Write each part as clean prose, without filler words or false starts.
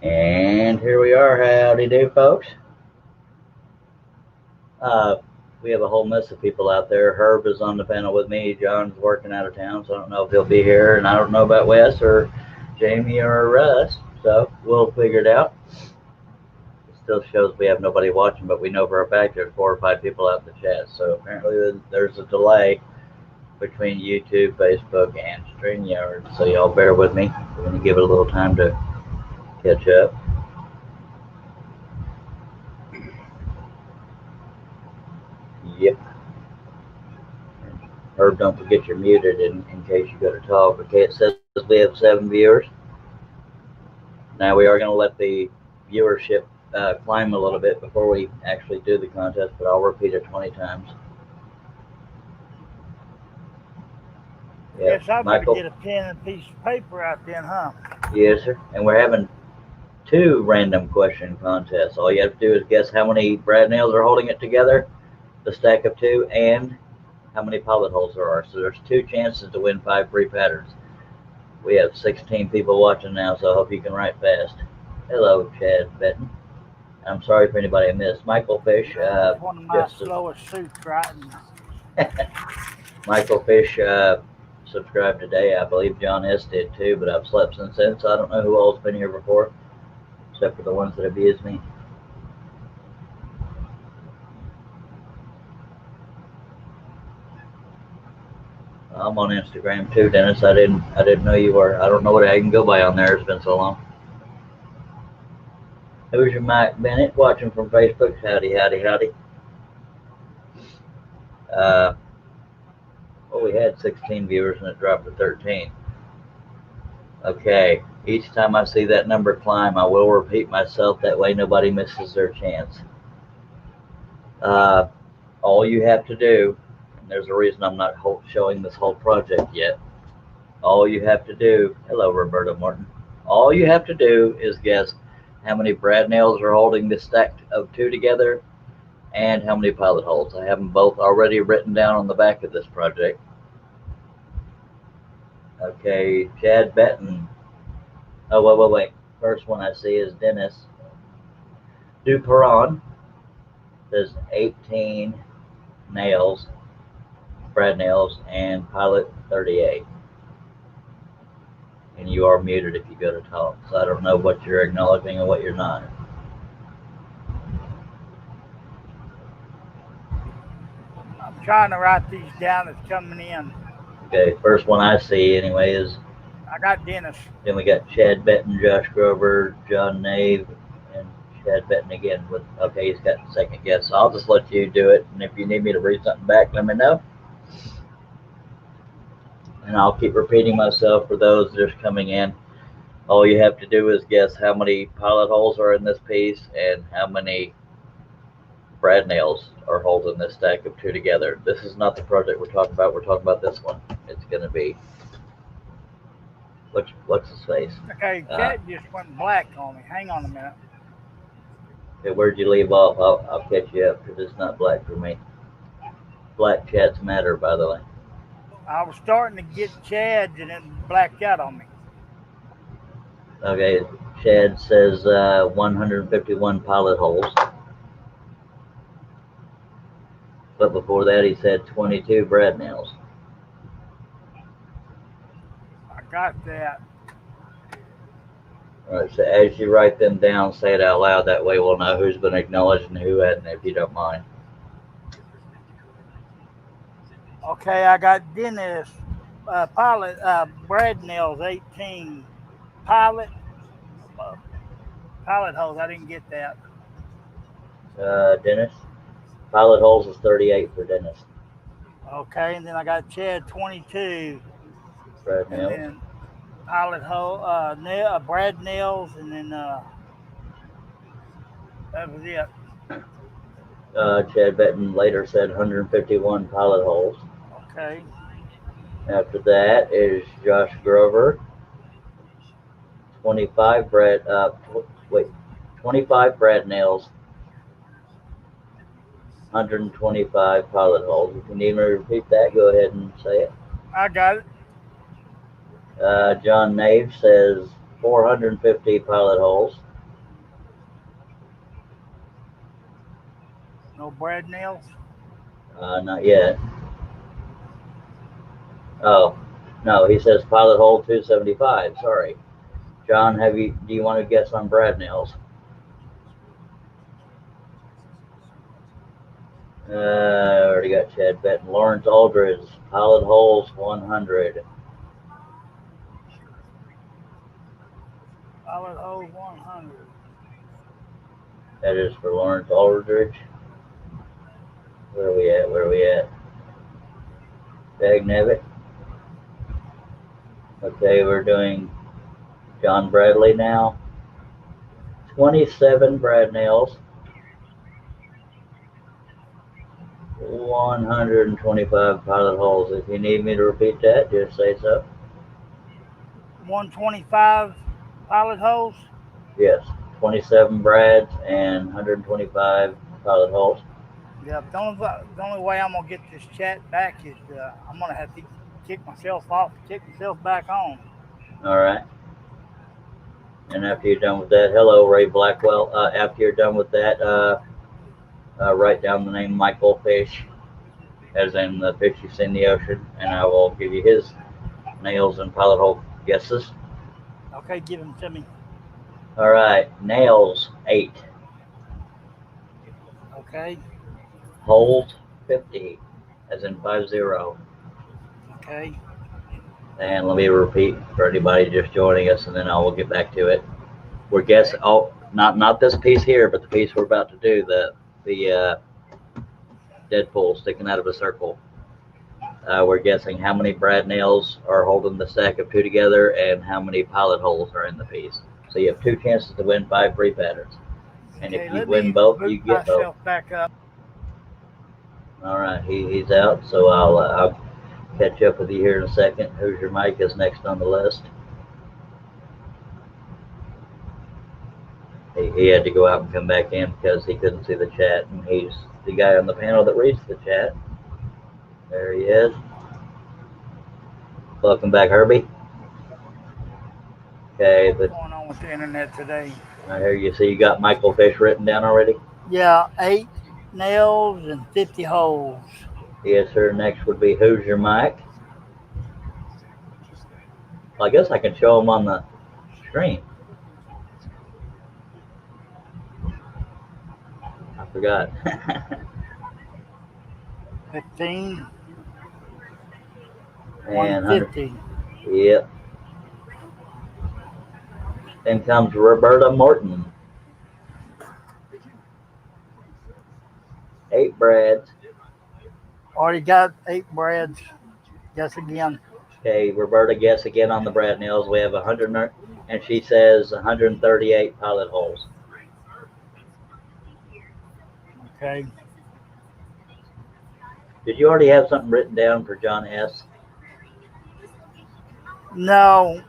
And here we are. Howdy do, folks. We have a whole mess of people out there. Herb is on the panel with me. John's working out of town, so I don't know if he'll be here. And I don't know about Wes or Jamie or Russ. So we'll figure it out. It still shows we have nobody watching, but we know for a fact there's 4 or 5 people out in the chat. So apparently there's a delay between YouTube, Facebook, and StreamYard. So y'all bear with me. We're going to give it a little time to catch up. Yep. Herb, don't forget you're muted in case you go to talk. Okay, it says we have 7 viewers. Now we are going to let the viewership climb a little bit before we actually do the contest, but I'll repeat it 20 times. Yeah, yes, I better get a pen and a piece of paper out then, huh? Yes, sir. And we're having 2 random question contests. All you have to do is guess how many brad nails are holding it together, the stack of 2, and how many pilot holes there are. So there's 2 chances to win 5 free patterns. We have 16 people watching now, so I hope you can write fast. Hello, Chad Benton. I'm sorry for anybody I missed. Michael Fish. One of my slowest suits writing. Michael Fish subscribed today. I believe John S. did too, but I've slept since then, so I don't know who all's been here before, except for the ones that abused me. I'm on Instagram too, Dennis. I didn't know you were. I don't know what I can go by on there. It's been so long. Who's your Mike Bennett watching from Facebook? Howdy, howdy, howdy. Well, we had 16 viewers and it dropped to 13. Okay, each time I see that number climb, I will repeat myself. That way nobody misses their chance. All you have to do, and there's a reason I'm not showing this whole project yet. All you have to do, hello Roberta Morton, all you have to do is guess how many brad nails are holding the stack of 2 together and how many pilot holes. I have them both already written down on the back of this project. Okay, Chad Benton. Oh, wait. First one I see is Dennis Duperon. There's 18 nails, brad nails, and pilot 38. And you are muted if you go to talk, so I don't know what you're acknowledging and what you're not. I'm trying to write these down that's coming in. Okay, first one I see anyway is... I got Dennis. Then we got Chad Benton, Josh Grover, John Nave, and Chad Benton again. Okay, he's got the second guess, so I'll just let you do it, and if you need me to read something back, let me know. And I'll keep repeating myself for those that are coming in. All you have to do is guess how many pilot holes are in this piece and how many brad nails are holding this stack of 2 together. This is not the project we're talking about. We're talking about this one. It's going to be... What's his face? Okay, chat just went black on me. Hang on a minute. Okay, where'd you leave off? I'll catch you up because it's not black for me. Black chats matter, by the way. I was starting to get Chad's and it blacked out on me. Okay, Chad says 151 pilot holes. But before that, he said 22 brad nails. I got that. All right, so as you write them down, say it out loud. That way we'll know who's been acknowledged and who hadn't, if you don't mind. Okay, I got Dennis, pilot, brad nails, 18. Pilot holes, I didn't get that. Dennis? Pilot holes is 38 for Dennis. Okay, and then I got Chad, 22. Brad nails. And then pilot hole, brad nails, and then that was it. Chad Benton later said 151 pilot holes. Okay. After that is Josh Grover. 25 brad nails. 125 pilot holes. If you need me to repeat that, go ahead and say it. I got it. John Nave says 450 pilot holes. Brad nails. Not yet. Oh, no, he says pilot hole 275. Sorry. John, do you want to guess on Brad nails? Already got Chad Benton. Lawrence Aldridge, pilot holes 100. Pilot hole 100. That is for Lawrence Aldridge. Where are we at? Where are we at? Dag Nevitt. Okay, we're doing John Bradley now. 27 Brad nails. 125 pilot holes. If you need me to repeat that, just say so. 125 pilot holes. Yes, 27 Brads and 125 pilot holes. Yeah, the only way I'm gonna get this chat back is I'm gonna have to kick myself off, kick myself back on. All right. And after you're done with that, hello, Ray Blackwell. After you're done with that, write down the name Michael Fish, as in the fish you see in the ocean, and I will give you his nails and pilot hole guesses. Okay, give them to me. All right, nails 8. Okay. Holes 50, as in 50. Okay. And let me repeat for anybody just joining us, and then I will get back to it. We're guessing. Oh, not this piece here, but the piece we're about to do. The Deadpool sticking out of a circle. We're guessing how many Brad nails are holding the stack of 2 together, and how many pilot holes are in the piece. So you have 2 chances to win 5 free patterns. And Okay, if you win both, you get both. myself back up. All right, he's out, so I'll catch up with you here in a second. Who's Your Mike is next on the list. He had to go out and come back in because he couldn't see the chat, and he's the guy on the panel that reads the chat. There he is. Welcome back, Herbie. Okay, but What's going on with the internet today? I hear you. So you got Michael Fish written down already? Yeah, 8 nails and 50 holes. Yes, sir. Next would be Who's Your Mike? Well, I guess I can show him on the screen. I forgot. 15. And 150. Yep. Then comes Roberta Morton. 8 Brads. Already got 8 Brads. Guess again. Okay, Roberta, guess again on the Brad nails. We have 100, and she says 138 pilot holes. Okay. Did you already have something written down for John S? No.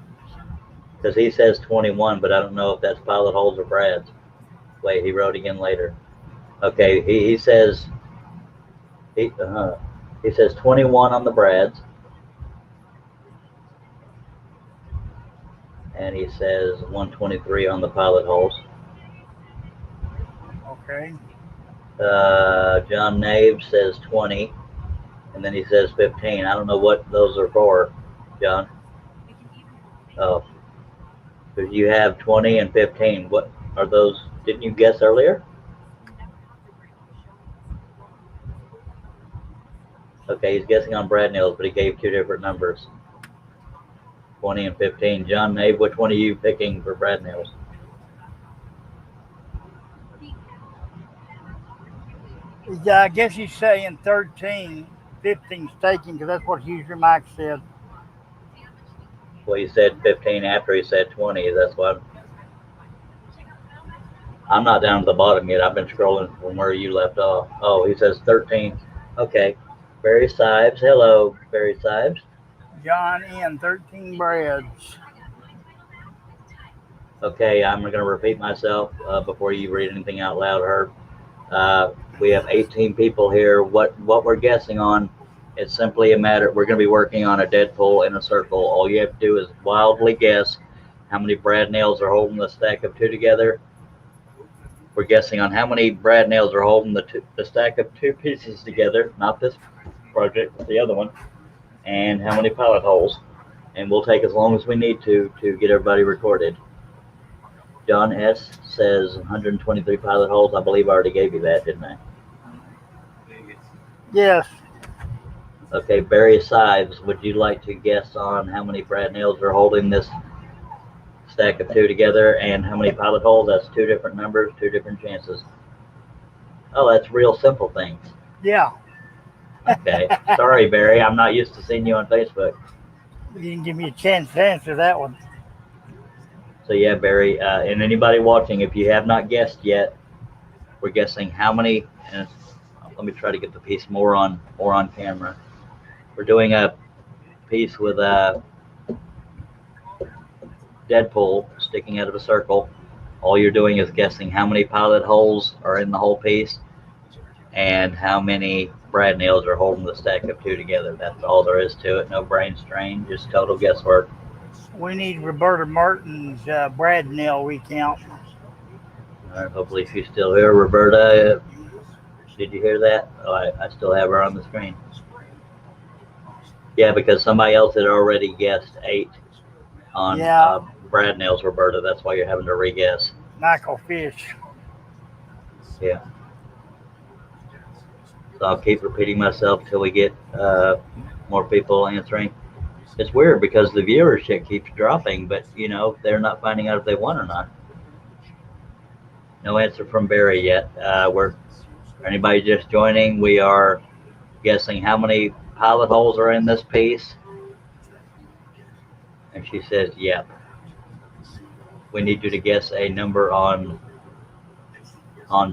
Because he says 21, but I don't know if that's pilot holes or Brads. Wait, he wrote again later. Okay, he says he says 21 on the Brads, and he says 123 on the pilot holes. Okay. John Nave says 20, and then he says 15. I don't know what those are for, John. Oh, because you have 20 and 15. What are those? Didn't you guess earlier? Okay, he's guessing on Brad nails, but he gave 2 different numbers. 20 and 15. John Nave, which one are you picking for Brad nails? Yeah, I guess he's saying 13, 15 staking because that's what Houston Mike said. Well, he said 15 after he said 20. That's why I'm not down to the bottom yet. I've been scrolling from where you left off. Oh, he says 13. Okay. Barry Sibes. Hello, Barry Sibes. John N. 13 Brads. Okay, I'm going to repeat myself before you read anything out loud, Herb. We have 18 people here. What we're guessing on is simply a matter. We're going to be working on a Deadpool in a circle. All you have to do is wildly guess how many Brad nails are holding the stack of 2 together, We're guessing on how many brad nails are holding the stack of two pieces together, not this project, but the other one, and how many pilot holes. And we'll take as long as we need to get everybody recorded. John S. says 123 pilot holes. I believe I already gave you that, didn't I? Yes. Okay, Barry Sives, would you like to guess on how many brad nails are holding this stack of two together and how many pilot holes? That's two different numbers, two different chances. Oh, that's real simple things. Yeah. Okay. Sorry, Barry. I'm not used to seeing you on Facebook. You didn't give me a chance to answer that one. So yeah, Barry, and anybody watching, if you have not guessed yet, we're guessing how many. And let me try to get the piece more on camera. We're doing a piece with a Deadpool sticking out of a circle. All you're doing is guessing how many pilot holes are in the whole piece and how many brad nails are holding the stack of two together. That's all there is to it. No brain strain, just total guesswork. We need Roberta Merton's brad nail recount. All right, hopefully she's still here. Roberta, did you hear that? Oh, I still have her on the screen. Yeah, because somebody else had already guessed 8 on brad nails, Roberta. That's why you're having to re-guess. Michael Fish. Yeah. So I'll keep repeating myself till we get more people answering. It's weird because the viewership keeps dropping, but they're not finding out if they won or not. No answer from Barry yet. For anybody just joining, we are guessing how many pilot holes are in this piece. And she says, yep. We need you to guess a number on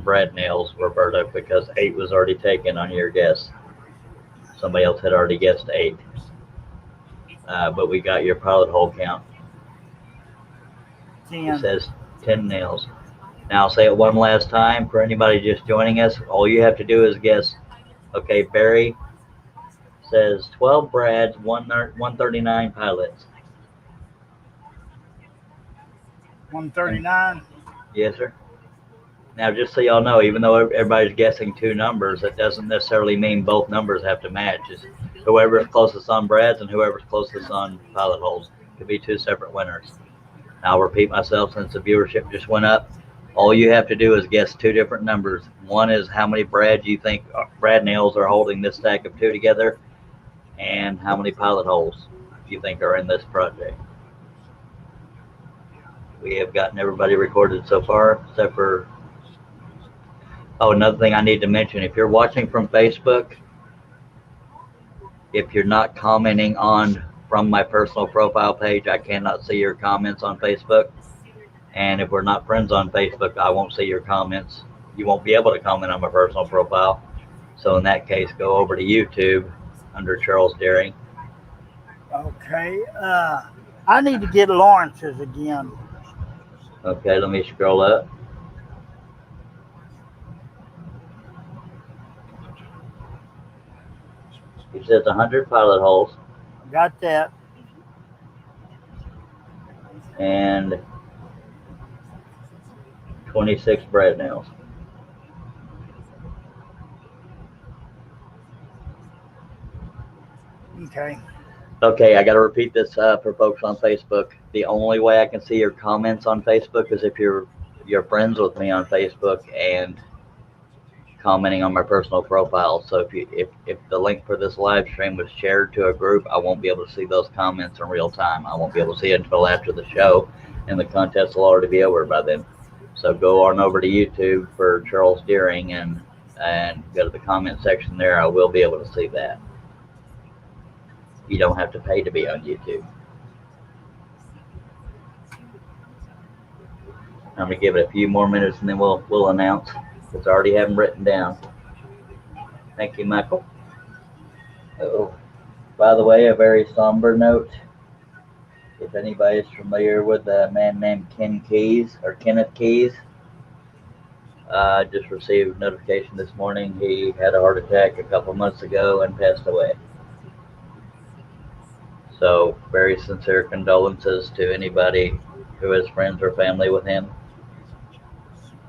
brad nails, Roberta, because 8 was already taken on your guess. Somebody else had already guessed 8. But we got your pilot hole count. 10. It says 10 nails. Now I'll say it one last time for anybody just joining us. All you have to do is guess. Okay, Barry says 12 brads, 139 pilots. 139? Yes, sir. Now, just so y'all know, even though everybody's guessing 2 numbers, that doesn't necessarily mean both numbers have to match. It's whoever's closest on brads and whoever's closest on pilot holes. Could be 2 separate winners. Now, I'll repeat myself since the viewership just went up. All you have to do is guess 2 different numbers. One is how many brads you think brad nails are holding this stack of 2 together, and how many pilot holes you think are in this project. We have gotten everybody recorded so far, except for... Oh, another thing I need to mention, if you're watching from Facebook, if you're not commenting from my personal profile page, I cannot see your comments on Facebook. And if we're not friends on Facebook, I won't see your comments. You won't be able to comment on my personal profile. So in that case, go over to YouTube under Charles Deering. Okay. I need to get Lawrence's again. Okay, let me scroll up. He says 100 pilot holes. Got that. And 26 brad nails. Okay. Okay, I got to repeat this for folks on Facebook. The only way I can see your comments on Facebook is if you're friends with me on Facebook and commenting on my personal profile. So if the link for this live stream was shared to a group, I won't be able to see those comments in real time. I won't be able to see it until after the show, and the contest will already be over by then. So go on over to YouTube for Charles Deering and go to the comment section there. I will be able to see that. You don't have to pay to be on YouTube. I'm gonna give it a few more minutes and then we'll announce, because I already have them written down. Thank you, Michael. Oh, by the way, a very somber note. If anybody's familiar with a man named Kenneth Keys, just received notification this morning. He had a heart attack a couple months ago and passed away. So very sincere condolences to anybody who has friends or family with him.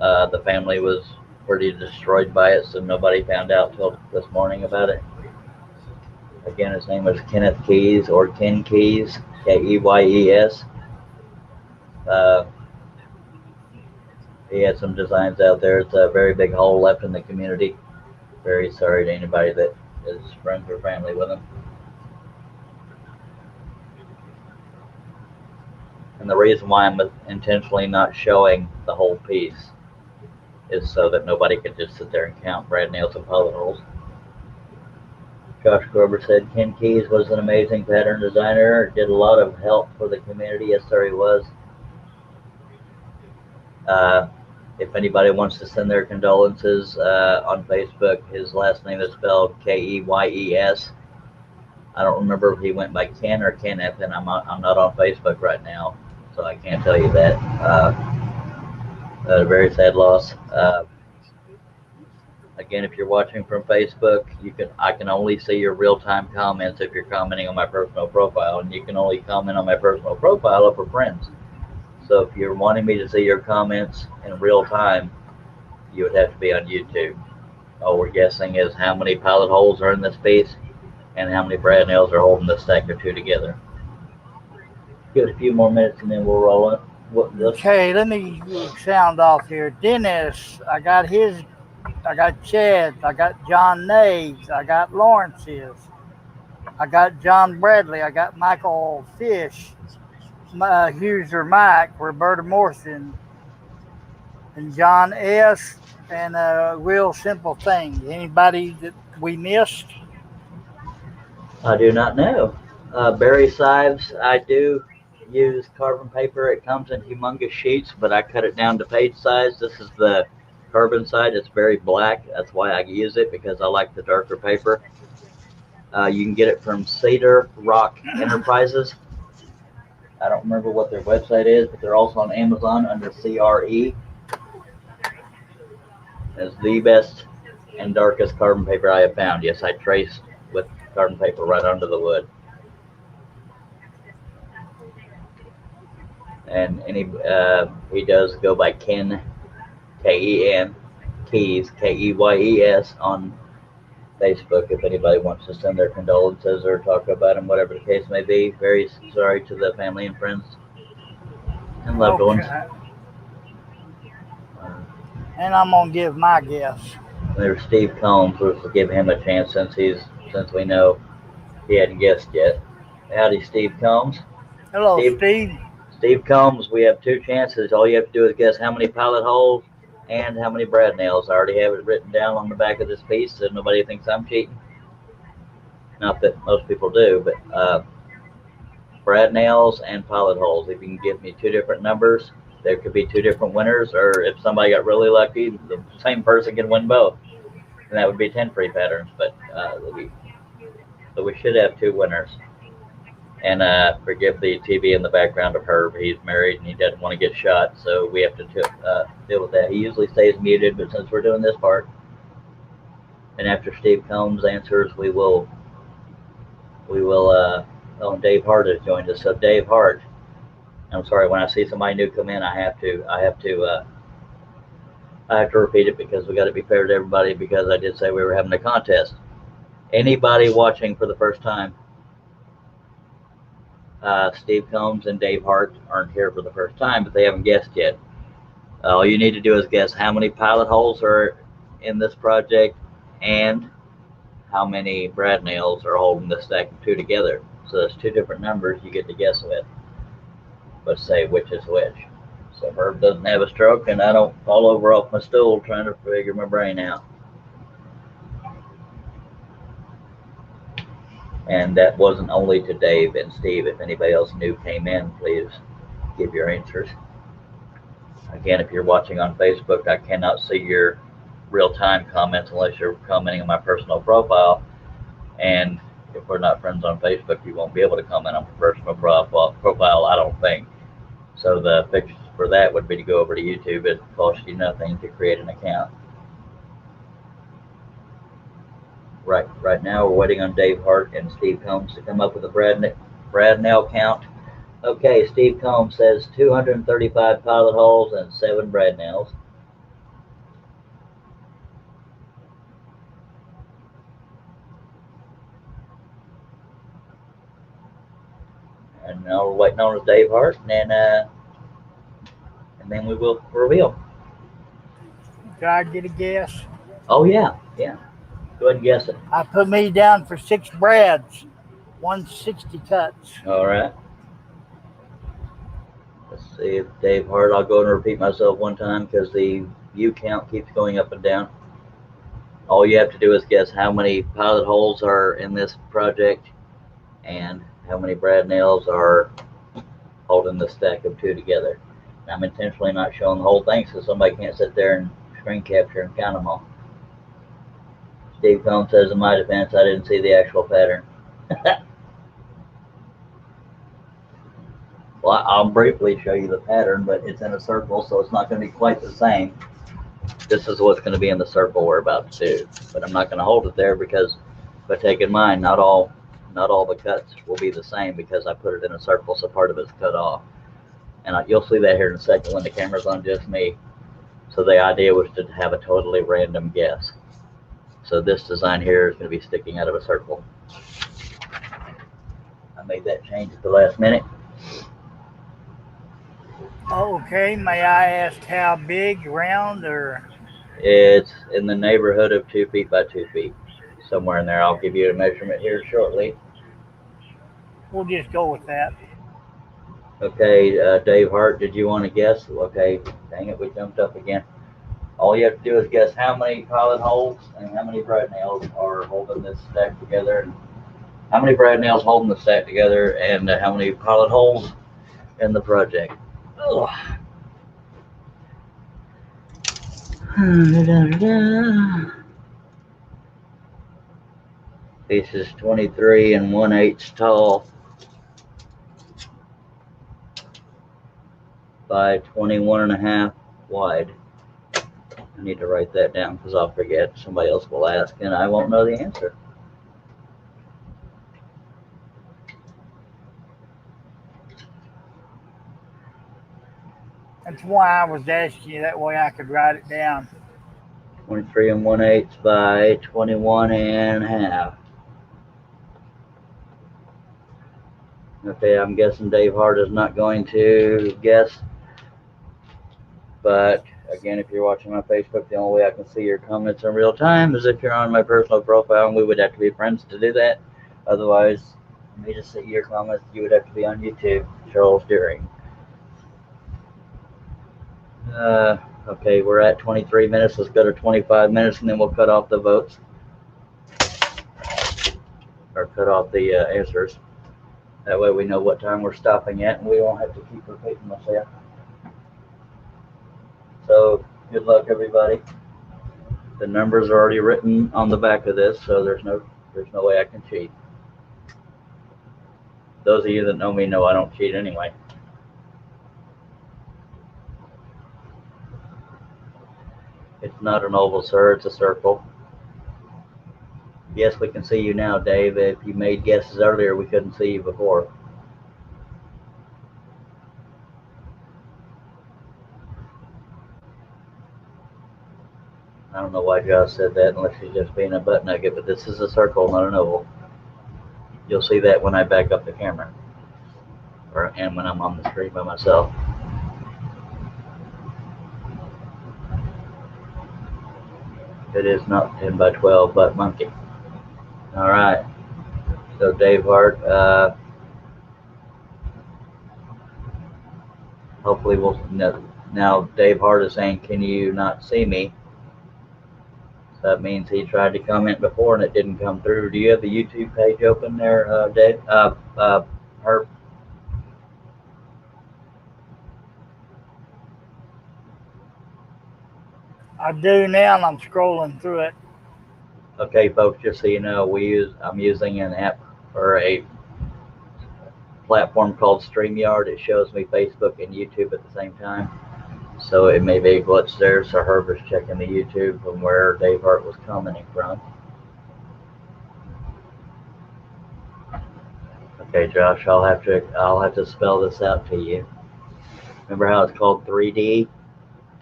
The family was pretty destroyed by it, so nobody found out till this morning about it. Again, his name was Kenneth Keys, or Ken Keys, Keyes. Uh, he had some designs out there. It's a very big hole left in the community. Very sorry to anybody that is friends or family with him. And the reason why I'm intentionally not showing the whole piece is so that nobody could just sit there and count brad nails and pilot holes. Josh Grover said Ken Keys was an amazing pattern designer, did a lot of help for the community. Yes, sir, he was. If anybody wants to send their condolences on Facebook, his last name is spelled Keyes. I don't remember if he went by Ken or Kenneth, and I'm not on Facebook right now, so I can't tell you that. A very sad loss. Again, if you're watching from Facebook, I can only see your real-time comments if you're commenting on my personal profile, and you can only comment on my personal profile if we're friends. So if you're wanting me to see your comments in real time, you would have to be on YouTube. All we're guessing is how many pilot holes are in this piece and how many brad nails are holding the stack of two together. Give it a few more minutes and then we'll roll it. Okay, let me sound off here. Dennis, I got Chad, I got John Naves, I got Lawrence's, I got John Bradley, I got Michael Fish, Hughes or Mike, Roberta Morrison, and John S. And a real simple thing. Anybody that we missed? I do not know. Barry Sives, I do use carbon paper. It comes in humongous sheets, but I cut it down to page size. This is the carbon side. It's very black. That's why I use it, because I like the darker paper. You can get it from Cedar Rock Enterprises. I don't remember what their website is, but they're also on Amazon under CRE. It's the best and darkest carbon paper I have found. Yes, I traced with carbon paper right onto the wood. And he does go by Ken, Ken, Keys, Keyes on Facebook if anybody wants to send their condolences or talk about him, whatever the case may be. Very sorry to the family and friends and loved ones. And I'm gonna give my guess. There's Steve Combs. We'll give him a chance since we know he hadn't guessed yet. Howdy, Steve Combs. Hello, Steve. Steve Combs, we have two chances. All you have to do is guess how many pilot holes and how many brad nails. I already have it written down on the back of this piece so nobody thinks I'm cheating. Not that most people do, but brad nails and pilot holes. If you can give me two different numbers, there could be two different winners, or if somebody got really lucky, the same person can win both. And that would be 10 free patterns, but we should have two winners. And forgive the TV in the background of Herb. He's married and he doesn't want to get shot, so we have to deal with that. He usually stays muted, but since we're doing this part, and after Steve Combs answers, we will. Oh, Dave Hart has joined us. So Dave Hart, I'm sorry. When I see somebody new come in, I have to repeat it because we got to be fair to everybody. Because I did say we were having a contest. Anybody watching for the first time? Steve Combs and Dave Hart aren't here for the first time, but they haven't guessed yet. All you need to do is guess how many pilot holes are in this project and how many brad nails are holding the stack of two together. So there's two different numbers you get to guess with, but say which is which. So Herb doesn't have a stroke and I don't fall over off my stool trying to figure my brain out. And that wasn't only to Dave and Steve. If anybody else new came in, please give your answers. Again, if you're watching on Facebook, I cannot see your real-time comments unless you're commenting on my personal profile. And if we're not friends on Facebook, you won't be able to comment on my personal profile, I don't think. So the fix for that would be to go over to YouTube. It costs you nothing to create an account. Right now we're waiting on Dave Hart and Steve Combs to come up with a brad nail count. Okay, Steve Combs says 235 pilot holes and 7 brad nails. You know, we're waiting on his Dave Hart, and then we will reveal. Can I get a guess? Oh yeah, yeah. Go ahead and guess it. I put me down for 6 Brads, 160 cuts. All right. Let's see if Dave Hart. I'll go and repeat myself one time because the view count keeps going up and down. All you have to do is guess how many pilot holes are in this project and how many brad nails are holding the stack of 2 together. And I'm intentionally not showing the whole thing so somebody can't sit there and screen capture and count them all. Steve Combs says, in my defense, I didn't see the actual pattern. Well, I'll briefly show you the pattern, but it's in a circle, so it's not going to be quite the same. This is what's going to be in the circle we're about to do, but I'm not going to hold it there because, but take in mind, not all the cuts will be the same because I put it in a circle, so part of it's cut off. And you'll see that here in a second when the camera's on just me. So the idea was to have a totally random guess. So this design here is going to be sticking out of a circle. I made that change at the last minute. Okay, may I ask how big, round, or? It's in the neighborhood of 2 feet by 2 feet, somewhere in there. I'll give you a measurement here shortly. We'll just go with that. Okay, Dave Hart, did you want to guess? Okay, dang it, we jumped up again. All you have to do is guess how many pilot holes and how many brad nails are holding this stack together. And how many brad nails holding the stack together and how many pilot holes in the project. Ugh. This is 23 and 1/8 tall by 21.5 wide. I need to write that down because I'll forget. Somebody else will ask and I won't know the answer. That's why I was asking you, that way I could write it down. 23 and 1/8 by 21.5. Okay, I'm guessing Dave Hart is not going to guess. But again, if you're watching my Facebook, the only way I can see your comments in real time is if you're on my personal profile, and we would have to be friends to do that. Otherwise, for me to see your comments, you would have to be on YouTube. Charles Deering. Okay, we're at 23 minutes. Let's go to 25 minutes, and then we'll cut off the votes. Or cut off the answers. That way we know what time we're stopping at, and we won't have to keep repeating myself. So, good luck, everybody. The numbers are already written on the back of this, so there's no way I can cheat. Those of you that know me know I don't cheat anyway. It's not an oval, sir. It's a circle. Yes, we can see you now, Dave. If you made guesses earlier, we couldn't see you before. I don't know why Josh said that unless he's just being a butt nugget, but this is a circle, not an oval. You'll see that when I back up the camera. And when I'm on the screen by myself. It is not 10 by 12, but monkey. All right. So Dave Hart, hopefully we'll, now Dave Hart is saying, can you not see me? So that means he tried to comment before and it didn't come through. Do you have the YouTube page open there, Dave? Herb? I do now, and I'm scrolling through it. Okay, folks, just so you know, I'm using an app or a platform called StreamYard. It shows me Facebook and YouTube at the same time. So it may be a glitch there. So Herb is checking the YouTube from where Dave Hart was commenting from. Okay, Josh, I'll have to spell this out to you. Remember how it's called 3D?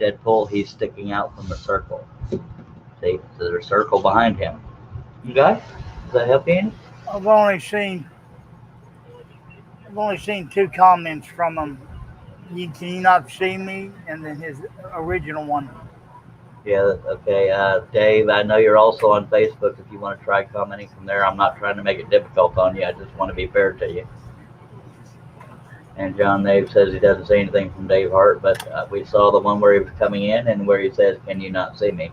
Deadpool, he's sticking out from the circle. See, so there's a circle behind him. Okay? Does that help you any? I've only seen I've only seen two comments from him. Can you not see me? And then his original one. Yeah, okay. Dave, I know you're also on Facebook if you want to try commenting from there. I'm not trying to make it difficult on you. I just want to be fair to you. And John Nave says he doesn't see anything from Dave Hart, but we saw the one where he was coming in and where he says, "Can you not see me?"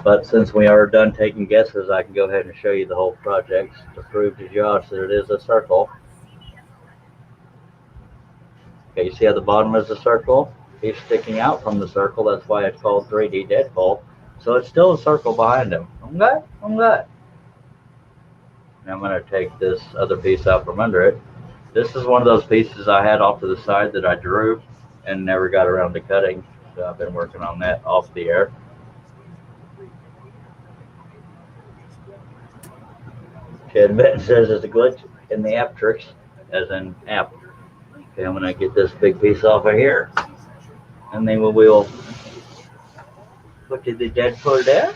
But since we are done taking guesses, I can go ahead and show you the whole project to prove to Josh that it is a circle. Okay, you see how the bottom is a circle? He's sticking out from the circle. That's why it's called 3D Deadpool. So it's still a circle behind him. Okay? Okay. Now I'm going to take this other piece out from under it. This is one of those pieces I had off to the side that I drew and never got around to cutting. So I've been working on that off the air. Chad Benton says it's a glitch in the Aptrix, as in app. Okay, I'm going to get this big piece off of here. And then we will put the Deadpool there.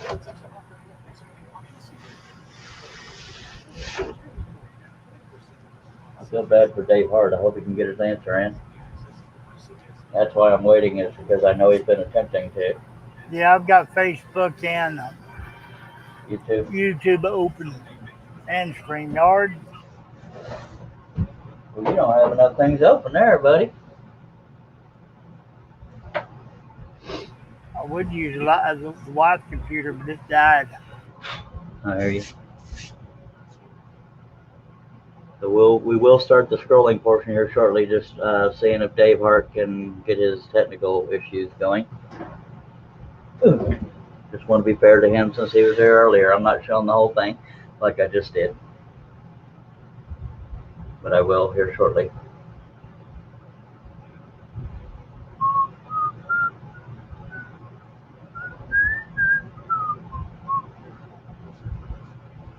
I feel bad for Dave Hart. I hope he can get his answer in. That's why I'm waiting, is because I know he's been attempting to. Yeah, I've got Facebook and YouTube. YouTube open and StreamYard. Well, you don't have enough things open there, buddy. I would use a lot of the wife's computer, but it died. I hear you. So we will start the scrolling portion here shortly, just seeing if Dave Hart can get his technical issues going. Just want to be fair to him since he was here earlier. I'm not showing the whole thing like I just did, but I will here shortly.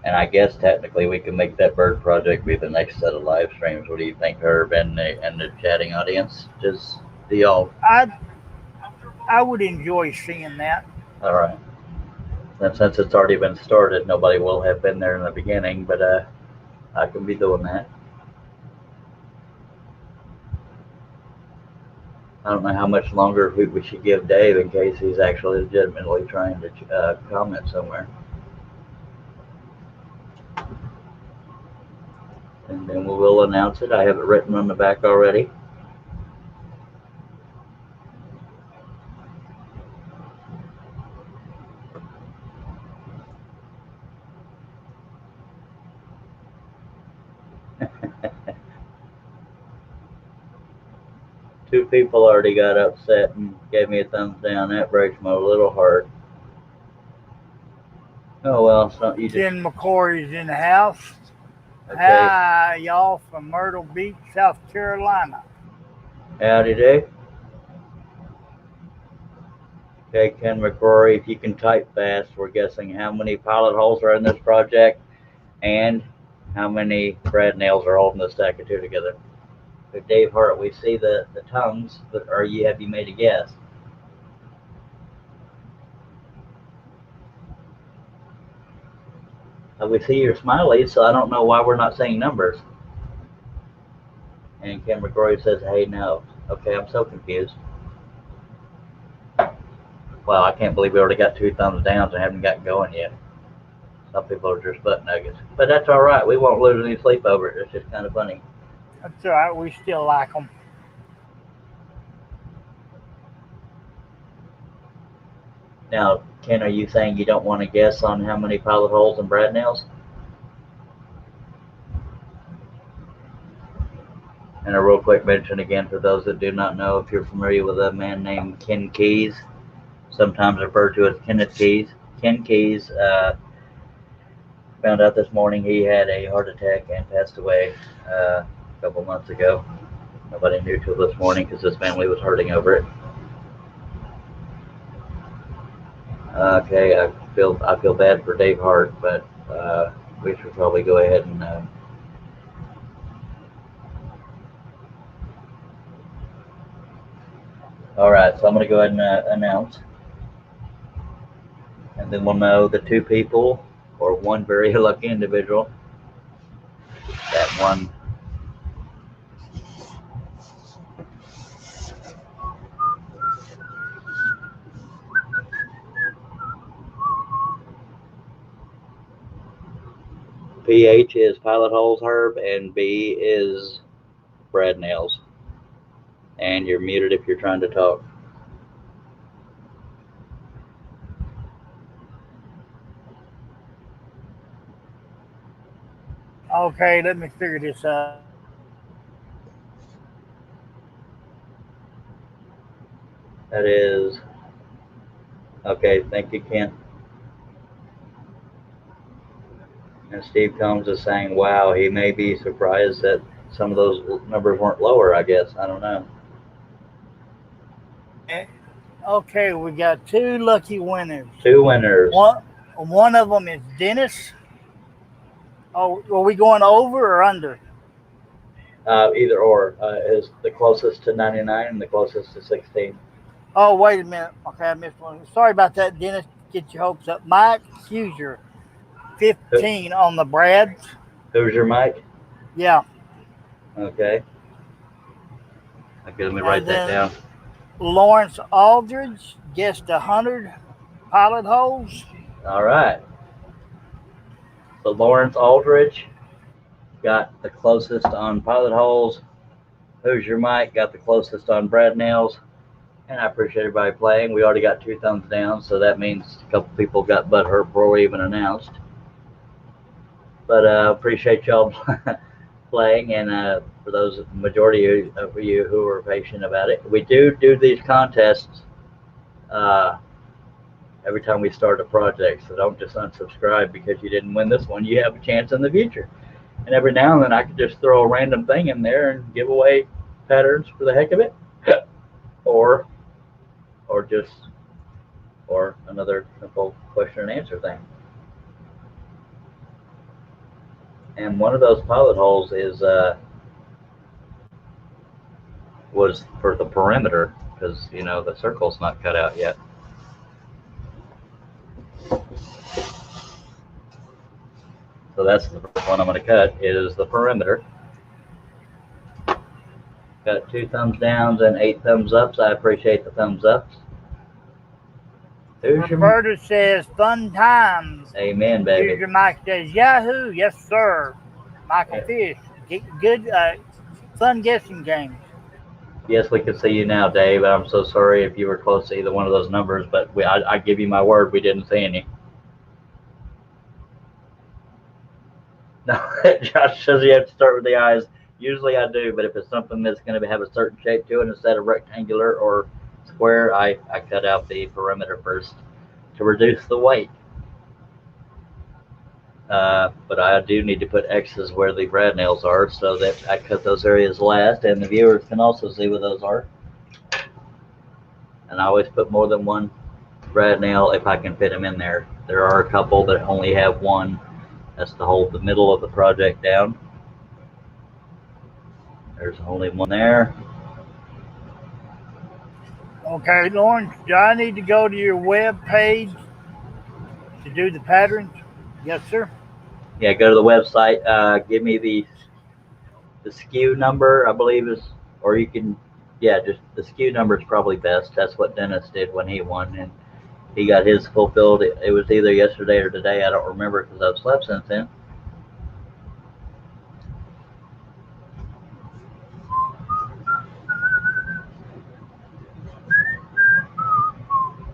And I guess technically we can make that bird project be the next set of live streams. What do you think, Herb, and the chatting audience? Just do y'all? I would enjoy seeing that. All right. And since it's already been started, nobody will have been there in the beginning, but I can be doing that. I don't know how much longer we should give Dave in case he's actually legitimately trying to comment somewhere. And then we will announce it. I have it written on the back already. Two people already got upset and gave me a thumbs down. That breaks my little heart. Oh well, so you just. Jen McCory's in the house. Okay. Hi, y'all from Myrtle Beach, South Carolina. Howdy, Dave. Okay, Ken McCrory, if you can type fast, we're guessing how many pilot holes are in this project and how many brad nails are holding the stack of two together. But Dave Hart, we see the tongues, but have you made a guess? We see your smiley, so I don't know why we're not saying numbers. And Ken McCrory says, hey, no. Okay, I'm so confused. Wow, I can't believe we already got two thumbs downs and haven't gotten going yet. Some people are just butt nuggets. But that's all right. We won't lose any sleep over it. It's just kind of funny. That's all right. We still like them. Now, Ken, are you saying you don't want to guess on how many pilot holes and brad nails? And a real quick mention again for those that do not know, if you're familiar with a man named Ken Keyes, sometimes referred to as Kenneth Keyes. Ken Keyes found out this morning he had a heart attack and passed away a couple months ago. Nobody knew till this morning because his family was hurting over it. Okay, I feel bad for Dave Hart, but we should probably go ahead and all right, so I'm going to go ahead and announce. And then we'll know the two people or one very lucky individual that won. PH is Pilot Holes Herb, and B is Brad Nails. And you're muted if you're trying to talk. Okay, let me figure this out. That is okay. Thank you, Ken. And Steve Combs is saying, "Wow, he may be surprised that some of those numbers weren't lower." I guess I don't know. Okay, we got two lucky winners. Two winners. One of them is Dennis. Oh, are we going over or under? Either or is the closest to 99 and the closest to 16. Oh, wait a minute. Okay, I missed one. Sorry about that, Dennis. Get your hopes up. Mike Huser, 15 on the Brads. Who's your Mike? Yeah. Okay. Okay, let me write that down. Lawrence Aldridge guessed 100 pilot holes. All right. So Lawrence Aldridge got the closest on pilot holes. Who's your Mike got the closest on Brad Nails. And I appreciate everybody playing. We already got 2 thumbs down, so that means a couple people got butthurt before we even announced. But appreciate y'all playing, and for those majority of you who are patient about it, we do these contests every time we start a project. So don't just unsubscribe because you didn't win this one. You have a chance in the future. And every now and then I could just throw a random thing in there and give away patterns for the heck of it, or another simple question and answer thing. And one of those pilot holes is was for the perimeter because the circle's not cut out yet. So that's the first one I'm going to cut is the perimeter. Got 2 thumbs downs and 8 thumbs ups. I appreciate the thumbs ups. Roberta says fun times. Amen, baby. Your Mike says Yahoo. Yes, sir. Michael Fish. Good, fun guessing games. Yes, we can see you now, Dave. I'm so sorry if you were close to either one of those numbers, but I give you my word, we didn't see any. No, Josh says you have to start with the eyes. Usually I do, but if it's something that's going to have a certain shape to it instead of rectangular or square, I cut out the perimeter first to reduce the weight. But I do need to put X's where the brad nails are so that I cut those areas last, and the viewers can also see what those are. And I always put more than one brad nail if I can fit them in there. There are a couple that only have one. That's to hold the middle of the project down. There's only one there. Okay, Lawrence, do I need to go to your web page to do the patterns? Yes, sir. Yeah, go to the website. Give me the SKU number, I believe is, or you can, yeah, just the SKU number is probably best. That's what Dennis did when he won, and he got his fulfilled. It was either yesterday or today. I don't remember because I've slept since then.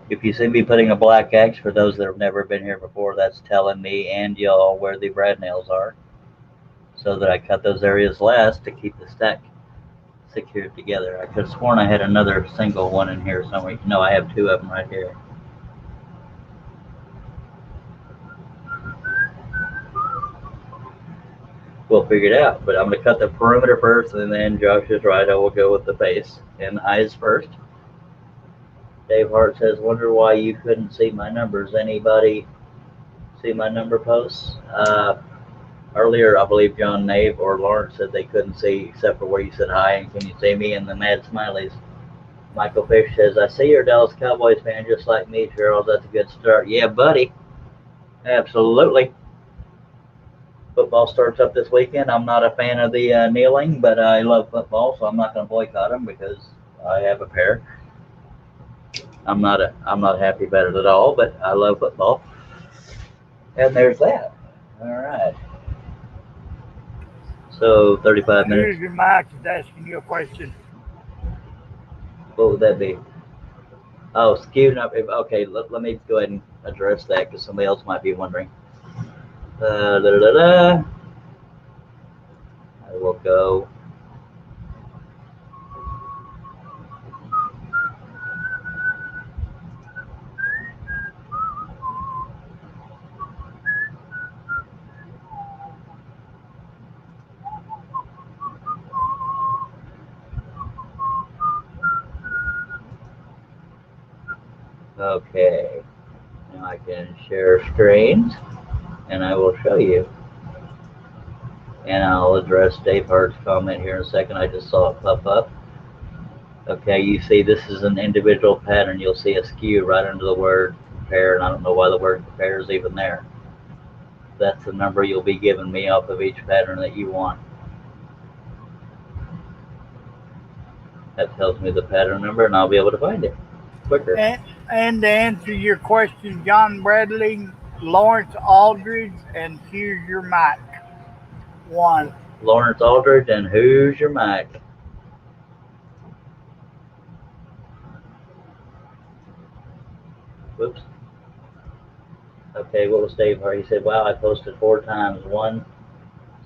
If you see me putting a black X, for those that have never been here before, that's telling me and y'all where the brad nails are, so that I cut those areas last to keep the stack secured together. I could have sworn I had another single one in here somewhere. No, I have 2 of them right here. We'll figure it out, but I'm going to cut the perimeter first, and then Josh is right. I will go with the base and the eyes first. Dave Hart says, wonder why you couldn't see my numbers. Anybody see my number posts? Earlier, I believe John Nave or Lawrence said they couldn't see except for where you said hi and can you see me and the mad smileys. Michael Fish says, I see you're a Dallas Cowboys fan just like me, Charles. That's a good start. Yeah, buddy. Absolutely. Football starts up this weekend. I'm not a fan of the kneeling, but I love football, so I'm not going to boycott them because I have a pair. I'm not happy about it at all, but I love football. And there's that. All right. So 35 minutes. Here's your mic is asking you a question. What would that be? Oh, skewed up. Okay, let me go ahead and address that because somebody else might be wondering. I will go. Okay. Now I can share screens and I will show you. And I'll address Dave Hart's comment here in a second. I just saw it pop up. Okay, you see this is an individual pattern. You'll see a skew right under the word compare, and I don't know why the word compare is even there. That's the number you'll be giving me off of each pattern that you want. That tells me the pattern number, and I'll be able to find it quicker. And to answer your question, John Bradley, Lawrence Aldridge, and here's your mic. One. Lawrence Aldridge, and who's your mic? Whoops. Okay, what was Dave Hart? He said, wow, I posted 4 times, 1,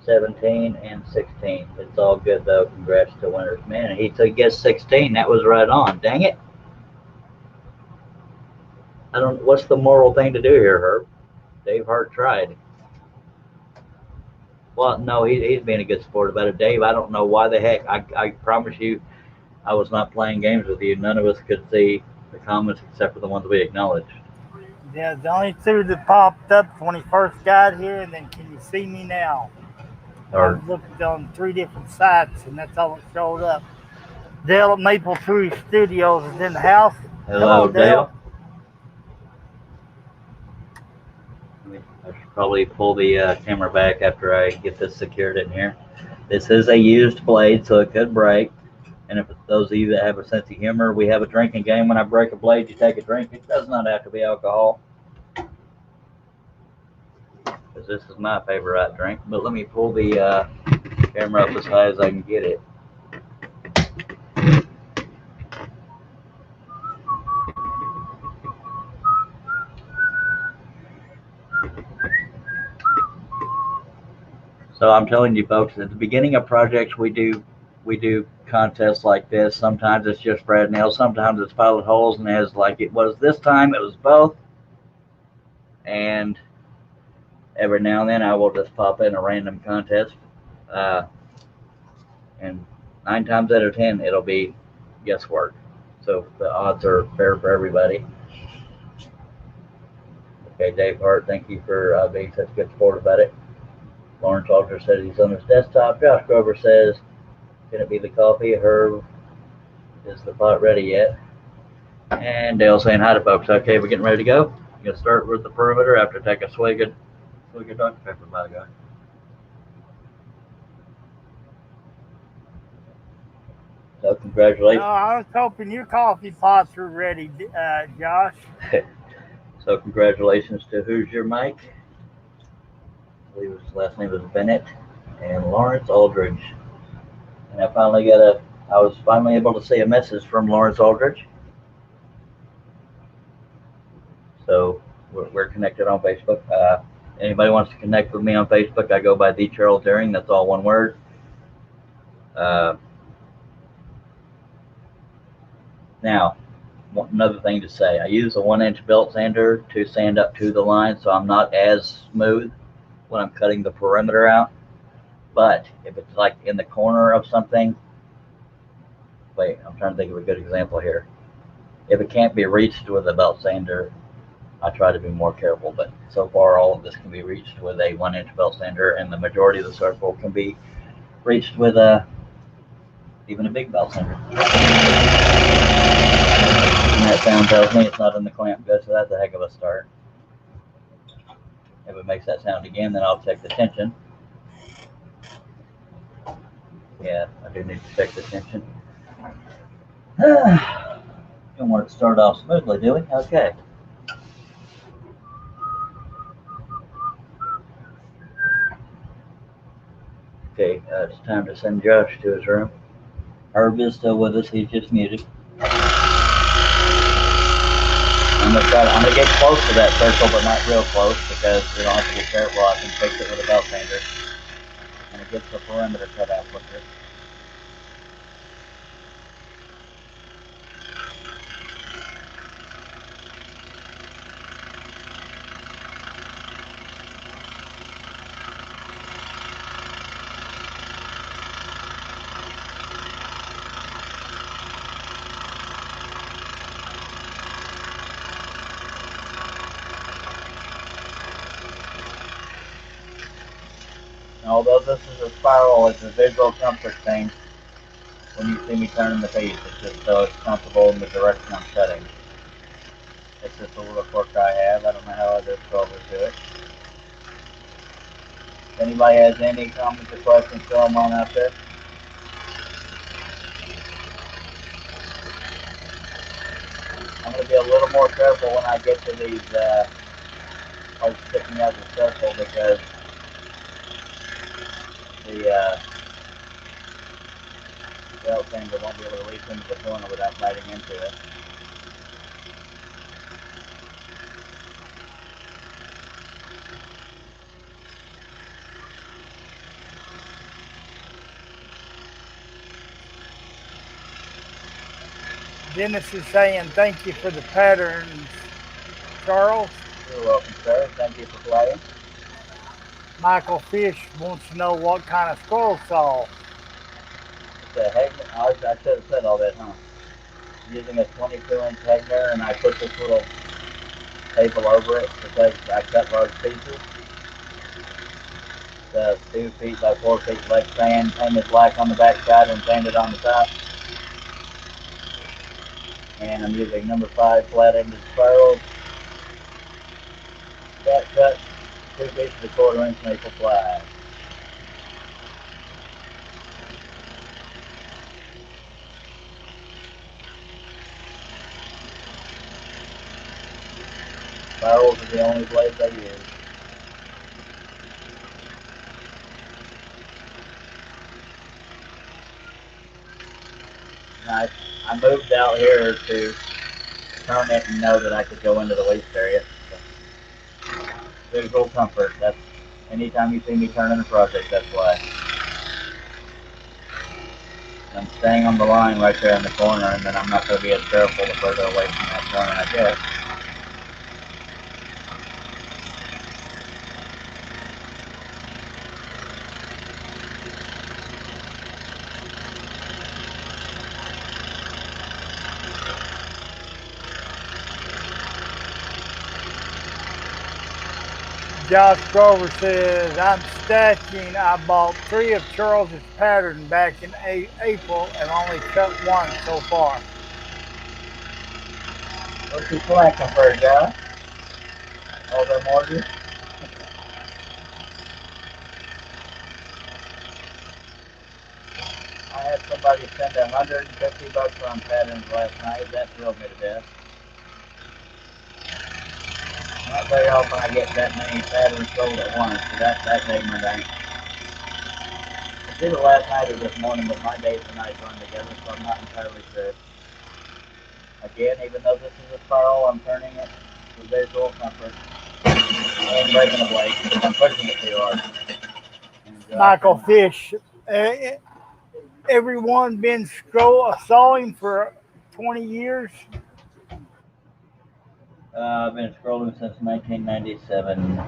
17, and 16. It's all good, though. Congrats to winners. Man, he guessed 16. That was right on. Dang it. What's the moral thing to do here, Herb? Dave Hart tried. Well, no, he's being a good sport about it. Dave, I don't know why the heck. I promise you, I was not playing games with you. None of us could see the comments except for the ones we acknowledged. Yeah, the only 2 that popped up when he first got here, and then can you see me now? I looked on 3 different sites, and that's all that showed up. Dale at Maple Tree Studios is in the house. Hello, Dale. I should probably pull the camera back after I get this secured in here. This is a used blade, so it could break. And if those of you that have a sense of humor, we have a drinking game. When I break a blade, you take a drink. It does not have to be alcohol, because this is my favorite drink. But let me pull the camera up as high as I can get it. So I'm telling you folks, at the beginning of projects, we do contests like this. Sometimes it's just Brad nails, sometimes it's pilot holes, and as like it was this time, it was both. And every now and then I will just pop in a random contest. And 9 times out of 10, it'll be guesswork. So the odds are fair for everybody. Okay, Dave Hart, thank you for being such a good sport about it. Lawrence Aldridge says he's on his desktop. Josh Grover says, can it be the coffee? Herb, is the pot ready yet? And Dale saying hi to folks. Okay, we're getting ready to go. I'm going to start with the perimeter after take a swig of Dr. Pepper, by the way. So congratulations. No, I was hoping your coffee pots were ready, Josh. So congratulations to Who's Your Mike? I believe his last name was Bennett, and Lawrence Aldridge. And I was finally able to see a message from Lawrence Aldridge. So we're connected on Facebook. Anybody wants to connect with me on Facebook, I go by The Charles Daring. That's all one word. Now, another thing to say, I use a 1-inch belt sander to sand up to the line, so I'm not as smooth when I'm cutting the perimeter out. But if it's like in the corner of something, wait, I'm trying to think of a good example here. If it can't be reached with a belt sander, I try to be more careful, but so far all of this can be reached with a 1-inch belt sander, and the majority of the circle can be reached with even a big belt sander. that sound tells me it's not in the clamp good, so that's a heck of a start. If it makes that sound again, then I'll check the tension. Yeah, I do need to check the tension. Don't want it to start off smoothly, do we? Okay. Okay, it's time to send Josh to his room. Herb is still with us, he's just muted. I'm gonna get close to that circle, but not real close because we don't have to be careful. I can fix it with a belt sander, and it gets the perimeter cut out quicker. And although this is a spiral, it's a visual comfort thing. When you see me turning the piece, it's just so it's comfortable in the direction I'm cutting. It's just a little quirk I have. I don't know how others go over to it. If anybody has any comments or questions, throw them on out there. I'm going to be a little more careful when I get to these parts sticking out of the circle because the belt sander won't be able to reach into the corner without biting into it. Dennis is saying thank you for the patterns, Charles. You're welcome, sir. Thank you for playing. Michael Fish wants to know what kind of scroll saw. It's a Hegner. I should have said all that, huh? I'm using a 22-inch Hegner, and I put this little table over it because I cut large pieces. The 2 feet by 4 feet leg sand, painted black on the back side and painted on the top. And I'm using number 5 flat-ended spirals. That cut 2 pieces of 1/4 inch maple ply. Spirals are the only blades I use. I moved out here to turn it and know that I could go into the waist area. So, visual comfort. That's anytime you see me turning a project, that's why. I'm staying on the line right there in the corner, and then I'm not going to be as careful the further away from that corner I get. Josh Grover says, I'm stacking. I bought 3 of Charles's pattern back in April and only cut 1 so far. What's he slacking for, Josh? All them orders? I had somebody spend $150 on patterns last night. That thrilled me to death. Not very often I get that many patterns sold at once, so that made my day. It's either last night or this morning, but my days and nights run together, so I'm not entirely sure. Again, even though this is a spiral, I'm turning it for visual comfort. I ain't breaking a blade because I'm pushing it too hard. Michael Fish, everyone been sawing for 20 years? I've been scrolling since 1997.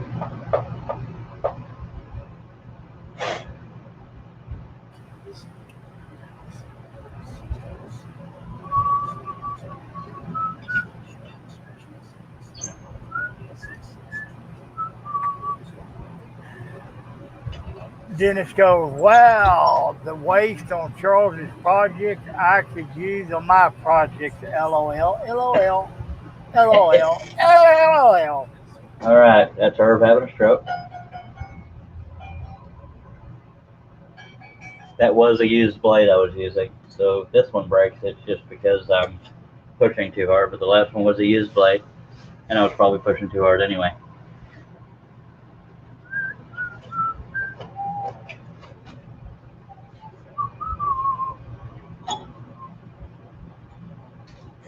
Dennis goes, wow, the waste on Charles's project I could use on my project. LOL, LOL, LOL, LOL. All right, that's Herb having a stroke. That was a used blade I was using. So if this one breaks, it's just because I'm pushing too hard. But the last one was a used blade, and I was probably pushing too hard anyway.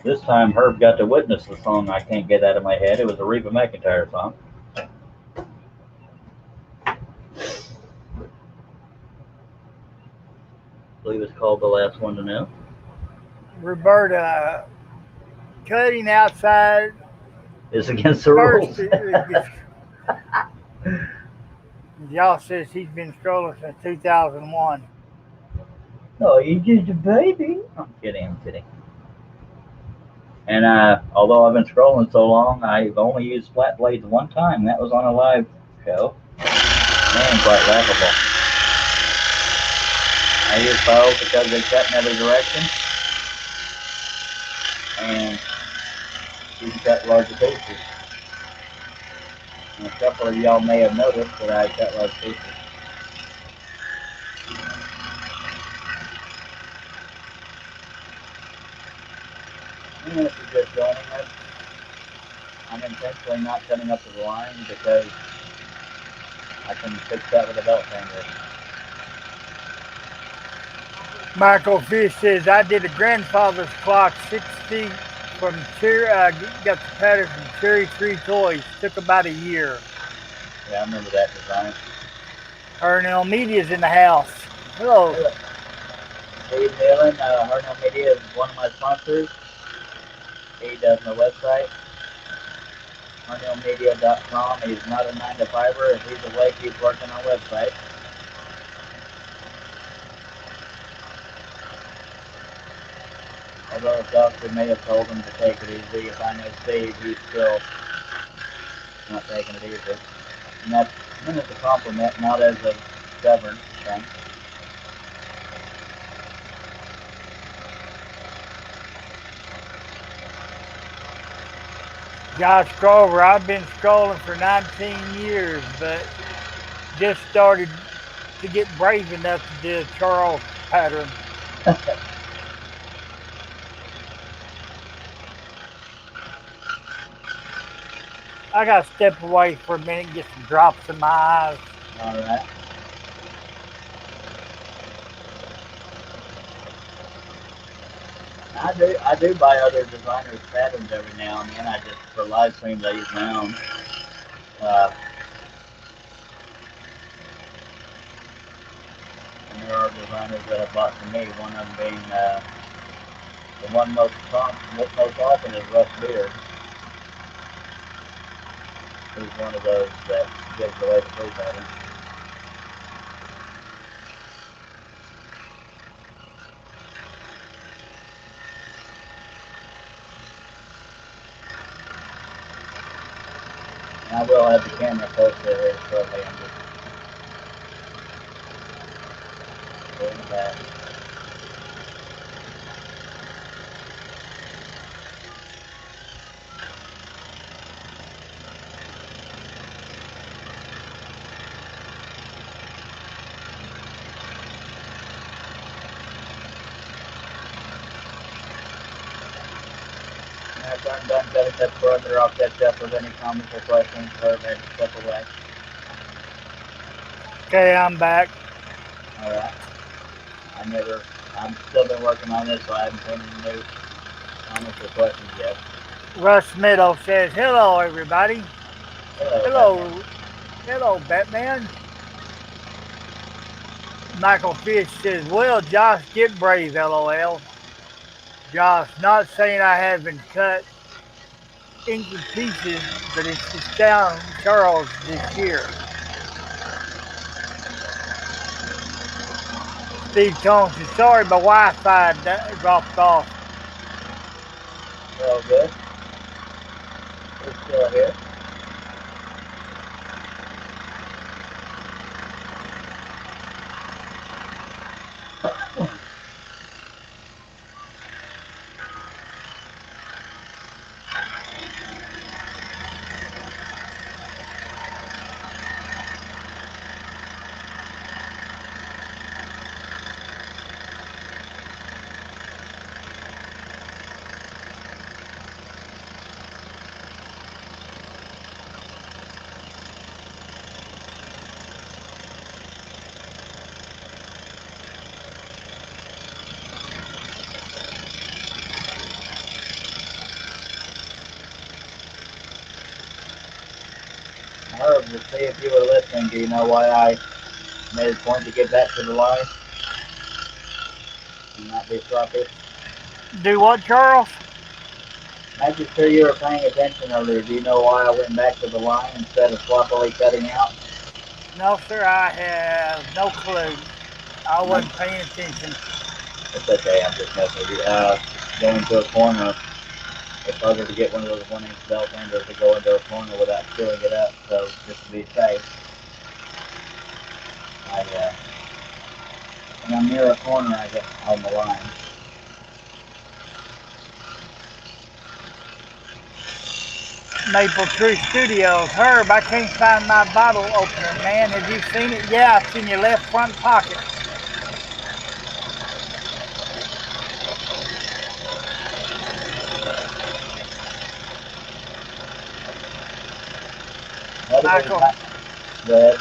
This time Herb got to witness the song I can't get out of my head. It was a Reba McEntire song. I believe it's called The Last One to Know. Roberta, cutting outside It's against the first. rules. Y'all says he's been scrolling since 2001. Oh, you just a baby. I'm kidding, I'm kidding. And although I've been scrolling so long, I've only used flat blades one time. That was on a live show. Man, quite laughable. I use bows because they cut in every direction. And you can cut larger pieces. And a couple of y'all may have noticed that I cut large pieces. And if you're just joining us, I'm intentionally not cutting up to the line because I can fix that with a belt sander. Michael Fish says, I did a grandfather's clock 6 feet from got the pattern from Cherry Tree Toys. Took about a year. Yeah, I remember that design. Ernell Media's in the house. Hello. Steve Dillon, Harnell Media is one of my sponsors. He does my website, harnellmedia.com. He's not a 9-to-5er. If he's awake, he's working on website. Although the doctor may have told him to take it easy, if I know Steve, he's still not taking it easy. And that's meant as a compliment, not as a stubborn thing. Josh Grover, I've been scrolling for 19 years, but just started to get brave enough to do a Charles pattern. I got to step away for a minute and get some drops in my eyes. All right. I do buy other designers' patterns every now and then. I just, for live streams, I use my own. And there are designers that have bought from me. One of them being the one most often is Russ Beard. He's one of those that gives away the free pattern. And I will have the camera posted here shortly. I'm just doing that. And after I'm done cutting that further, I'll catch up with any comments or questions or maybe step away. Okay, I'm back. Alright. I'm still been working on this, so I haven't seen any new comments or questions yet. Russ Meadow says, hello, everybody. Hello. Hello, Batman. Michael Fish says, well, Josh, get brave, LOL. Josh, not saying I haven't cut into pieces, but it's down Charles this year. Steve Combs says, sorry, my Wi-Fi dropped off. We're all good. We're still here. Just see if you were listening. Do you know why I made a point to get back to the line and not be sloppy? Do what, Charles? I'm just sure you were paying attention earlier. Do you know why I went back to the line instead of sloppily cutting out? No, sir, I have no clue. I wasn't paying attention. It's okay. I'm just messing with you. Going to a corner. It's harder to get one of those 1-inch belt handles to go into a corner without screwing it up. So just to be safe, when I'm near a corner, I get on the line. Maple Tree Studios. Herb, I can't find my bottle opener, man. Have you seen it? Yeah, it's in your left front pocket. Michael, Good.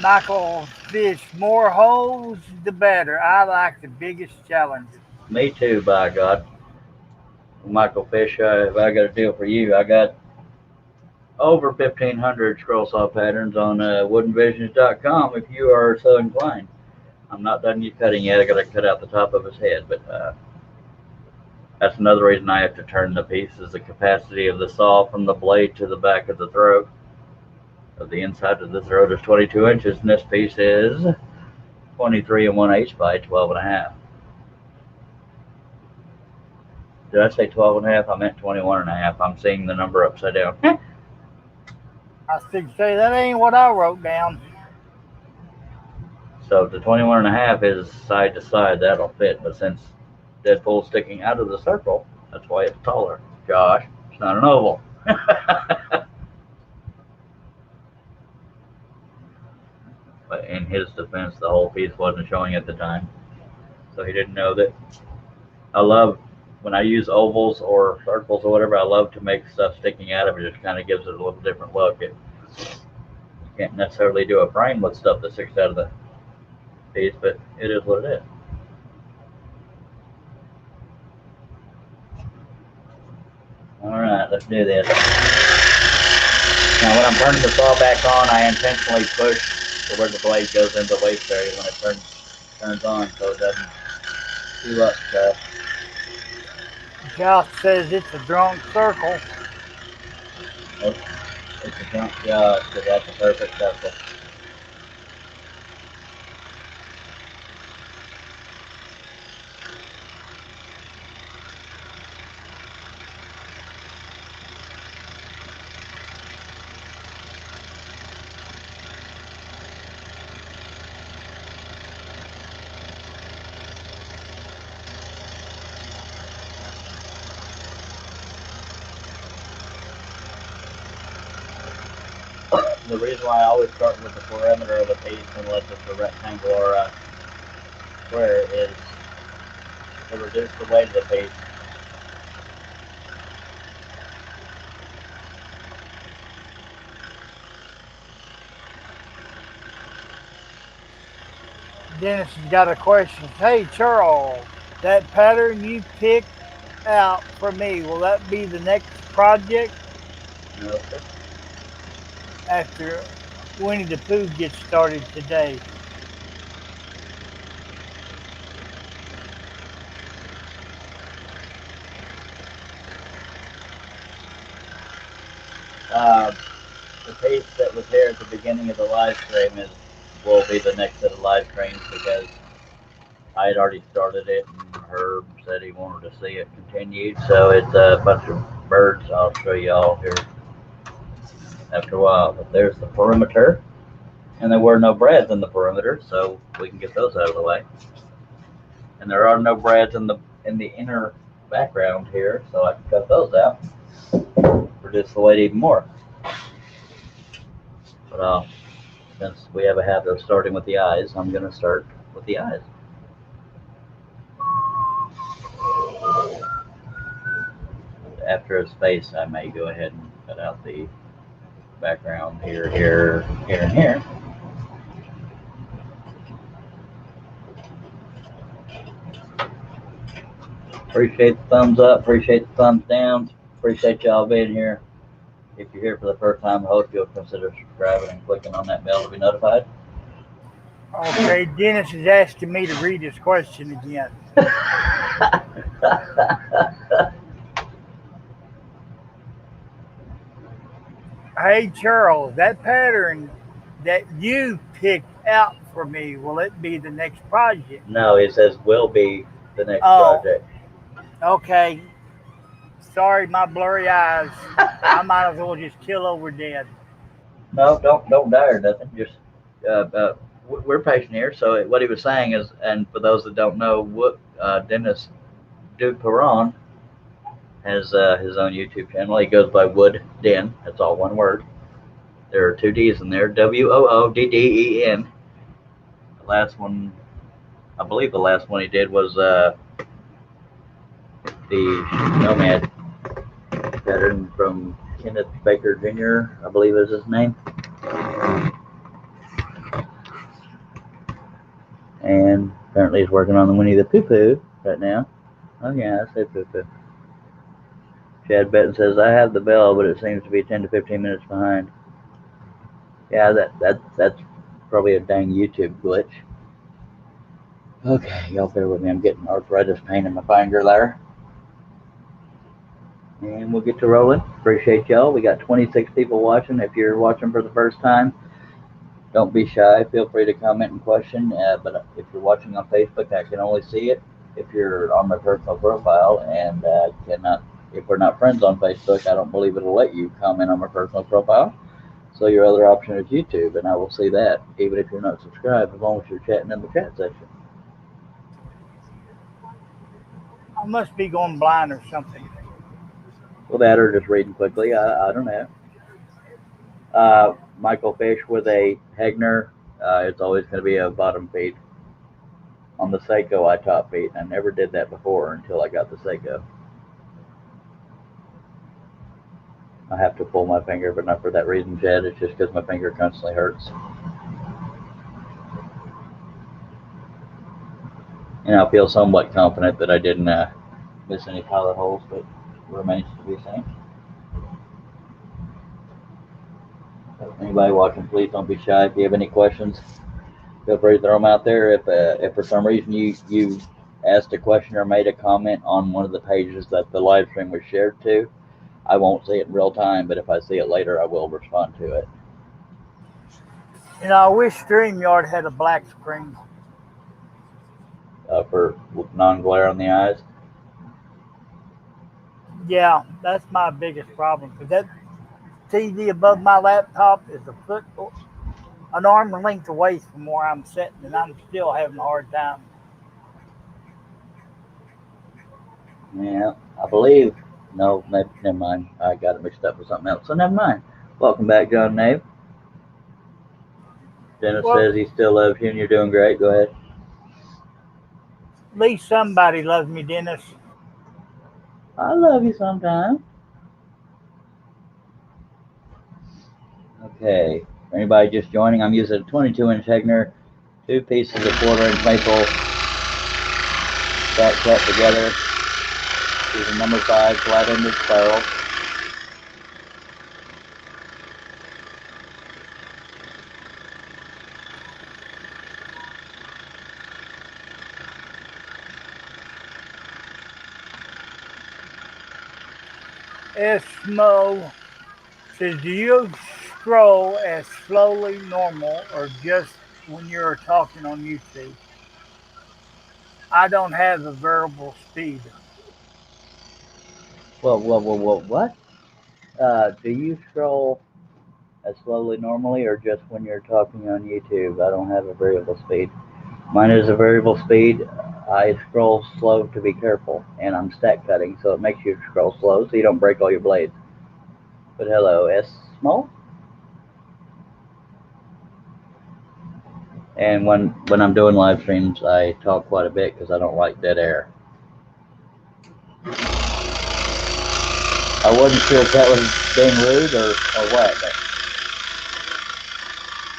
Michael Fish, more holes, the better. I like the biggest challenge. Me too, by God. Michael Fish, if I got a deal for you, I got over 1,500 scroll saw patterns on woodenvisions.com if you are so inclined. I'm not done yet cutting yet. I got to cut out the top of his head, but that's another reason I have to turn the piece is the capacity of the saw from the blade to the back of the throat. So the inside of the throat is 22 inches, and this piece is 23 1/8 by 12 and a half. Did I say 12 and a half? I meant 21 and a half. I'm seeing the number upside down. I think say that ain't what I wrote down. So the 21 and a half is side to side. That'll fit. But since Deadpool's sticking out of the circle, that's why it's taller. Josh, it's not an oval. But in his defense, the whole piece wasn't showing at the time. So he didn't know that. I love when I use ovals or circles or whatever, I love to make stuff sticking out of it. It just kind of gives it a little different look. You can't necessarily do a frame with stuff that sticks out of the piece, but it is what it is. All right, let's do this. Now, when I'm turning the saw back on, I intentionally push to where the blade goes into the waste area when it turns on, so it doesn't chew up stuff. Josh says it's a drunk circle. It's a junk job, because that's a perfect circle. The reason why I always start with the perimeter of a piece unless it's a rectangle or a square is to reduce the weight of the piece. Dennis has got a question. Hey, Charles, that pattern you picked out for me, will that be the next project No, after Winnie the Pooh gets started today? the piece that was here at the beginning of the live stream will be the next set of live streams because I had already started it and Herb said he wanted to see it continued. So it's a bunch of birds. I'll show you all here after a while. But there's the perimeter, and there were no brads in the perimeter, so we can get those out of the way. And there are no brads in the inner background here, so I can cut those out, reduce the weight even more. But since we have a habit of starting with the eyes, I'm going to start with the eyes. After his face, I may go ahead and cut out the background here, and here. Appreciate the thumbs up, appreciate the thumbs down, appreciate y'all being here. if you're here for the first time, I hope you'll consider subscribing and clicking on that bell to be notified. Okay, Dennis is asking me to read his question again. Hey Charles, that pattern that you picked out for me, will it be the next project? No, it says will be the next Oh, project. okay. Sorry, my blurry eyes. I might as well just kill over dead. No, don't die or nothing. Just we're patient here. So what he was saying is, and for those that don't know, what Dennis Duperon has his own YouTube channel. He goes by Wood Den. That's all one word. There are two D's in there. WOODDEN. The last one, I believe, the last one he did was the Nomad pattern from Kenneth Baker Jr. I believe is his name. And apparently he's working on the Winnie the Pooh Pooh right now. Oh yeah, I said Pooh Pooh. Chad Benton says I have the bell, but it seems to be 10 to 15 minutes behind. Yeah, that's probably a dang YouTube glitch. Okay, y'all bear with me. I'm getting arthritis pain in my finger there. And we'll get to rolling. Appreciate y'all. We got 26 people watching. If you're watching for the first time, don't be shy. Feel free to comment and question. But if you're watching on Facebook, I can only see it if you're on my personal profile, and cannot. If we're not friends on Facebook, I don't believe it'll let you comment on my personal profile. So your other option is YouTube, and I will see that even if you're not subscribed, as long as you're chatting in the chat section. I must be going blind or something. Well, that or just reading quickly. I don't know. Michael Fish with a Hegner. It's always going to be a bottom feed. On the Seiko, I top feed. I never did that before until I got the Seiko. I have to pull my finger, but not for that reason, Chad. It's just because my finger constantly hurts. And I feel somewhat confident that I didn't miss any pilot holes, but remains to be seen. Anybody watching, please don't be shy. If you have any questions, feel free to throw them out there. If for some reason you asked a question or made a comment on one of the pages that the live stream was shared to, I won't see it in real time, but if I see it later, I will respond to it. You know, I wish StreamYard had a black screen. For non-glare on the eyes. Yeah, that's my biggest problem. Because that TV above my laptop is an arm length away from where I'm sitting, and I'm still having a hard time. Yeah, I believe. No, never mind. I got it mixed up with something else, so never mind. Welcome back, John Nave. Dennis says he still loves you and you're doing great. Go ahead. At least somebody loves me, Dennis. I love you sometimes. Okay. For anybody just joining, I'm using a 22-inch Hegner, 2 pieces of 1/4-inch maple back cut together. Using number 5 flat-ended spiral. Esmo says, do you scroll as slowly normal or just when you're talking on YouTube? I don't have a variable speed. Whoa, what? Do you scroll as slowly normally or just when you're talking on YouTube? I don't have a variable speed. Mine is a variable speed. I scroll slow to be careful, and I'm stack cutting, so it makes you scroll slow so you don't break all your blades. But hello, S Small. And when I'm doing live streams, I talk quite a bit because I don't like dead air. I wasn't sure if that was being rude or what, but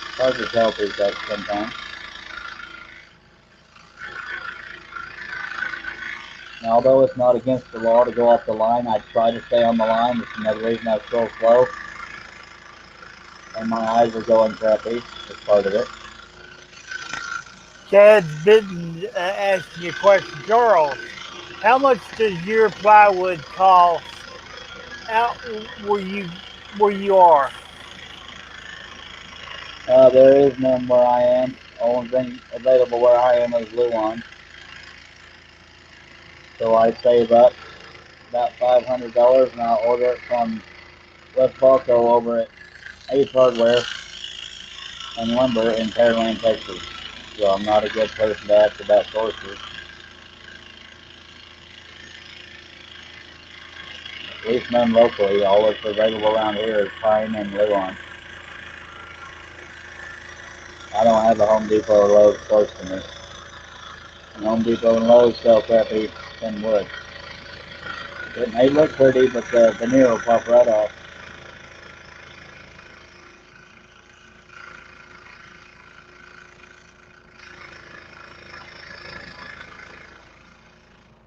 it's hard to tell these days sometimes. Now, although it's not against the law to go off the line, I try to stay on the line. It's another reason I scroll slow. and my eyes are going crappy. That's part of it. Chad's been asking you a question. Charles, how much does your plywood cost out where you are? There is none where I am. Only thing available where I am is Luan. So I save up about $500 and I'll order it from West Balco over at Ace Hardware and Lumber in Pearland, Texas. So I'm not a good person to ask about sources. At least none locally. All that's available around here is Pine and Luan. I don't have a Home Depot or Lowe's close to me. And Home Depot and Lowe's sell crappy thin wood. It may look pretty, but the veneer will pop right off.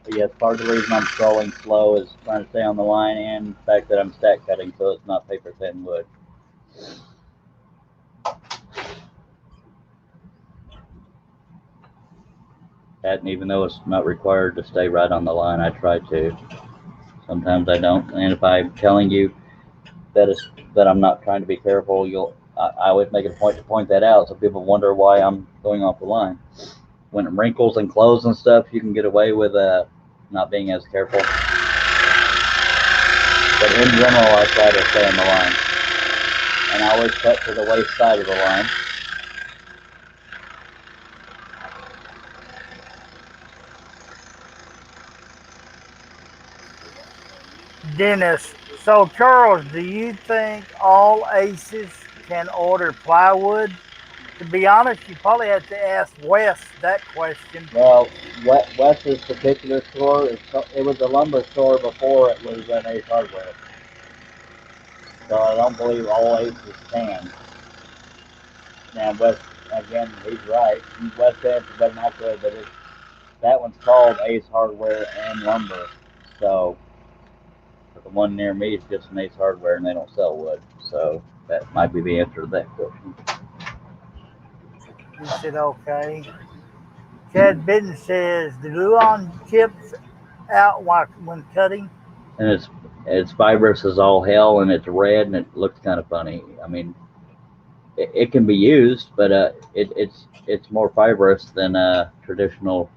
But yes, part of the reason I'm scrolling slow is trying to stay on the line and the fact that I'm stack cutting so it's not paper thin wood. And even though it's not required to stay right on the line, I try to. Sometimes I don't. And if I'm telling you that I'm not trying to be careful, I always make it a point to point that out so people wonder why I'm going off the line. When it wrinkles and clothes and stuff, you can get away with not being as careful. But in general, I try to stay on the line. And I always cut to the waist side of the line. Dennis, so Charles, do you think all aces can order plywood? To be honest, you probably have to ask Wes that question. Well, Wes's particular store, it was a lumber store before it was an Ace Hardware. So I don't believe all aces can. Now, Wes, again, he's right. Wes answered doesn't accurate, but that one's called Ace Hardware and Lumber. So the one near me is just an Ace Hardware and they don't sell wood. So that might be the answer to that question. He said, okay. Chad Bitten says, the Luan chips out when cutting. And it's fibrous as all hell, and it's red, and it looks kind of funny. I mean, it can be used, but it's more fibrous than traditional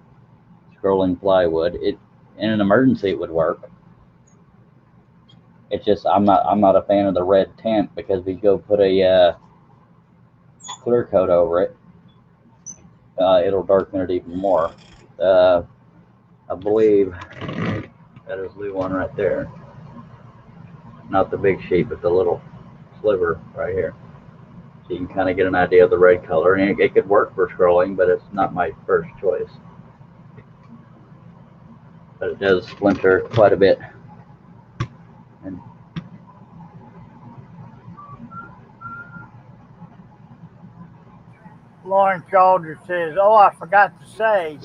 scrolling plywood. In an emergency it would work. It's just I'm not a fan of the red tint because if you go put a clear coat over it, it'll darken it even more. I believe that is Luan right there. Not the big sheet, but the little sliver right here. So you can kind of get an idea of the red color. And it could work for scrolling, but it's not my first choice. But it does splinter quite a bit. And Lauren Calder says, oh, I forgot to say,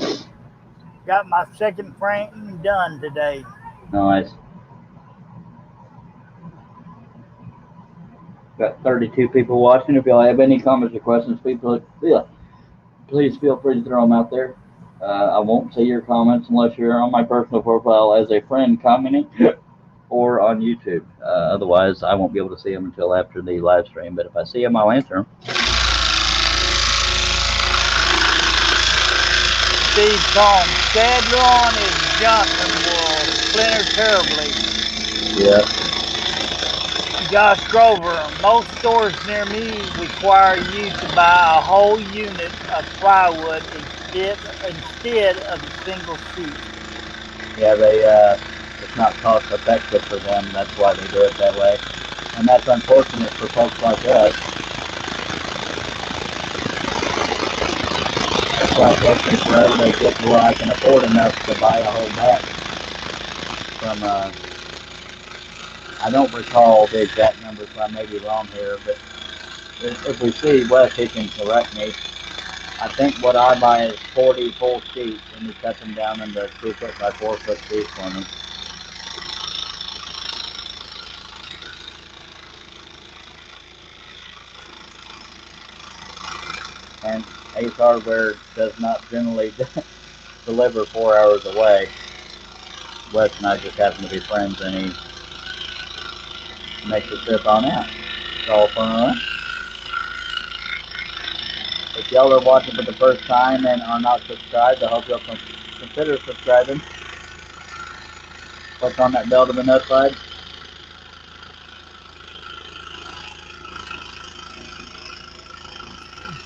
got my second frame done today. nice. Got 32 people watching. If y'all have any comments or questions, please feel free to throw them out there. I won't see your comments unless you're on my personal profile as a friend commenting or on YouTube. Otherwise, I won't be able to see them until after the live stream. But if I see them, I'll answer them. Steve Combs, Chad Luan is Johnson will splinter terribly. Yeah. Josh Grover, most stores near me require you to buy a whole unit of plywood instead of a single sheet. Yeah, it's not cost effective for them. That's why they do it that way. And that's unfortunate for folks like us. That's why fortunate for us, they get to where I can afford enough to buy a whole batch from, I don't recall the exact numbers, so I may be wrong here, but if we see Wes, he can correct me. I think what I buy is 40 full sheets, and he cuts them down into 2 foot by 4 foot sheets for me. and Ace Hardware does not generally deliver 4 hours away. Wes and I just happen to be friends, and he makes a trip on out. It's all fun. If y'all are watching for the first time and are not subscribed, I hope you'll consider subscribing. Click on that bell to be notified.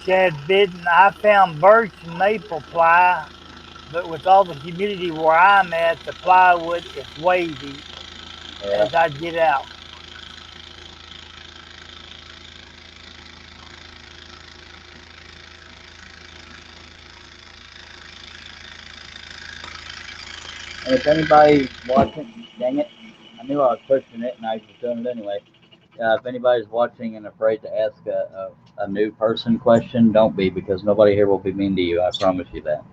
Chad Bidden, I found birch and maple ply, but with all the humidity where I'm at, the plywood is wavy as I get out. And if anybody's watching, dang it, I knew I was pushing it and I was doing it anyway. If anybody's watching and afraid to ask a new person question, don't be, because nobody here will be mean to you. I promise you that.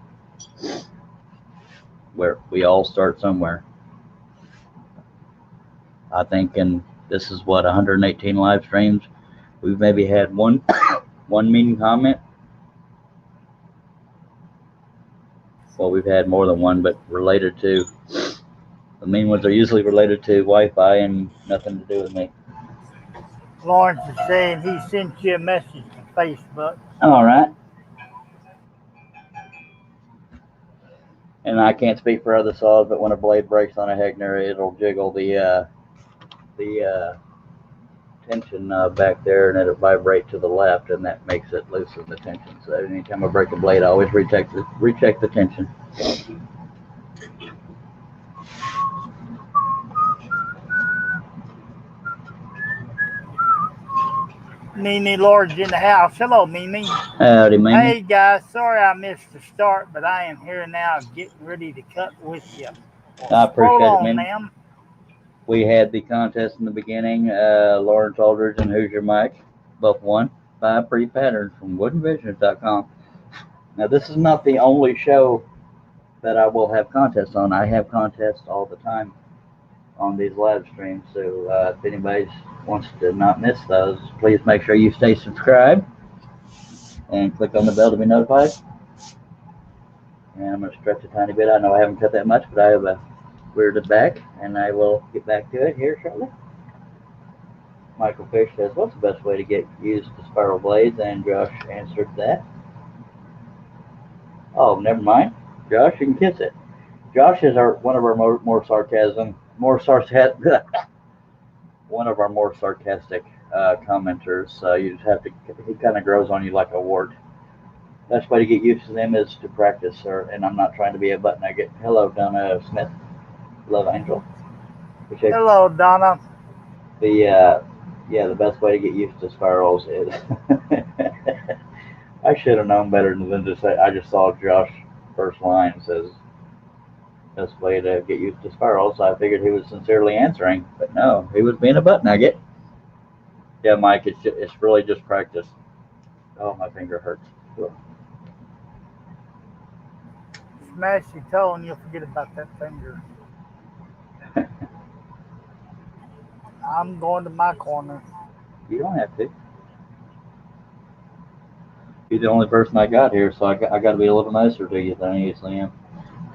We all start somewhere. I think, and this is what 118 live streams. We've maybe had one mean comment. Well, we've had more than one, but related to, the mean ones are usually related to Wi-Fi and nothing to do with me. Lawrence is saying he sent you a message to Facebook. All right. And I can't speak for other saws, but when a blade breaks on a Hegner, it'll jiggle the tension back there, and it'll vibrate to the left, and that makes it loosen the tension. So anytime I break a blade, I always recheck the tension. Mimi Lord's in the house. Hello, Mimi. Howdy, Mimi. Hey, guys. Sorry I missed the start, but I am here now getting ready to cut with you. I appreciate it, Mimi. Ma'am. We had the contest in the beginning. Lawrence Aldridge and Who's Your Mike both won 5 free patterns from woodenvisions.com. Now, this is not the only show that I will have contests on. I have contests all the time on these live streams. So if anybody wants to not miss those, please make sure you stay subscribed and click on the bell to be notified. And I'm going to stretch a tiny bit. I know I haven't cut that much, but I have a weirded back, and I will get back to it here shortly. Michael Fish says, what's the best way to get used to spiral blades? And Josh answered that. Oh, never mind. Josh, you can kiss it. Josh is one of our more sarcastic commenters. You just have to, he kind of grows on you like a wart. Best way to get used to them is to practice, sir. And I'm not trying to be a butt nugget. Hello, Donna Smith. Love Angel. Hello, Donna. The best way to get used to spirals is I should have known better than to say. I just saw Josh first line says best way to get used to spirals. So I figured he was sincerely answering, but no, he was being a butt nugget. Yeah, Mike, it's really just practice. Oh, my finger hurts. Smash your toe and you'll forget about that finger. I'm going to my corner. You don't have to. You're the only person I got here, so I got to be a little nicer to you than I usually am.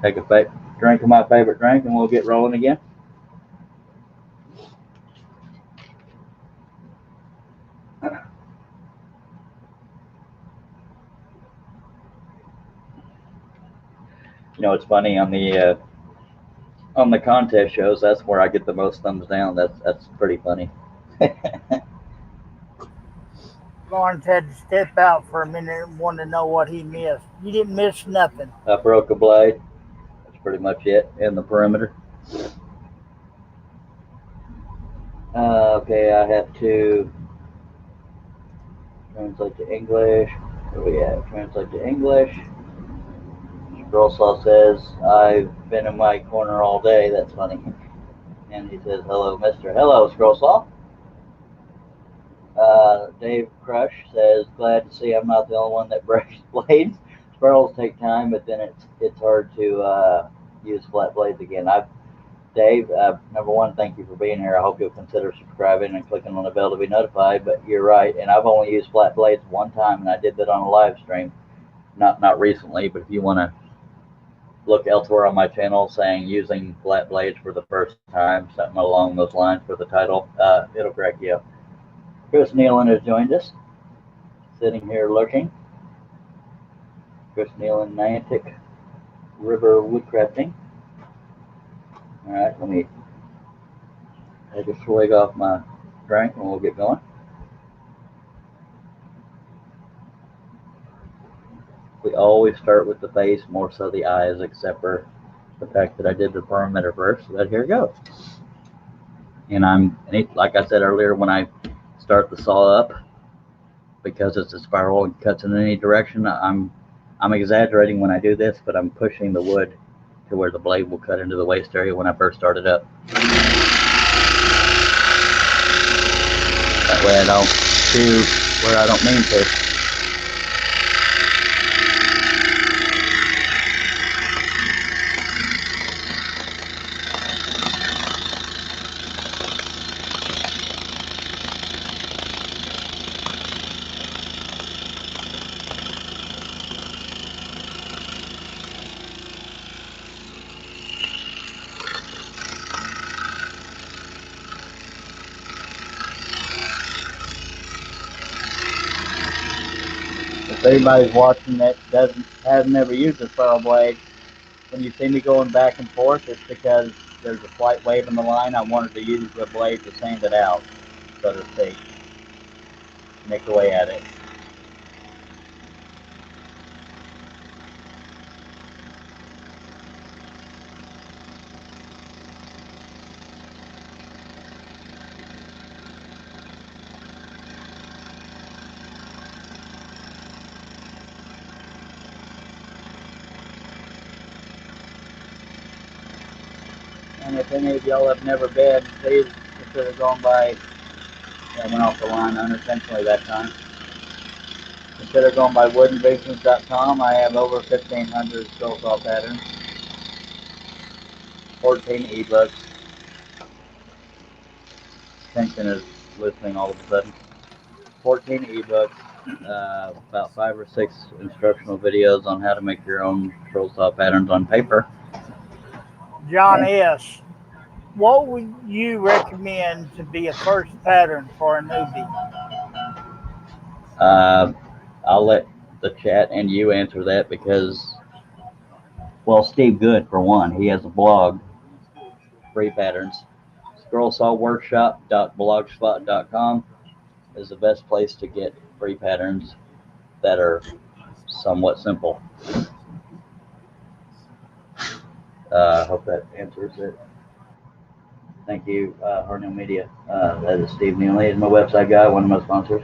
Take a drink of my favorite drink, and we'll get rolling again. You know, it's funny on the contest shows. That's where I get the most thumbs down. That's pretty funny. Lawrence had to step out for a minute and wanted to know what he missed. You didn't miss nothing. I broke a blade. That's pretty much it in the perimeter. Okay, I have to translate to English. Where we at? Translate to English. Girl Saw says, I've been in my corner all day. That's funny. And he says, hello, mister. Hello, Scroll Saw. Dave Crush says, glad to see I'm not the only one that breaks blades. Spirals take time, but then it's hard to use flat blades again. Dave, number one, thank you for being here. I hope you'll consider subscribing and clicking on the bell to be notified. But you're right, and I've only used flat blades one time, and I did that on a live stream, not recently. But if you want to look elsewhere on my channel saying using flat blades for the first time, something along those lines for the title, it'll correct you. Chris Nealon has joined us, sitting here looking. Chris Nealon, Niantic River Woodcrafting. All right, let me take a swig off my drink and we'll get going. We always start with the face, more so the eyes, except for the fact that I did the perimeter first. But here it goes. And like I said earlier, when I start the saw up, because it's a spiral and cuts in any direction, I'm exaggerating when I do this, but I'm pushing the wood to where the blade will cut into the waist area when I first start it up. That way I don't chew where I don't mean to. If anybody's watching that hasn't ever used a spiral blade, when you see me going back and forth, it's because there's a slight wave in the line. I wanted to use the blade to sand it out, so to speak. Nick away at it. And if any of y'all have never been, please consider going by. I went off the line unintentionally that time. Consider going by woodenvisions.com. I have over 1,500 scroll saw patterns, 14 ebooks. Tension is listening all of a sudden. 14 ebooks, about 5 or 6 instructional videos on how to make your own scroll saw patterns on paper. John S., what would you recommend to be a first pattern for a newbie? I'll let the chat and you answer that because, well, Steve Good, for one, he has a blog, Free Patterns. Scrollsawworkshop.blogspot.com is the best place to get free patterns that are somewhat simple. I hope that answers it. Thank you, Harnell Media. That is Steve Nealon. He's my website guy, one of my sponsors.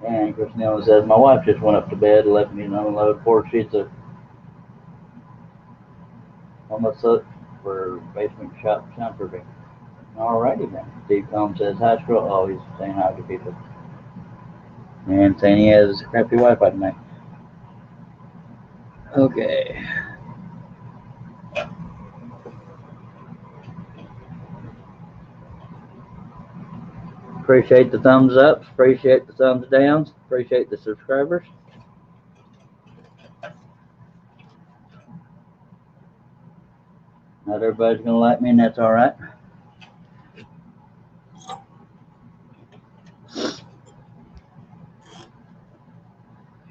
And Chris Nealon says, my wife just went up to bed and left me an unload 4 sheets of almost soot for basement shop soundproofing. Alrighty then. Steve Combs says, hi, Scroll. Oh, he's saying hi to people. And saying he has crappy Wi-Fi tonight. Okay. Appreciate the thumbs ups, appreciate the thumbs downs, appreciate the subscribers. Not everybody's gonna like me, and that's all right.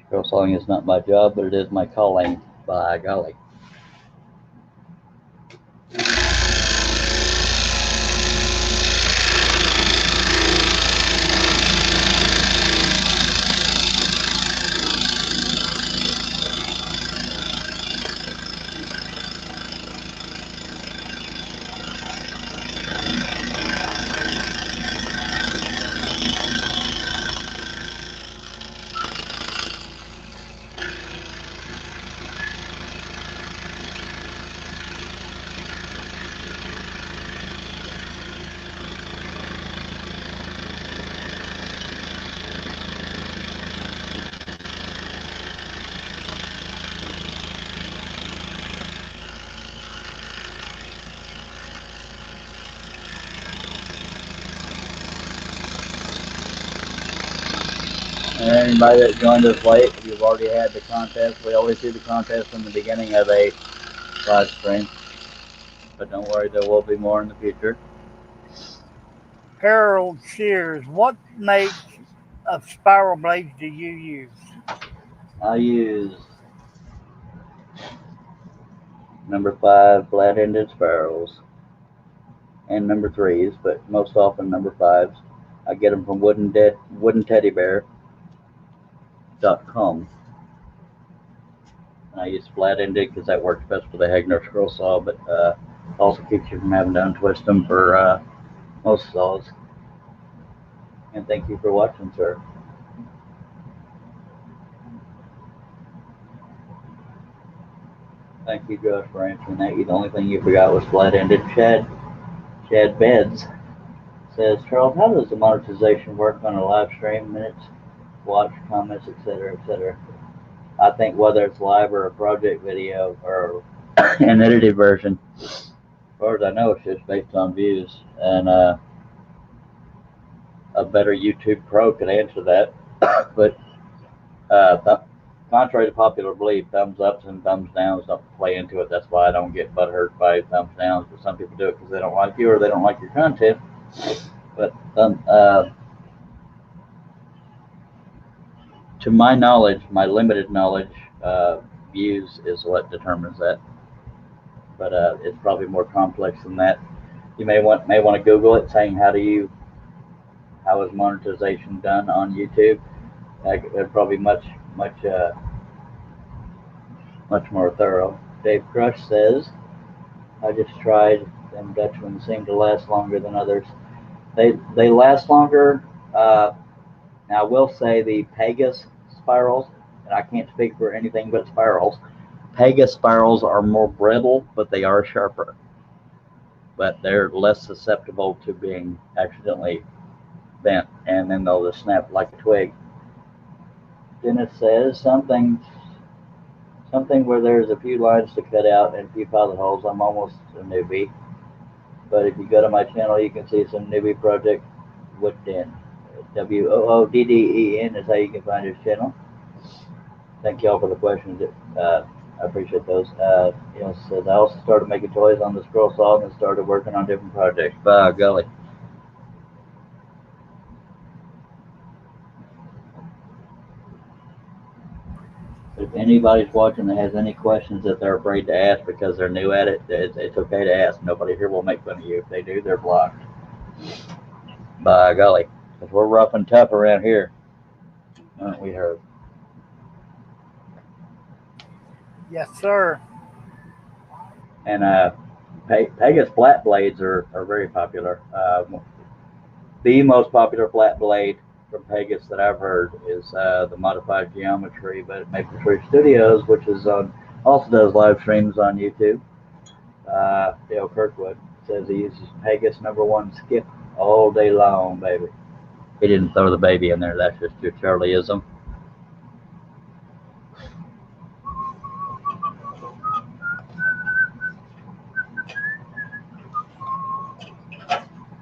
Scroll sawing is not my job, but it is my calling, by golly. And anybody that joined us late, you've already had the contest. We always do the contest in the beginning of a live stream. But don't worry, there will be more in the future. Harold Shears, what make of spiral blades do you use? I use number 5 flat-ended spirals and number 3s, but most often number 5s. I get them from woodenteddybear.com. And I use flat-ended because that works best for the Hegner scroll saw, but also keeps you from having to untwist them for most saws. And thank you for watching, sir. Thank you, Josh, for answering that. The only thing you forgot was flat-ended. Chad Beds says, Charles, how does the monetization work on a live stream? Minutes, watch, comments, etc., etc. I think whether it's live or a project video or an edited version, as far as I know, it's just based on views. And a better YouTube pro could answer that. But contrary to popular belief, thumbs ups and thumbs downs don't play into it. That's why I don't get butthurt by thumbs downs. But some people do it because they don't like you or they don't like your content. But to my knowledge, my limited knowledge, views is what determines that. But it's probably more complex than that. You may want to Google it, saying how is monetization done on YouTube. They're probably much more thorough. Dave Crush says, I just tried. Them Dutchmen seem to last longer than others. They last longer. Now I will say the Pegasus spirals, and I can't speak for anything but spirals. Pegasus spirals are more brittle, but they are sharper. But they're less susceptible to being accidentally bent, and then they'll just snap like a twig. Dennis says something where there's a few lines to cut out and a few pilot holes. I'm almost a newbie, but if you go to my channel, you can see some newbie project Wooden. WOODDEN is how you can find his channel. Thank y'all for the questions. I appreciate those. Says I also started making toys on the scroll saw and started working on different projects. By golly. If anybody's watching that has any questions that they're afraid to ask because they're new at it, it's okay to ask. Nobody here will make fun of you. If they do, they're blocked. By golly. Because we're rough and tough around here. Aren't we, Herb? Yes, sir. And Pegasus flat blades are very popular. The most popular flat blade from Pegasus that I've heard is the Modified Geometry, but Maple Tree Studios, which is also does live streams on YouTube. Dale Kirkwood says he uses Pegasus #1 skip all day long, baby. He didn't throw the baby in there. That's just your Charlieism.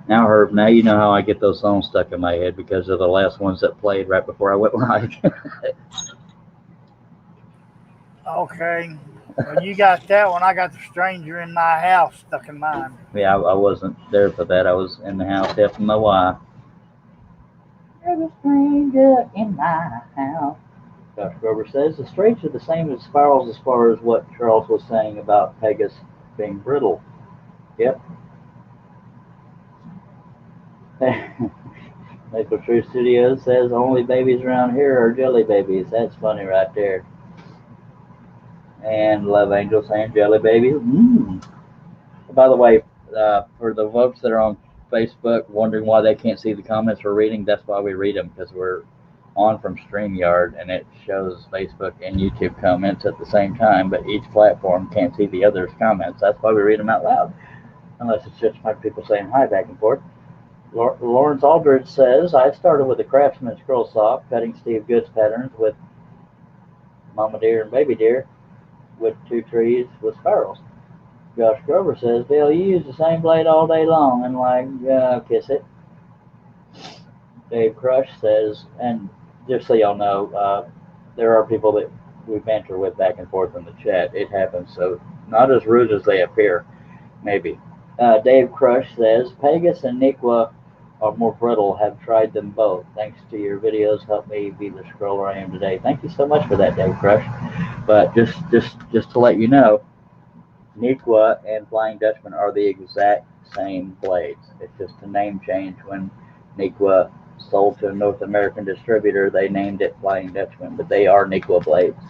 Now, Herb, now you know how I get those songs stuck in my head because they're the last ones that played right before I went live. Okay. Well, you got that one. I got The Stranger in My House stuck in mine. Yeah, I wasn't there for that. I was in the house helping my wife. There's a stranger in my house. Dr. Grover says the straights are the same as spirals as far as what Charles was saying about Pegasus being brittle. Yep. Maple Tree Studios says only babies around here are jelly babies. That's funny right there. And Love Angel saying jelly babies. By the way, for the folks that are on Facebook wondering why they can't see the comments we're reading, that's why we read them, because we're on from StreamYard and it shows Facebook and YouTube comments at the same time, but each platform can't see the other's comments. That's why we read them out loud, unless it's just my people saying hi back and forth. Lawrence Aldridge says, I started with a Craftsman scroll saw, cutting Steve Goods patterns with Mama Deer and Baby Deer with 2 trees with spirals. Josh Grover says, Bill, you use the same blade all day long, and kiss it. Dave Crush says, and just so y'all know, there are people that we banter with back and forth in the chat. It happens, so not as rude as they appear, maybe. Dave Crush says, Pegasus and Nikwa are more brittle. Have tried them both. Thanks to your videos, help me be the scroller I am today. Thank you so much for that, Dave Crush. But just to let you know, Nikwa and Flying Dutchman are the exact same blades. It's just a name change. When Nikwa sold to a North American distributor, they named it Flying Dutchman, but they are Nikwa blades.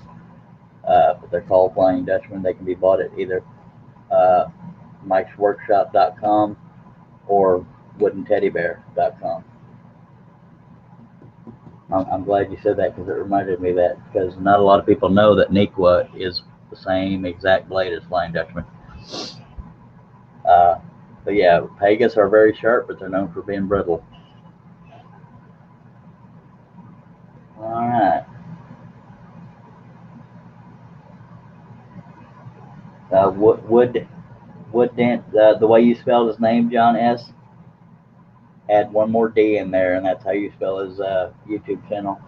But they're called Flying Dutchman. They can be bought at either uh, mikesworkshop.com or woodenteddybear.com. I'm glad you said that because it reminded me of that, because not a lot of people know that Nikwa is the same exact blade as Flying Dutchman. But yeah, Pegas are very sharp, but they're known for being brittle. All right. Wood Dent, the way you spelled his name, John S., add one more D in there, and that's how you spell his YouTube channel.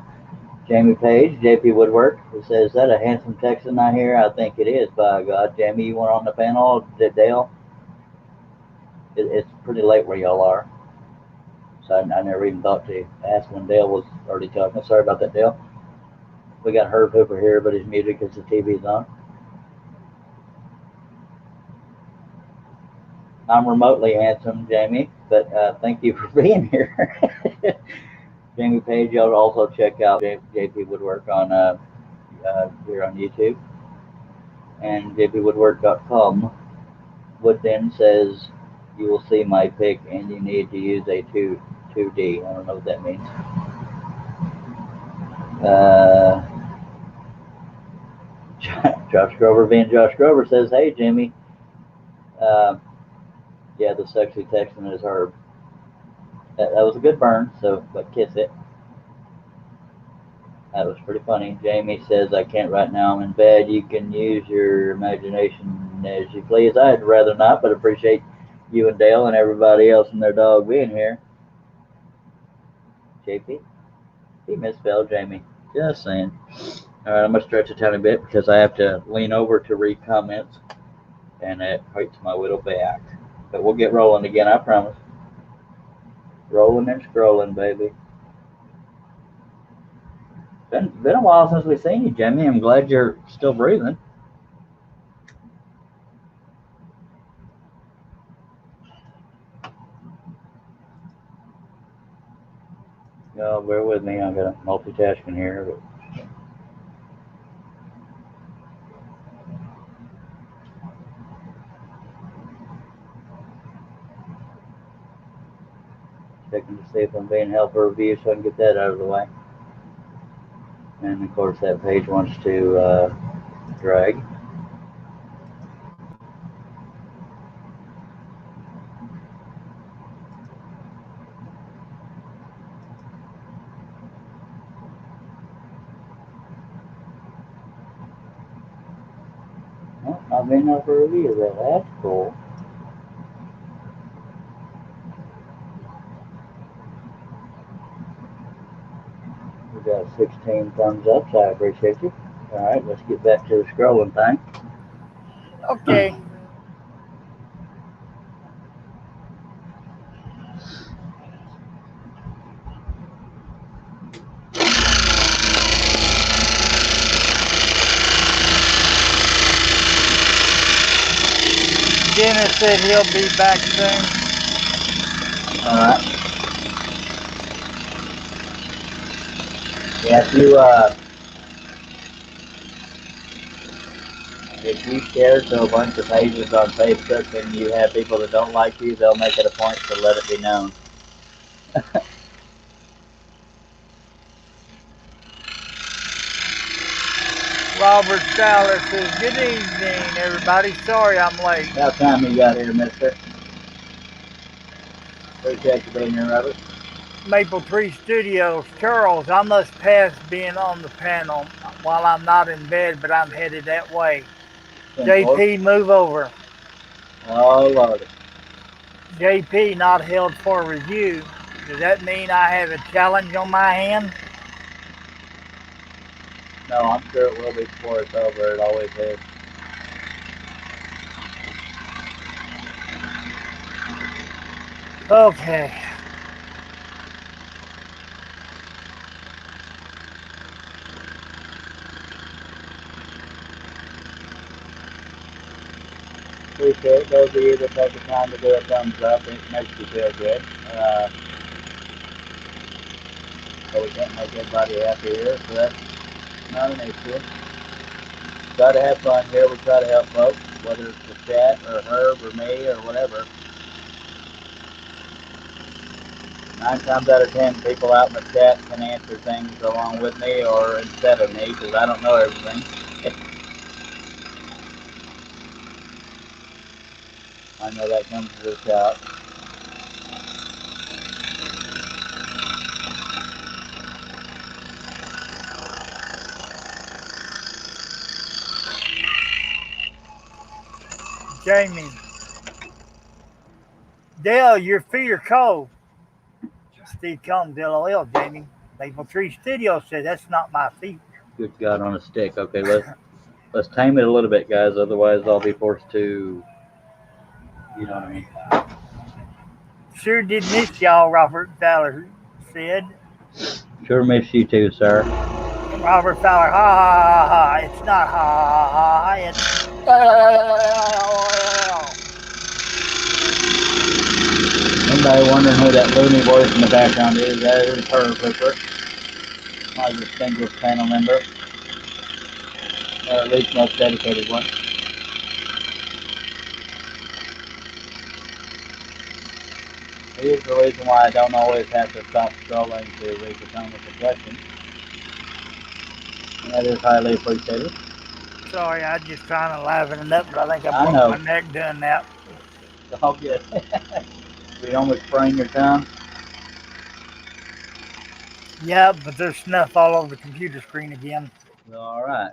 Jamie Page, JP Woodwork, who says, is that a handsome Texan I hear? I think it is, by God. Jamie, you want on the panel? Dale? It's pretty late where y'all are. So I never even thought to ask when Dale was already talking. Sorry about that, Dale. We got Herb Hooper here, but he's muted because the TV's on. I'm remotely handsome, Jamie, but thank you for being here. Jamie Page, y'all also check out JP Woodwork on here on YouTube and jpwoodwork.com. Wood then says you will see my pick and you need to use a 2D. I don't know what that means. Josh Grover being Josh Grover says, hey Jimmy. Yeah, the sexy Texan is Herb. That was a good burn, so but kiss it. That was pretty funny. Jamie says, I can't right now. I'm in bed. You can use your imagination as you please. I'd rather not, but appreciate you and Dale and everybody else and their dog being here. JP? He misspelled Jamie. Just saying. All right, I'm going to stretch a tiny bit because I have to lean over to read comments, and it hurts my little back. But we'll get rolling again, I promise. Rolling and scrolling, baby. Been a while since we've seen you, Jimmy. I'm glad you're still breathing. No, bear with me. I've got multitasking here. But checking to see if I'm being helpful review so I can get that out of the way. And of course, that page wants to drag. Well, I've been up for review of that. That's cool. We got 16 thumbs up, so I appreciate you. All right, let's get back to the scrolling thing. Okay. Dennis said he'll be back soon. All right. Yeah, if you share to a bunch of pages on Facebook and you have people that don't like you, they'll make it a point to let it be known. Robert Schaller says, good evening, everybody. Sorry I'm late. About time you got here, mister. Appreciate you being here, Robert. Maple Tree Studios. Charles, I must pass being on the panel while I'm not in bed, but I'm headed that way. JP, move over. Oh, Lord. JP, not held for review. Does that mean I have a challenge on my hand? No, I'm sure it will be before it's over. It always is. Okay. Appreciate those of you that take the time to do a thumbs up. It makes you feel good. So we can't make everybody happy here, so that's not an issue. Try to have fun here. We try to help folks, whether it's the chat or Herb or me or whatever. 9 times out of 10, people out in the chat can answer things along with me or instead of me because I don't know everything. I know that comes to the shout. Jamie. Dale, your feet are cold. Steve Combs, LOL, Jamie. Maple Tree Studio said that's not my feet. Good God on a stick. Okay, let's tame it a little bit, guys. Otherwise, I'll be forced to, you know what I mean. Sure did miss y'all, Robert Fowler said. Sure miss you too, sir. Robert Fowler, ha ha ha ha. It's not ha ha ha ha. It's. Anybody wondering who that loony voice in the background is? That is Herb Hooper, my distinguished panel member, or at least most dedicated one. Here's the reason why I don't always have to stop scrolling to read the comments and questions. And that is highly appreciated. Sorry, I just trying to liven it up, but I think I I broke know. my neck doing that. It's all good. We almost sprained your tongue. Yeah, but there's snuff all over the computer screen again. All right.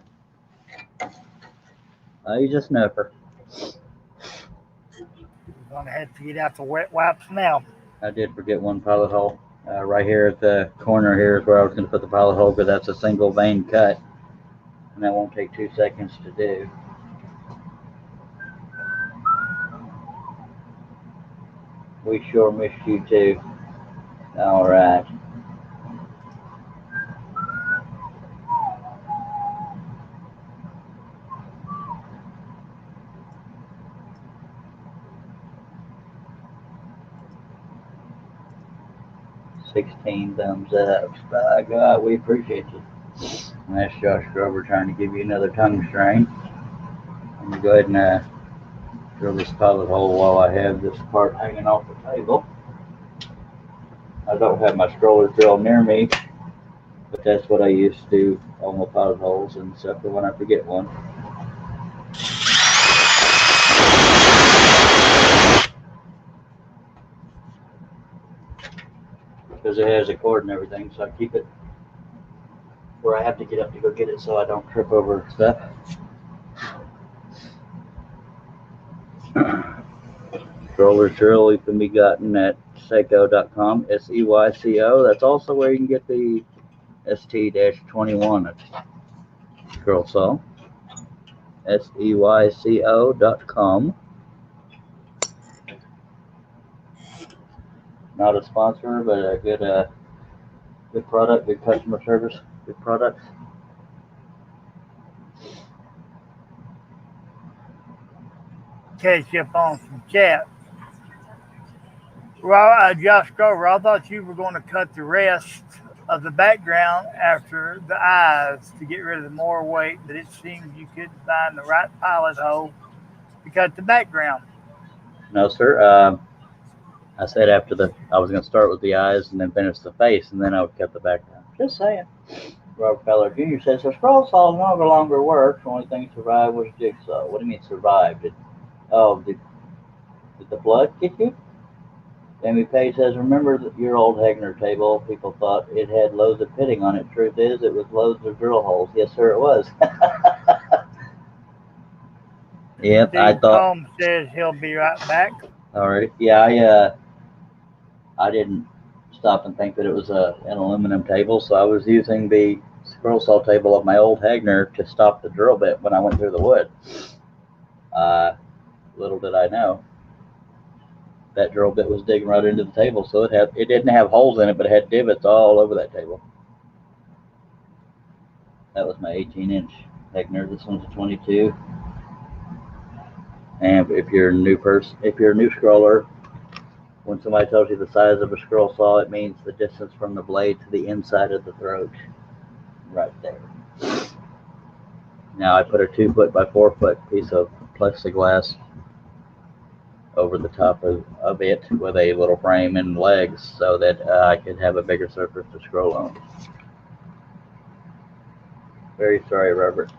He's a snuffer. We're gonna have to get out the wet wipes now. I did forget one pilot hole. Right here at the corner here is where I was going to put the pilot hole because that's a single vein cut. And that won't take 2 seconds to do. We sure missed you too. All right. $16 thumbs up. By God, we appreciate you. And that's Josh Grover trying to give you another tongue strain. I'm going to go ahead and drill this pilot hole while I have this part hanging off the table. I don't have my stroller drill near me, but that's what I used to do on my pilot holes and stuff for when I forget one. Because it has a cord and everything, so I keep it where I have to get up to go get it so I don't trip over stuff. Strollers drill can be gotten at Seiko.com, SEYCO. That's also where you can get the ST-21 drill saw, SEYCO.com. Not a sponsor, but a good product, good customer service, good products. Catch up on some chat. Well, Josh Grover, I thought you were going to cut the rest of the background after the eyes to get rid of the more weight, but it seems you couldn't find the right pilot hole to cut the background. No, sir. I said I was going to start with the eyes and then finish the face, and then I would cut the background. Just saying. Robert Feller Jr. says, the scroll saw no longer works. The only thing survived was jigsaw. What do you mean survived? Did the blood get you? Amy Page says, remember your old Hegner table? People thought it had loads of pitting on it. Truth is, it was loads of drill holes. Yes, sir, it was. Yep, Steve I thought. Combs says he'll be right back. All right. Yeah, I didn't stop and think that it was an aluminum table, so I was using the scroll saw table of my old Hagner to stop the drill bit when I went through the wood. Little did I know that drill bit was digging right into the table, so it didn't have holes in it, but it had divots all over that table. That was my 18-inch Hagner. This one's a 22. And if you're a new scroller, when somebody tells you the size of a scroll saw, it means the distance from the blade to the inside of the throat, right there. Now I put a 2 foot by 4 foot piece of plexiglass over the top of it with a little frame and legs so that I could have a bigger surface to scroll on. Very sorry, Robert.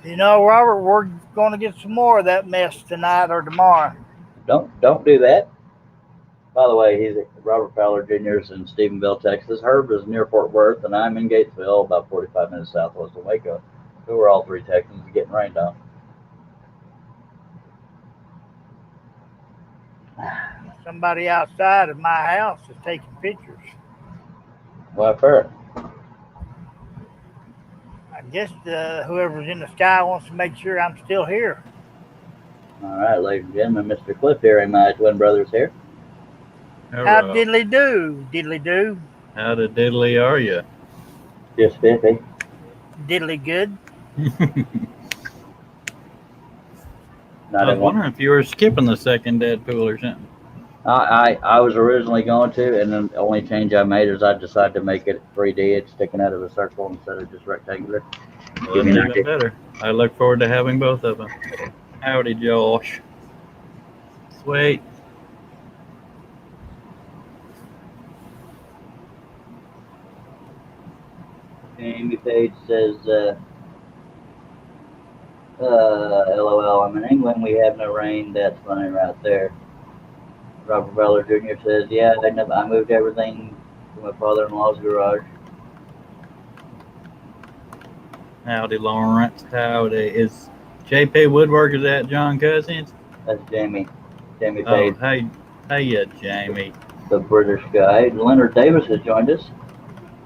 You know, Robert, we're going to get some more of that mess tonight or tomorrow. Don't do that. By the way, he's at Robert Fowler Jr.'s in Stephenville, Texas. Herb is near Fort Worth, and I'm in Gatesville, about 45 minutes southwest of Waco. So we're all three Texans getting rained on. Somebody outside of my house is taking pictures. Well, I've heard. I guess whoever's in the sky wants to make sure I'm still here. All right, ladies and gentlemen, Mr. Cliff here and my twin brothers here. How diddly do, diddly do. How the diddly are you? Just 50. Diddly good. I was wondering if you were skipping the second Deadpool or something. I was originally going to, and then the only change I made is I decided to make it 3D. It's sticking out of a circle instead of just rectangular. Well, that's even better. I look forward to having both of them. Howdy, Josh. Sweet. Amy Page says, LOL, I'm in England. We have no rain. That's funny right there. Robert Beller Jr. says, yeah, I moved everything to my father-in-law's garage. Howdy, Lawrence. Howdy. Is JP Woodwork, is that John Cousins? That's Jamie. Jamie Oh, Page. hey, yeah, Jamie. The British guy. Leonard Davis has joined us.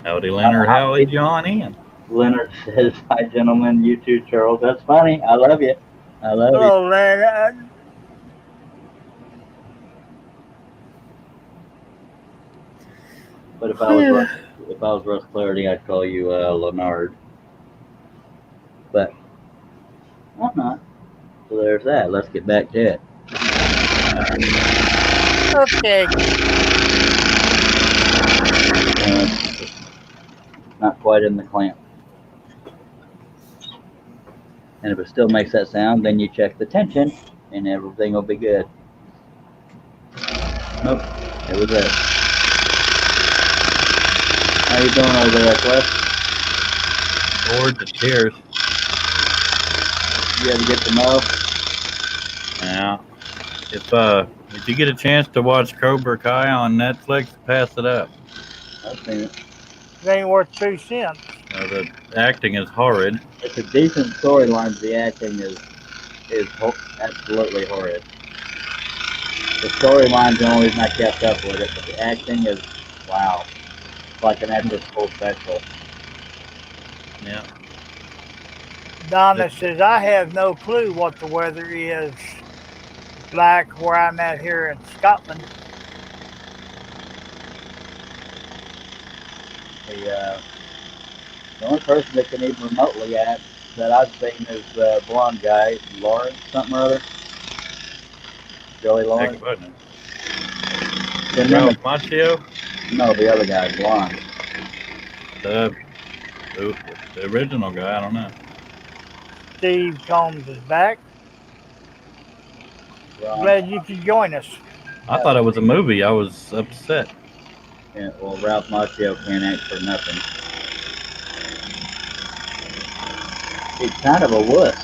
Howdy, Leonard. Howdy, John Ian. Leonard says, hi, gentlemen. You too, Charles. That's funny. I love you. I love you. Hello, Leonard. But if I was Russ Clarity, I'd call you Leonard. But I'm not. So there's that. Let's get back to it. Okay. Not quite in the clamp. And if it still makes that sound, then you check the tension, and everything will be good. Nope, it was it. How you doing over there, Cliff? Bored to tears. You ever get to mow? Yeah. If you get a chance to watch Cobra Kai on Netflix, pass it up. I've seen it. It ain't worth 2 cents. The acting is horrid. It's a decent storyline, but the acting is absolutely horrid. The storyline's the only reason I kept up with it, but the acting is, wow. It's like an after-school special. Yeah. Donna says, I have no clue what the weather is like where I'm at here in Scotland. The only person that can even remotely act that I've seen is the blonde guy, Lawrence, something or other. Joey Lawrence. Ralph Macchio? No, the other guy, blonde. The original guy, I don't know. Steve Combs is back. Glad you could join us. I thought it was a movie. I was upset. Yeah, well, Ralph Macchio can't act for nothing. He's kind of a wuss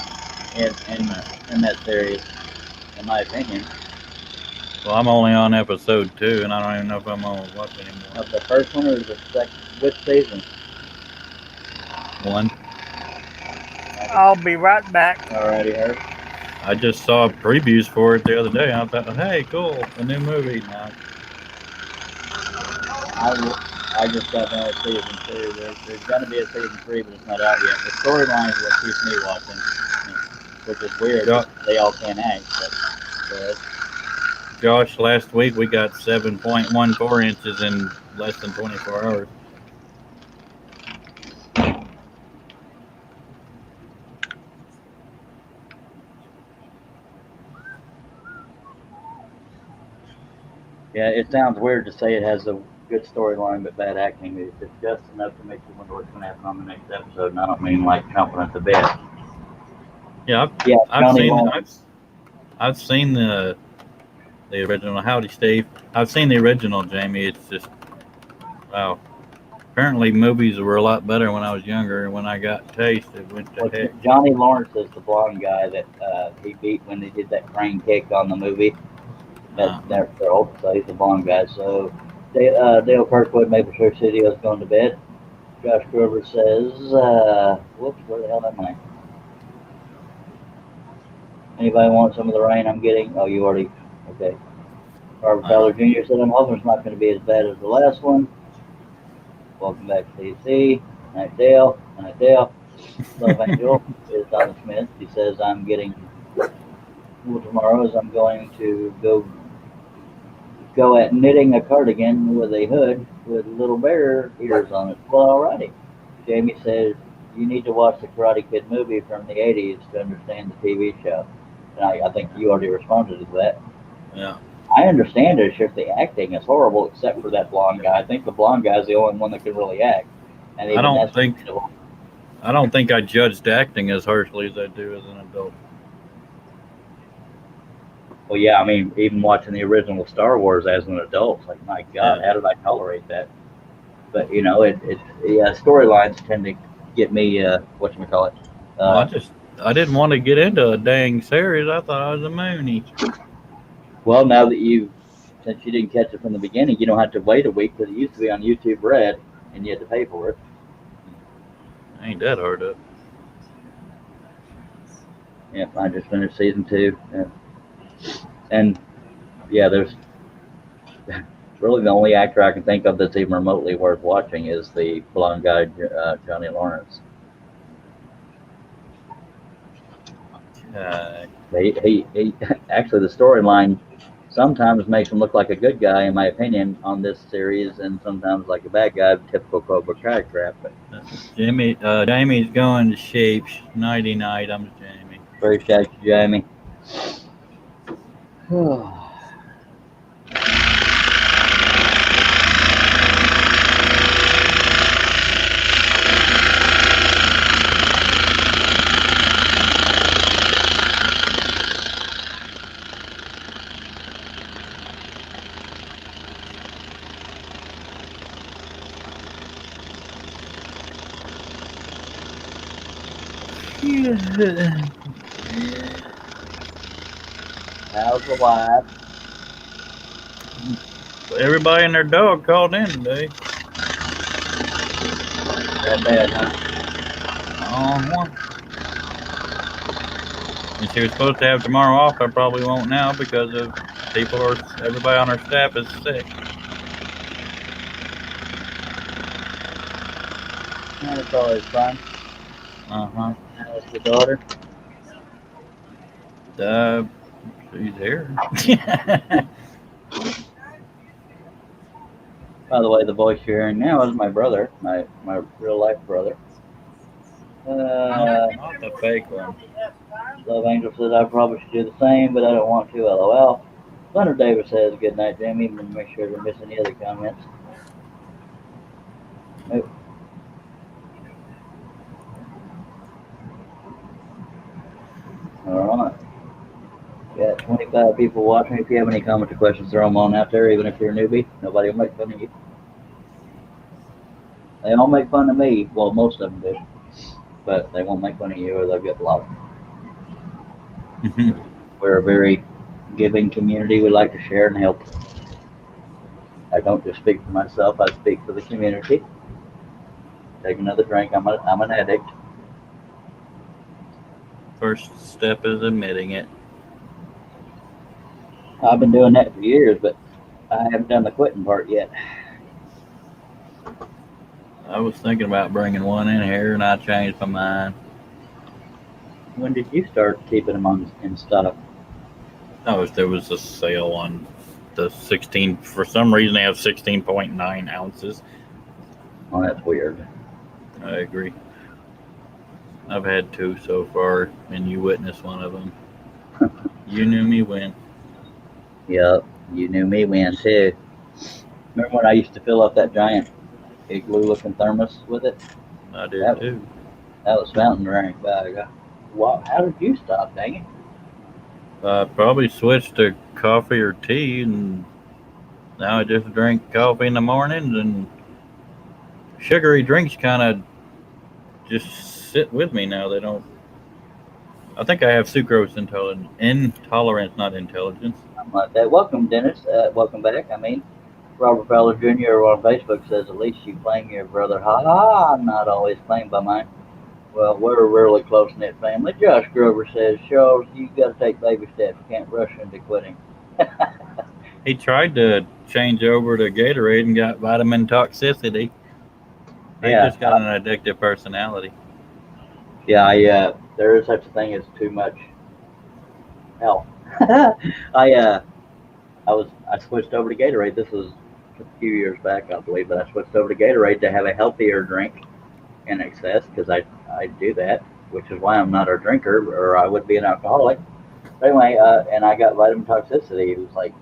in that series, in my opinion. Well, I'm only on episode 2, and I don't even know if I'm going to watch anymore. Of the first one or the second? Which season? 1. I'll be right back. Alrighty, Herb. I just saw previews for it the other day. I thought, hey, cool, a new movie. No, I just got done with season 2. There's going to be a season 3, but it's not out yet. The storyline is what keeps me watching, which is weird. Yeah. They all can't act. But Josh, last week we got 7.14 inches in less than 24 hours. yeah, it sounds weird to say it has a good storyline but bad acting. It's just enough to make you wonder what's going to happen on the next episode, and I don't mean like chomping at the bit. Yeah, Yeah, I've Johnny seen Lawrence. I've seen the original. Howdy, Steve. I've seen the original, Jamie. It's just wow. Apparently, movies were a lot better when I was younger, and when I got taste, it went to Well, heck. Johnny Lawrence is the blonde guy that he beat when they did that crane kick on the movie. Uh, They're old, so he's the blonde guy. So Dale Kirkwood, Maple Shore Studios, going to bed. Josh Grover says, whoops, where the hell am I? Anybody want some of the rain I'm getting? Oh, you already, okay. Robert Fowler Jr. said, I'm hoping it's not going to be as bad as the last one. Welcome back to DC. Night Dale. Night Dale. Love Angel is Donna Smith. He says, I'm getting, well, tomorrow is I'm going to go at knitting a cardigan with a hood with little bear ears on it. Well, alrighty. Jamie says, you need to watch the Karate Kid movie from the 80s to understand the TV show. And I think you already responded to that. yeah. I understand it. It's just the acting is horrible, except for that blonde guy. I think the blonde guy is the only one that can really act. And even I that's don't think I judged acting as harshly as I do as an adult. well, yeah. I mean, even watching the original Star Wars as an adult, it's like, my God, Yeah. how did I tolerate that? But storylines tend to get me whatchamacallit. Well, I didn't want to get into a dang series. I thought I was a Mooney. Well, now that since you didn't catch it from the beginning, you don't have to wait a week because it used to be on YouTube Red, and you had to pay for it. Ain't that hard up. Yeah, I just finished season 2, and yeah, there's really the only actor I can think of that's even remotely worth watching is the blonde guy, Johnny Lawrence. He actually, the storyline sometimes makes him look like a good guy, in my opinion, on this series, and sometimes like a bad guy, typical Cobra Kai crap. But Jamie's going to shape. Nighty night. I'm Jamie. appreciate you, Jamie. How's the wife? Everybody and their dog called in today. That bad, huh? And she was supposed to have tomorrow off. I probably won't now because of everybody on our staff is sick. That's always fun. Uh-huh. How's the daughter? She's here. By the way, the voice you're hearing now is my brother, my real life brother. Not the fake one. Love Angel says I probably should do the same, but I don't want to. LOL. Leonard Davis says good night, Jamie. And make sure to miss any other comments. Nope. All right. Got 25 people watching. If you have any comments or questions, throw them on out there, even if you're a newbie. Nobody will make fun of you. They all make fun of me. Well, most of them do. But they won't make fun of you or they'll get blocked. We're a very giving community. We like to share and help. I don't just speak for myself. I speak for the community. Take another drink. I'm an addict. First step is admitting it. I've been doing that for years, but I haven't done the quitting part yet. I was thinking about bringing one in here, and I changed my mind. When did you start keeping them on in stock? Oh, there was a sale on the 16. For some reason, they have 16.9 ounces. Oh, that's weird. I agree. I've had two so far, and you witnessed one of them. You knew me when. Yep, you knew me when too. Remember when I used to fill up that giant igloo-looking thermos with it? I did That was too. that was fountain drink. Wow, how did you stop? Dang it! I probably switched to coffee or tea, and now I just drink coffee in the mornings, and sugary drinks kind of just sit with me now. They don't. I think I have sucrose intolerance, not intelligence. I'm like that. Welcome, Dennis. Welcome back. I mean, Robert Fowler Jr. on Facebook says, "At least you claim your brother." Ha ha! I'm not always claimed by mine. Well, we're a really close knit family. Josh Grover says, "Charles, you got to take baby steps. You can't rush into quitting." He tried to change over to Gatorade and got vitamin toxicity. He Yeah, just got an addictive personality. yeah. There is such a thing as too much health. I switched over to Gatorade. This was a few years back, I believe, but I switched over to Gatorade to have a healthier drink in excess because I do that, which is why I'm not a drinker or I would be an alcoholic. But anyway, and I got vitamin toxicity. It was like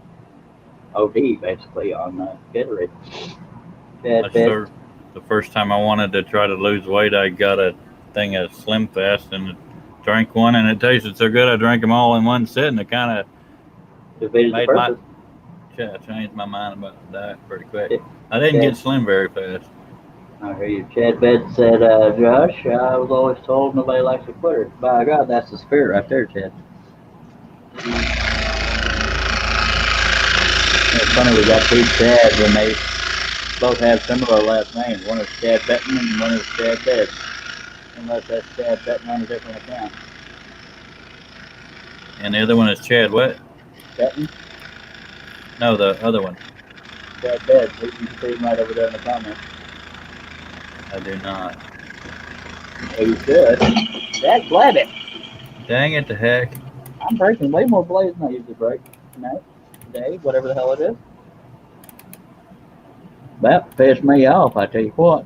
OD basically on Gatorade. I Bad bed. sure, the first time I wanted to try to lose weight, I got a thing of Slim Fast and drank one, and it tasted so good I drank them all in one sit, and it kind of Defeated the made my purpose. changed my mind about the diet pretty quick. Ch- I didn't Chad, get slim very fast. I hear you. Chad Bed said, Josh, I was always told nobody likes a quitter. By God, that's the spirit right there, Chad. It's funny we got two Chads and they both have similar last names. One is Chad Benton and one is Chad Bed. Unless that's Chad Benton on a different account. And the other one is Chad what? Benton, No, the other one. Chad Bed. You can see him right over there in the comments. I do not. Well, you should. That's Blabbit. Dang it, the heck. I'm breaking way more blades than I usually break tonight, today, whatever the hell it is. That pissed me off, I tell you what.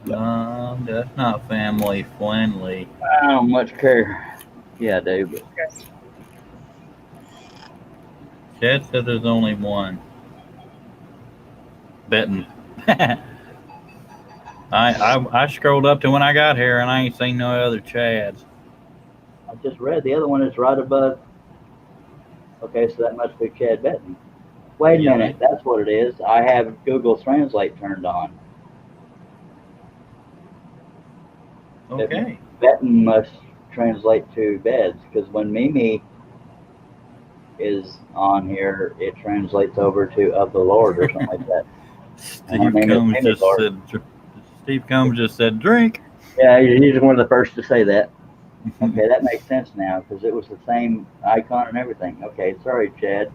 That's not family friendly. I don't much care. Yeah, I do, but Chad said there's only one. Betting. I scrolled up to when I got here and I ain't seen no other Chads. I just read the other one is right above. Okay, so that must be Chad Benton. Wait a Yeah, minute, that's what it is. I have Google Translate turned on. Okay. Benton must translate to beds because when Mimi is on here, it translates over to of the Lord or something like that. And her name is Mimi Lord. Steve Combs just said drink. Yeah, he's one of the first to say that. Okay, that makes sense now because it was the same icon and everything. Okay, sorry, Chad.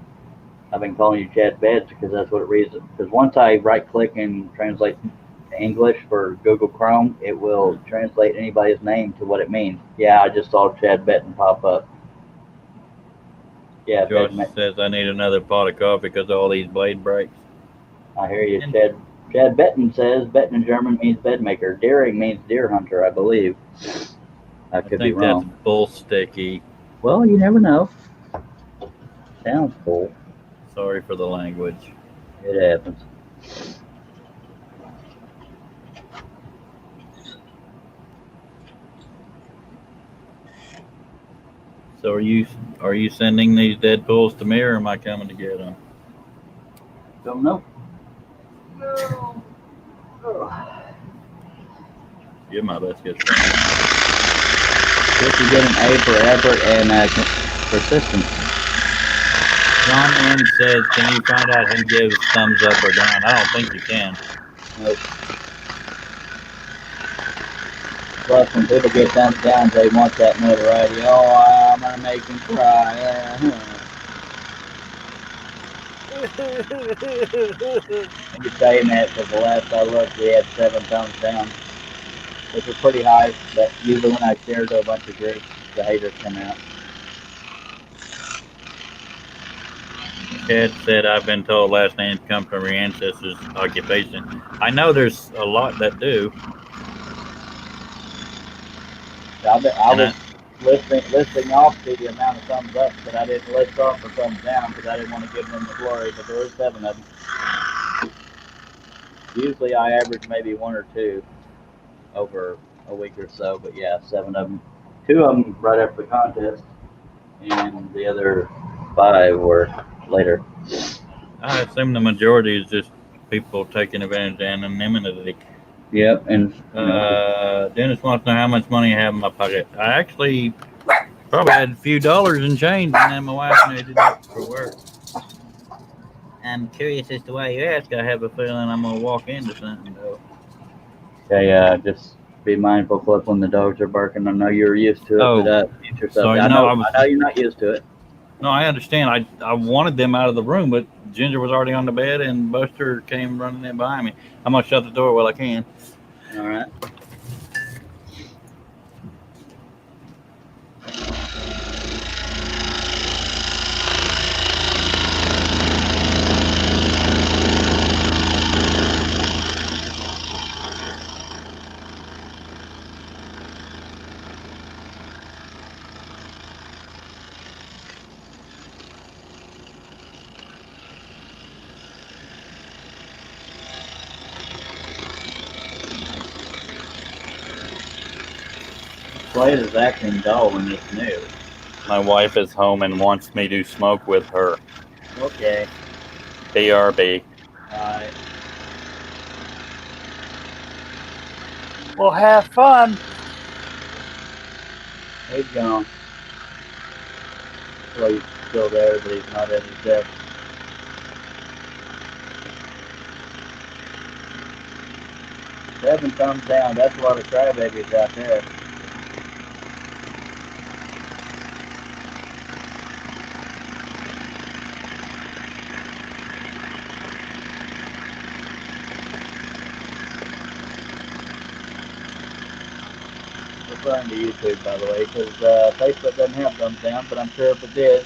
I've been calling you Chad Beds because that's what it reads. Because once I right-click and translate to English for Google Chrome, it will translate anybody's name to what it means. Yeah, I just saw Chad Benton pop up. Yeah, Josh says I need another pot of coffee because of all these blade breaks. I hear you, Chad. Chad Benton says Benton in German means bed maker. Deering means deer hunter, I believe. I could be wrong. That's bull sticky. Well, you never know. Sounds cool. Sorry for the language. It happens. So are you sending these Deadpools to me or am I coming to get them? Don't know. No. Oh. You're my best good friend. If you get an A for effort and persistence. John N says, can you find out who gives thumbs up or down? I don't think you can. Nope. Plus, when people get thumbs down, they want that notoriety. Oh, I'm going to make them cry. You're saying that because the last I looked, we had 7 thumbs down, which is pretty high. But usually when I share to a bunch of groups, the haters come out. Chad said, I've been told last names come from your ancestors' occupation. I know there's a lot that do. I was listing off the amount of thumbs up, but I didn't list off the thumbs down because I didn't want to give them the glory. But there were 7 of them. Usually I average maybe 1 or 2 over a week or so, but yeah, 7 of them. 2 of them right after the contest, and the other 5 were later. I assume the majority is just people taking advantage of anonymity. Yep, and Dennis wants to know how much money I have in my pocket. I actually probably had a few dollars in change, and then my wife needed it for work. I'm curious as to why you ask. I have a feeling I'm gonna walk into something though. okay, just be mindful, Cliff, when the dogs are barking. I know you're used to it, Oh, but mute yourself. sorry, I no, know you're not used to it. No, I understand. I wanted them out of the room, but Ginger was already on the bed, and Buster came running in behind me. I'm gonna shut the door while I can. All right. Slade is acting dull when it's new. My wife is home and wants me to smoke with her. Okay. BRB. Alright. Well, have fun. He's gone. Well, he's still there, but he's not at his desk. Seven thumbs down. That's a lot of crybabies out there. Referring to YouTube, by the way, because Facebook doesn't have thumbs down, but I'm sure if it did,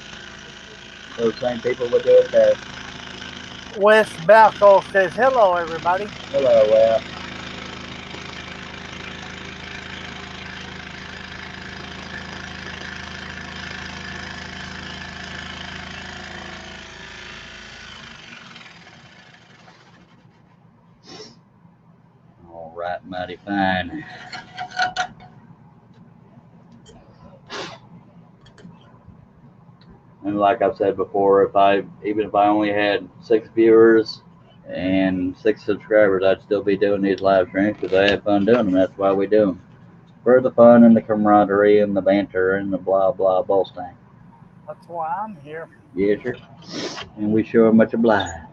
those same people would do it there. Wes Balco says, hello, everybody. Hello, Wes. All right, mighty fine. And like I've said before, even if I only had 6 viewers and 6 subscribers, I'd still be doing these live streams because I have fun doing them. That's why we do them. For the fun and the camaraderie and the banter and the blah blah bullstang. That's why I'm here. Yes, sir. And we sure much obliged.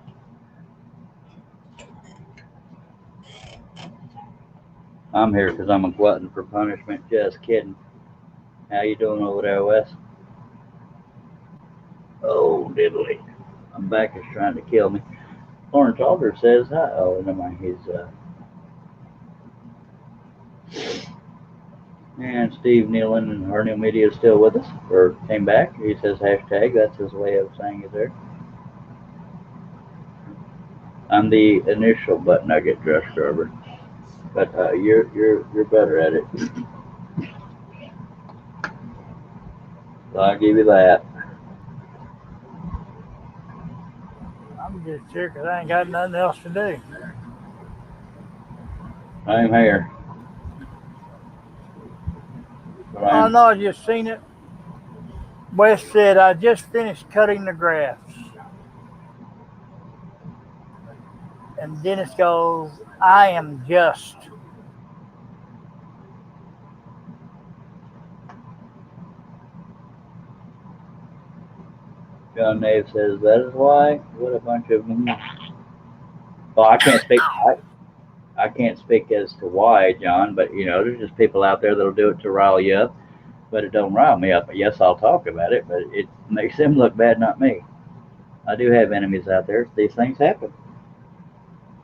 I'm here because I'm a glutton for punishment. Just kidding. How you doing over there, Wes? Oh, diddly. My back is trying to kill me. Lawrence Alder says hi. Oh, never mind. He's and Steve Nealon and Harnell Media is still with us, or came back. He says hashtag. That's his way of saying it there. I'm the initial butt nugget dress scrubber, but you're better at it. So I'll give you that. I'm just here because I ain't got nothing else to do. I'm here. Oh, no, I just seen it. Wes said, I just finished cutting the grass. And Dennis goes, I am just. John Nave says that is why. What a bunch of them. Well, I can't speak. I can't speak as to why, John, but there's just people out there that'll do it to rile you up, but it don't rile me up. Yes, I'll talk about it, but it makes them look bad, not me. I do have enemies out there. These things happen.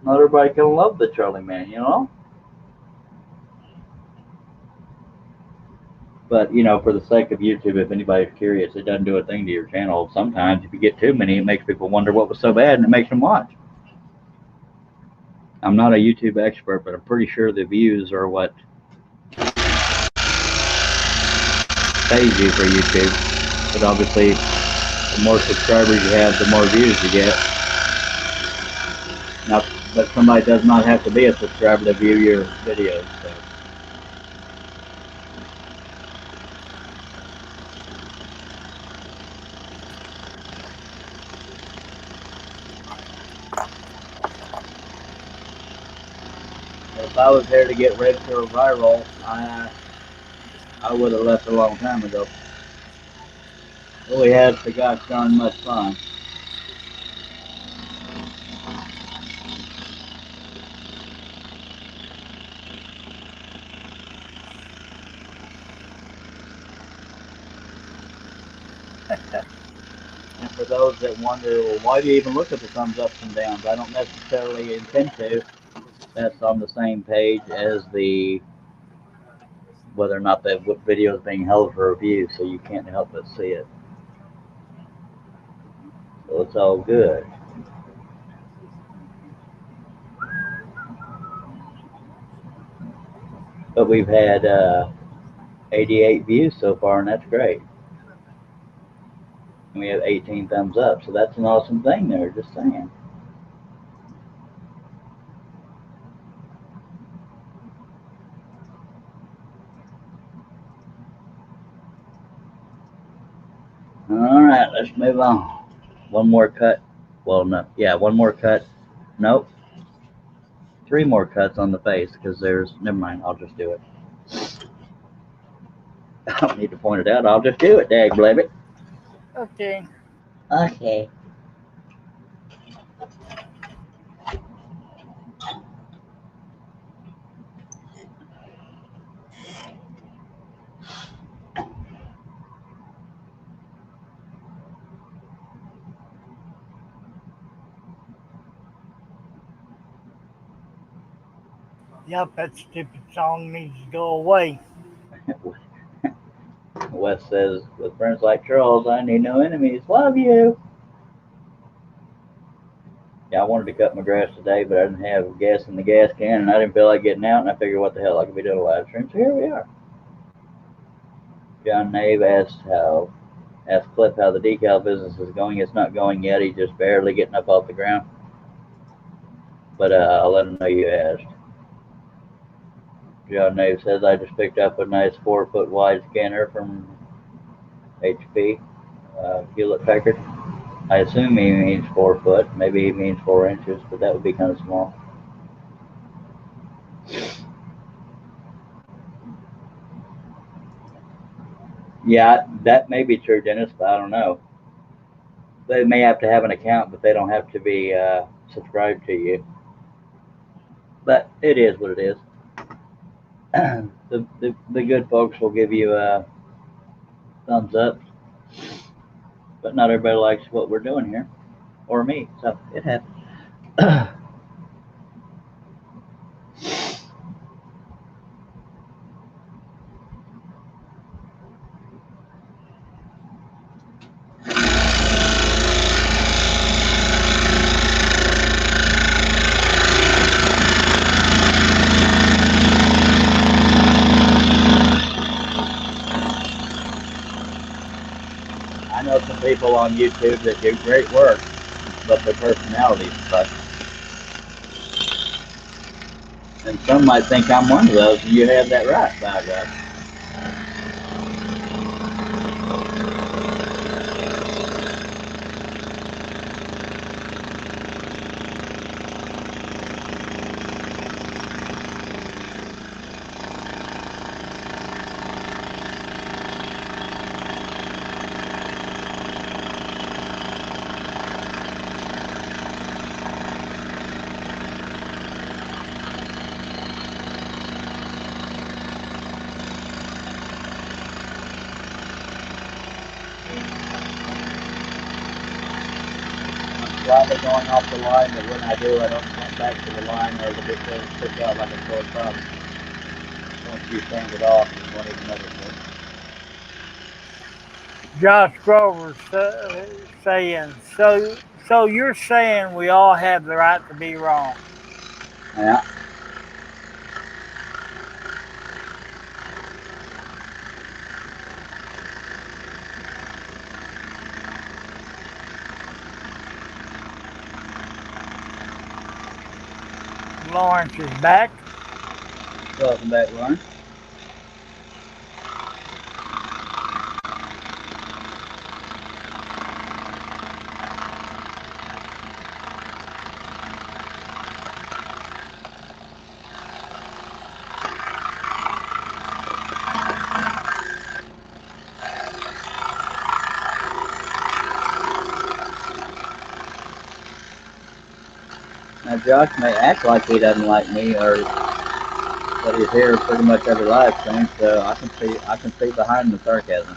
Not everybody can love the Charlie Man, you know. But you know, for the sake of YouTube, if anybody's curious, it doesn't do a thing to your channel. Sometimes, if you get too many, it makes people wonder what was so bad, and it makes them watch. I'm not a YouTube expert, but I'm pretty sure the views are what pays you for YouTube. But obviously, the more subscribers you have, the more views you get. Now, but somebody does not have to be a subscriber to view your videos. So. If I was there to get ready for a viral, I would have left a long time ago. We had the gosh darn much fun. And for those that wonder, well, why do you even look at the thumbs ups and downs? I don't necessarily intend to. That's on the same page as the whether or not the video is being held for review, so you can't help but see it. So it's all good. But we've had 88 views so far, and that's great. And we have 18 thumbs up, so that's an awesome thing there, just saying. All right, let's move on. One more cut. Well, no, yeah, one more cut. Nope. 3 more cuts on the face because there's. Never mind. I'll just do it. I don't need to point it out. I'll just do it. Dag blabbit. Okay. Okay. Yep, that stupid song needs to go away. Wes says, with friends like Charles, I need no enemies. Love you. Yeah, I wanted to cut my grass today, but I didn't have gas in the gas can, and I didn't feel like getting out, and I figured, what the hell, I could be doing a live stream, so here we are. John Nave asked Cliff how the decal business is going. It's not going yet. He's just barely getting up off the ground. But I'll let him know you asked. John Nave says, I just picked up a nice 4-foot wide scanner from HP, Hewlett Packard. I assume he means 4 foot. Maybe he means 4 inches, but that would be kind of small. Yeah, that may be true, Dennis, but I don't know. They may have to have an account, but they don't have to be subscribed to you. But it is what it is. the good folks will give you a thumbs up, but not everybody likes what we're doing here, or me, so it happens. I know some people on YouTube that do great work, but their personalities suck. And some might think I'm one of those, and you have that right, by God. slightly going off the line, but when I do, I don't come back to the line or the big thing sticks out like a sore thumb. Once you turn it off, you won't even notice it. Josh Grover's saying, so you're saying we all have the right to be wrong. Yeah. Lawrence is back. Welcome back, Lauren. Now, Josh may act like he doesn't like me, but he's here pretty much every live stream, so I can see behind the sarcasm.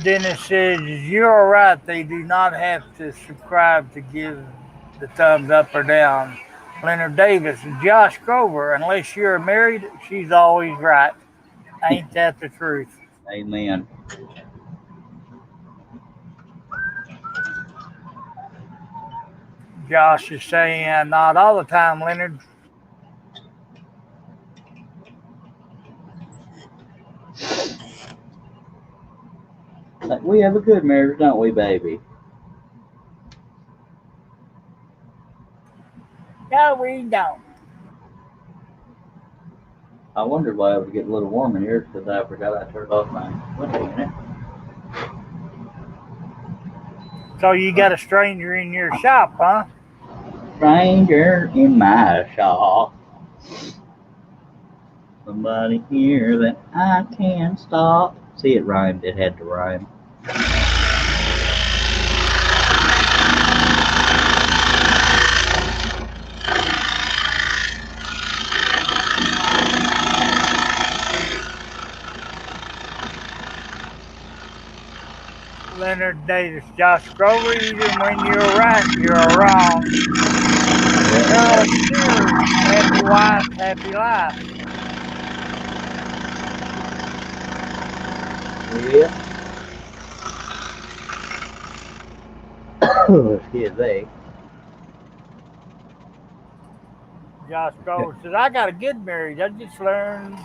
Dennis says, you're right. They do not have to subscribe to give the thumbs up or down. Leonard Davis, Josh Grover, unless you're married, she's always right. Ain't that the truth? Amen. Josh is saying, not all the time, Leonard. Like, we have a good marriage, don't we, baby? No, we don't. I wondered why it was getting a little warm in here because I forgot I turned off my window unit. So you got a stranger in your shop, huh? Stranger in my shop. Somebody here that I can stop. See, it rhymed. It had to rhyme. Leonard Davis, Josh Grover, even when you're right, you're wrong. Carol Sears, happy wife, happy life. Yeah. Excuse me. Josh Grover says, I got a good marriage. I just learned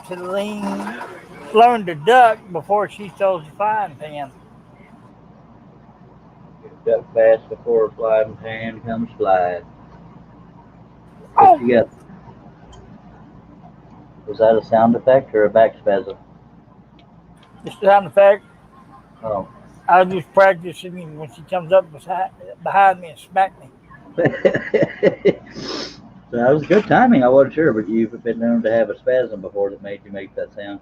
to duck before she throws the frying pan. Duck fast before a flying pan comes flying. Oh. What you got? Was that a sound effect or a back spasm? Just a sound effect. Oh. I was just practicing when she comes up behind me and smack me. So that was good timing. I wasn't sure, but you've been known to have a spasm before that made you make that sound.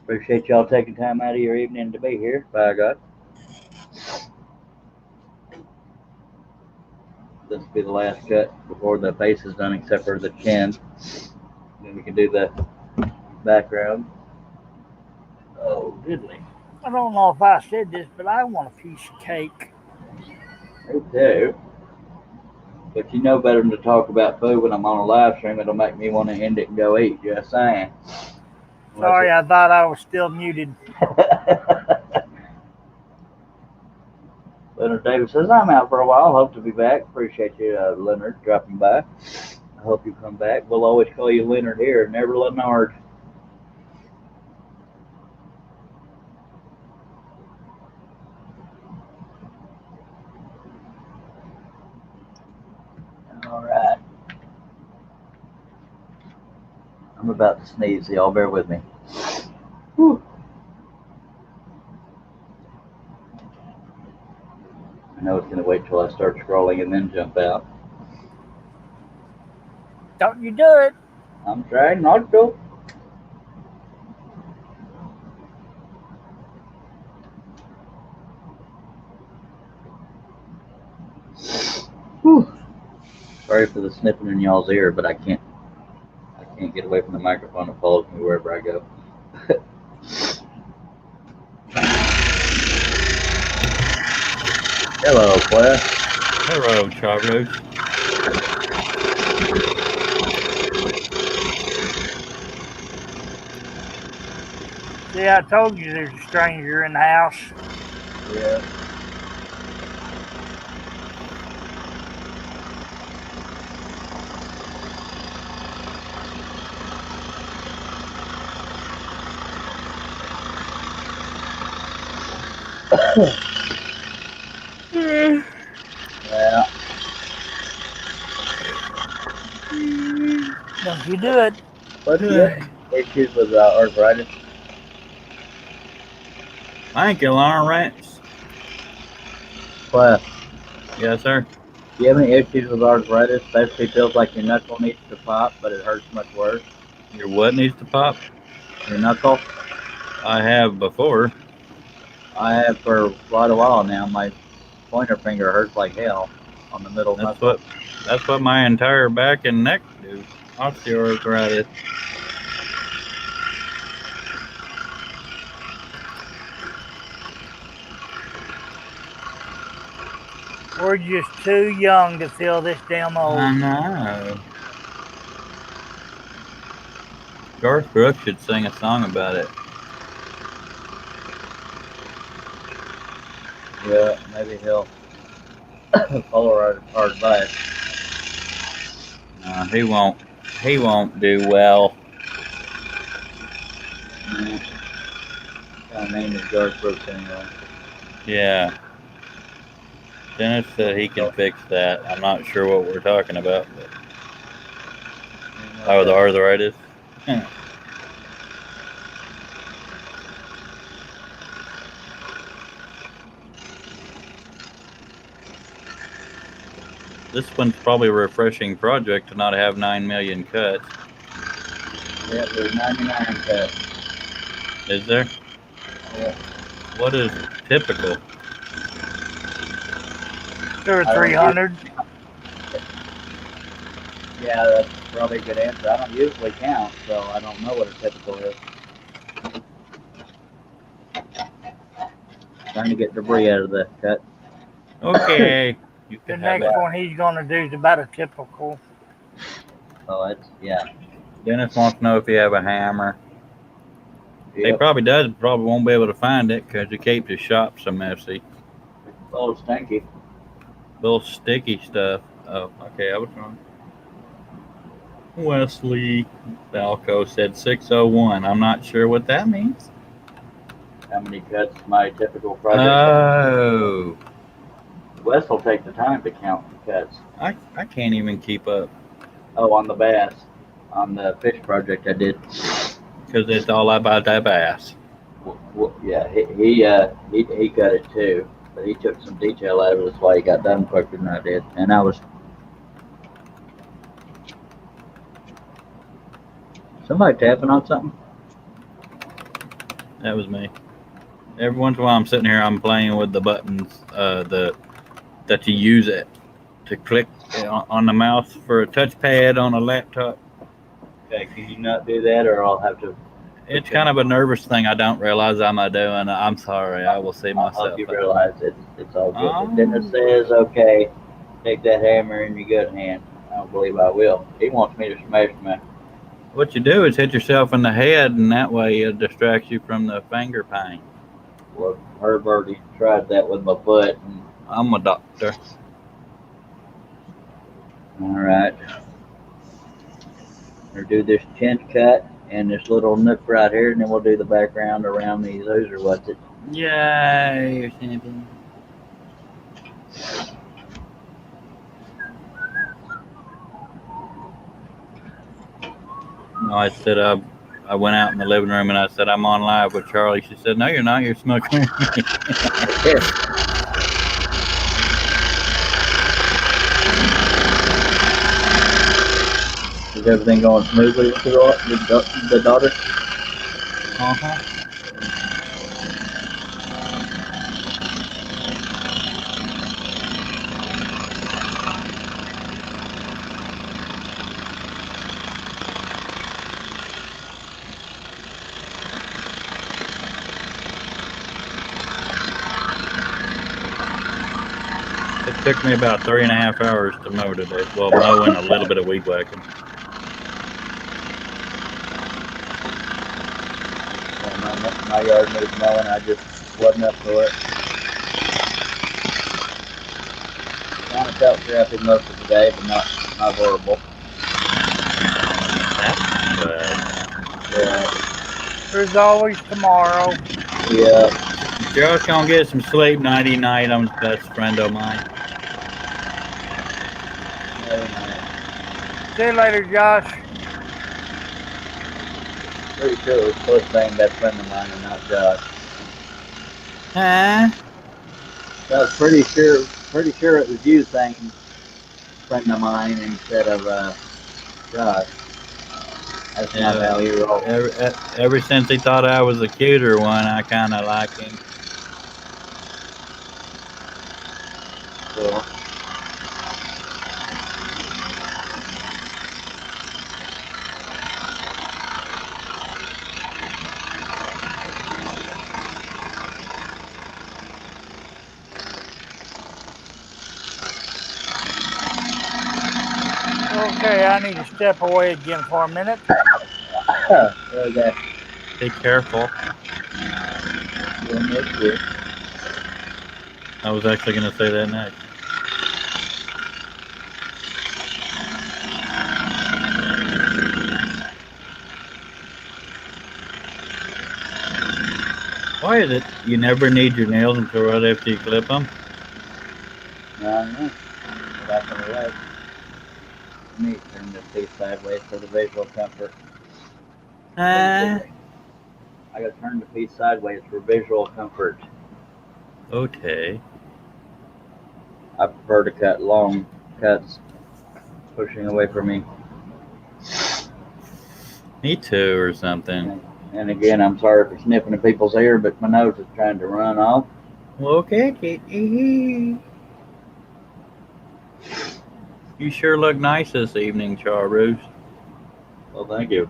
Appreciate y'all taking time out of your evening to be here. By God. This will be the last cut before the face is done, except for the chin. Then we can do the background. Oh, diddly. I don't know if I said this, but I want a piece of cake. Me too. But you know better than to talk about food when I'm on a live stream. It'll make me want to end it and go eat. Just saying. Sorry, I thought I was still muted. Leonard Davis says, I'm out for a while. Hope to be back. Appreciate you, Leonard, dropping by. I hope you come back. We'll always call you Leonard here, never Leonard. All right. I'm about to sneeze, so y'all bear with me. Whew. I know it's going to wait till I start scrolling and then jump out. Don't you do it. I'm trying not to. Whew. Sorry for the sniffing in y'all's ear, but I can't get away from the microphone. It follows me wherever I go. Hello, Claire. Hello, Charles. See, I told you there's a stranger in the house. Yeah. Yeah. Don't you do it. What's the issues with arthritis? Thank you, Lawrence. Claire, Yes, sir. do you have any issues with arthritis? Basically feels like your knuckle needs to pop, but it hurts much worse. Your what needs to pop? Your knuckle? I have before. I have for quite a while now. My pointer finger hurts like hell on the middle knuckle. That's what my entire back and neck do. Osteoarthritis. We're just too young to feel this damn old. I know. Garth Brooks should sing a song about it. Yeah, maybe he'll follow our advice. He won't. He won't do well. My name is George Brooks anyway. Yeah. Dennis said he can fix that. I'm not sure what we're talking about. But... Oh, the arthritis? This one's probably a refreshing project to not have 9 million cuts. Yeah, there's 99 cuts. Is there? Yeah. What is typical? 2 or 300. Yeah, that's probably a good answer. I don't usually count, so I don't know what a typical is. Trying to get debris out of the cut. Okay. You The can have next it. one he's going to do is about a typical. Oh, it's, yeah. Dennis wants to know if you have a hammer. He Yep. probably does. Probably won't be able to find it because he keeps his shop so messy. Oh, stinky. Little sticky stuff. Oh, okay. I was wrong. Wesley Balco said 601. I'm not sure what that means. How many cuts my typical project? Oh. Wes will take the time to count the cuts. I can't even keep up Oh, on the bass. On the fish project I did. because it's all about that bass. Yeah, he cut it too, but he took some detail out of it. That's why he got done quicker than I did. And I was. Somebody tapping on something? That was me. Every once in a while I'm sitting here, I'm playing with the buttons that you use it to click on the mouse for a touchpad on a laptop. Okay, can you not do that, or I'll have to? It's kind of a nervous thing. I don't realize I'm doing. I'm sorry. I will see I'll myself. help you realize it's all good. Oh. If Dennis says, okay, take that hammer in your good hand, I don't believe I will. He wants me to smash my. What you do is hit yourself in the head, and that way it distracts you from the finger pain. Well, Herb already tried that with my foot. And, I'm a doctor. all right. We'll do this chin cut and this little nook right here, and then we'll do the background around these. Those are what's it? Yay, you're champion. No, I said I went out in the living room and I said I'm on live with Charlie. She said, "No, you're not. You're smoking." Is everything going smoothly with the daughter? Uh-huh. It took me about 3.5 hours to mow today. Well, mowing a little bit of weed whacking. Well, my yard needs mowing. I just wasn't up for it. Kind of felt crappy most of the day, but not horrible. That's good. Yeah. There's always tomorrow. Yeah. Josh gonna get some sleep nighty night. I'm his best friend of mine. See you later, Josh. Pretty sure it was supposed to be best friend of mine and not Josh. Huh? I was pretty sure it was you saying friend of mine instead of Josh. That's not how he rolled. Ever since he thought I was the cuter one, I kind of like him. Cool. Okay, I need to step away again for a minute. Okay. Be careful. You'll miss you. I was actually gonna say that next. Why is it you never need your nails until right after you clip them? I don't know. Back on the right. Let me turn this piece sideways for the visual comfort. I gotta turn the piece sideways for visual comfort. Okay. I prefer to cut long cuts, pushing away from me. Me too, or something. And again, I'm sorry for sniffing at people's ear, but my nose is trying to run off. Okay, kitty. You sure look nice this evening, Charroos. Well, thank you.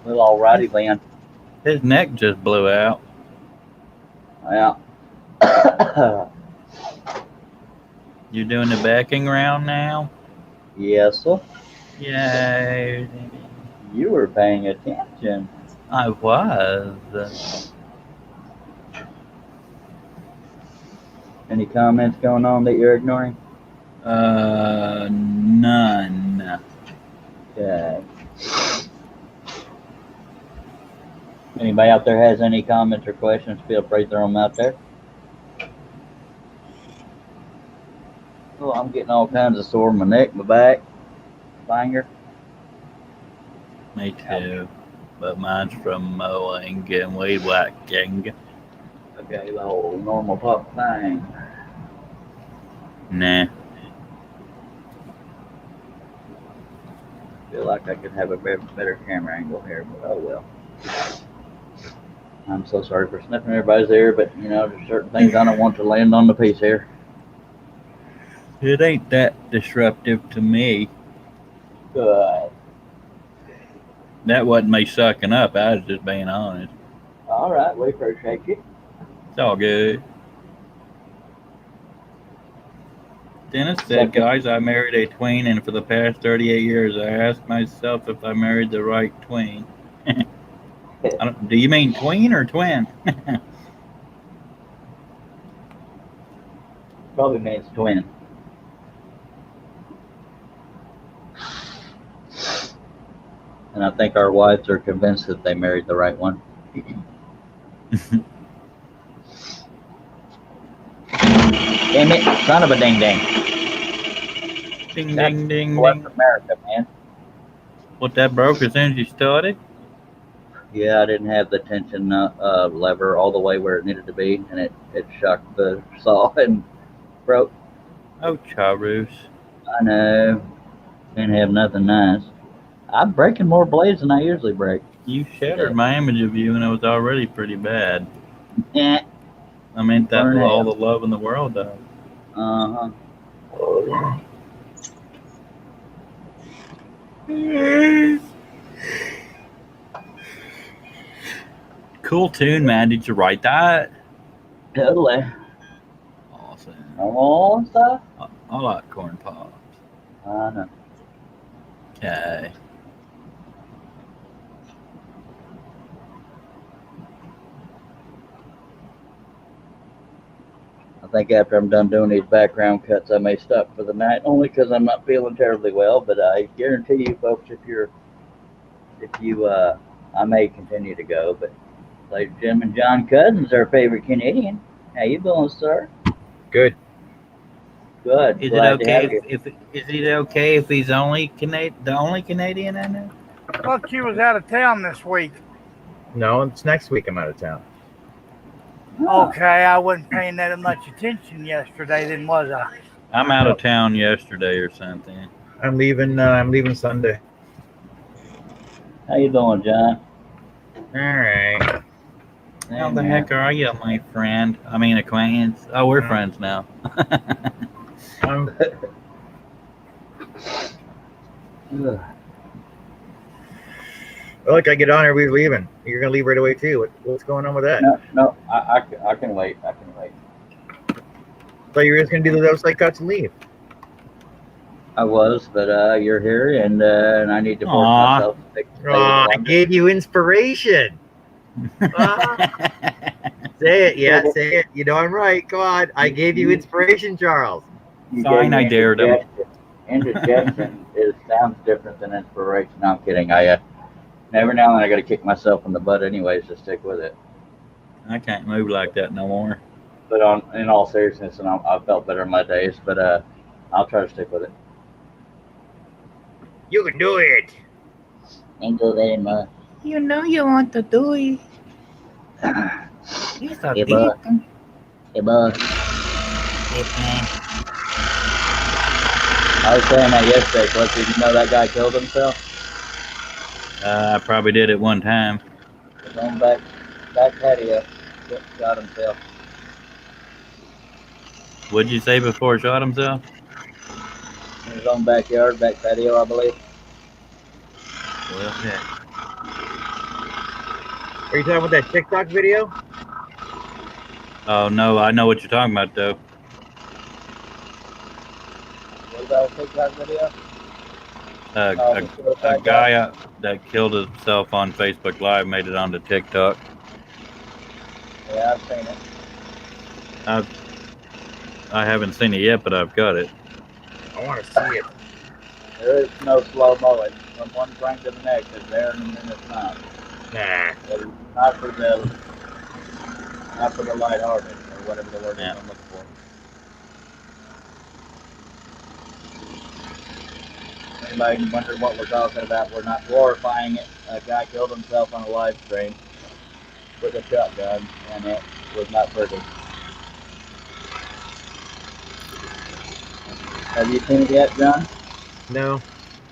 Well, alrighty then. His neck just blew out. Yeah. You doing the backing round now? Yes, sir. Yay. You were paying attention. I was. Any comments going on that you're ignoring? None. Okay. Anybody out there has any comments or questions, feel free to throw them out there. Oh, I'm getting all kinds of sore in my neck, my back, finger. Me too. But mine's from mowing and weed whacking. Okay, the whole normal pop thing. Nah. Feel like I could have a better camera angle here, but oh well. I'm so sorry for sniffing everybody's ear, but you know, there's certain things I don't want to land on the piece here. It ain't that disruptive to me. Good. That wasn't me sucking up. I was just being honest. All right, we appreciate you. It's all good. Dennis said, guys, I married a tween, and for the past 38 years, I asked myself if I married the right tween. Do you mean tween or twin? Probably means twin. And I think our wives are convinced that they married the right one. Damn it, son of a ding ding. Ding, That's ding, ding, West ding. America, man. What, that broke as soon as you started? Yeah, I didn't have the tension lever all the way where it needed to be, and it shocked the saw and broke. Oh, Charus. I know. Didn't have nothing nice. I'm breaking more blades than I usually break. You shattered my image of you, and it was already pretty bad. Eh. I meant that Burn with it. all the love in the world, though. Uh-huh. Cool tune, man. Did you write that? Totally. Awesome. Normal and stuff? I like corn pops. I know. Okay. I think after I'm done doing these background cuts, I may stop for the night, only because I'm not feeling terribly well. But I guarantee you, folks, I may continue to go. But ladies and gentlemen, John Cousins, our favorite Canadian. How you doing, sir? Good. Good. Is Glad it to have okay you. is it okay if he's the only Canadian I know? I thought you was out of town this week. No, it's next week I'm out of town. Huh. Okay, I wasn't paying that much attention yesterday, then was I? I'm out of town yesterday or something. I'm leaving Sunday. How you doing, John? All right. How the heck are you, my friend? I mean, acquaintance. Oh, we're friends now. I'm Ugh. look, I get on here, we're leaving. You're gonna leave right away too. What's going on with that? No, I can wait. I can wait. Thought you were just gonna do those outside cuts and leave. I was, but you're here, and I need to force Aw. myself to take the I gave you inspiration. Say it, yeah, say it. You know I'm right. Come on, I gave you inspiration, Charles. You Fine, gave me I dared him. Indigestion sounds different than inspiration. No, I'm kidding. Every now and then I got to kick myself in the butt, anyways, to stick with it. I can't move like that no more. But in all seriousness, and I felt better in my days. But I'll try to stick with it. You can do it. Thank you very much. You know you want to do it. You're so Hey, bud. Hey, bud. I was saying that yesterday, Cliff. Did you know that guy killed himself? I probably did it one time. His own back patio. Shot himself. What'd you say before he shot himself? In his own backyard, back patio, I believe. Well, heck. Are you talking about that TikTok video? Oh, no, I know what you're talking about, though. Was that a TikTok video? A guy that killed himself on Facebook Live made it onto TikTok. Yeah, I've seen it. I haven't seen it yet, but I've got it. I want to see it. There is no slow mowing. From one frame to the next, it's there and then it's not. Nah. It's not for the lighthearted, or whatever the word is I'm looking for. Anybody wonder what we're talking about? We're not glorifying it. A guy killed himself on a live stream with a shotgun, and it was not pretty. Have you seen it yet, John? No.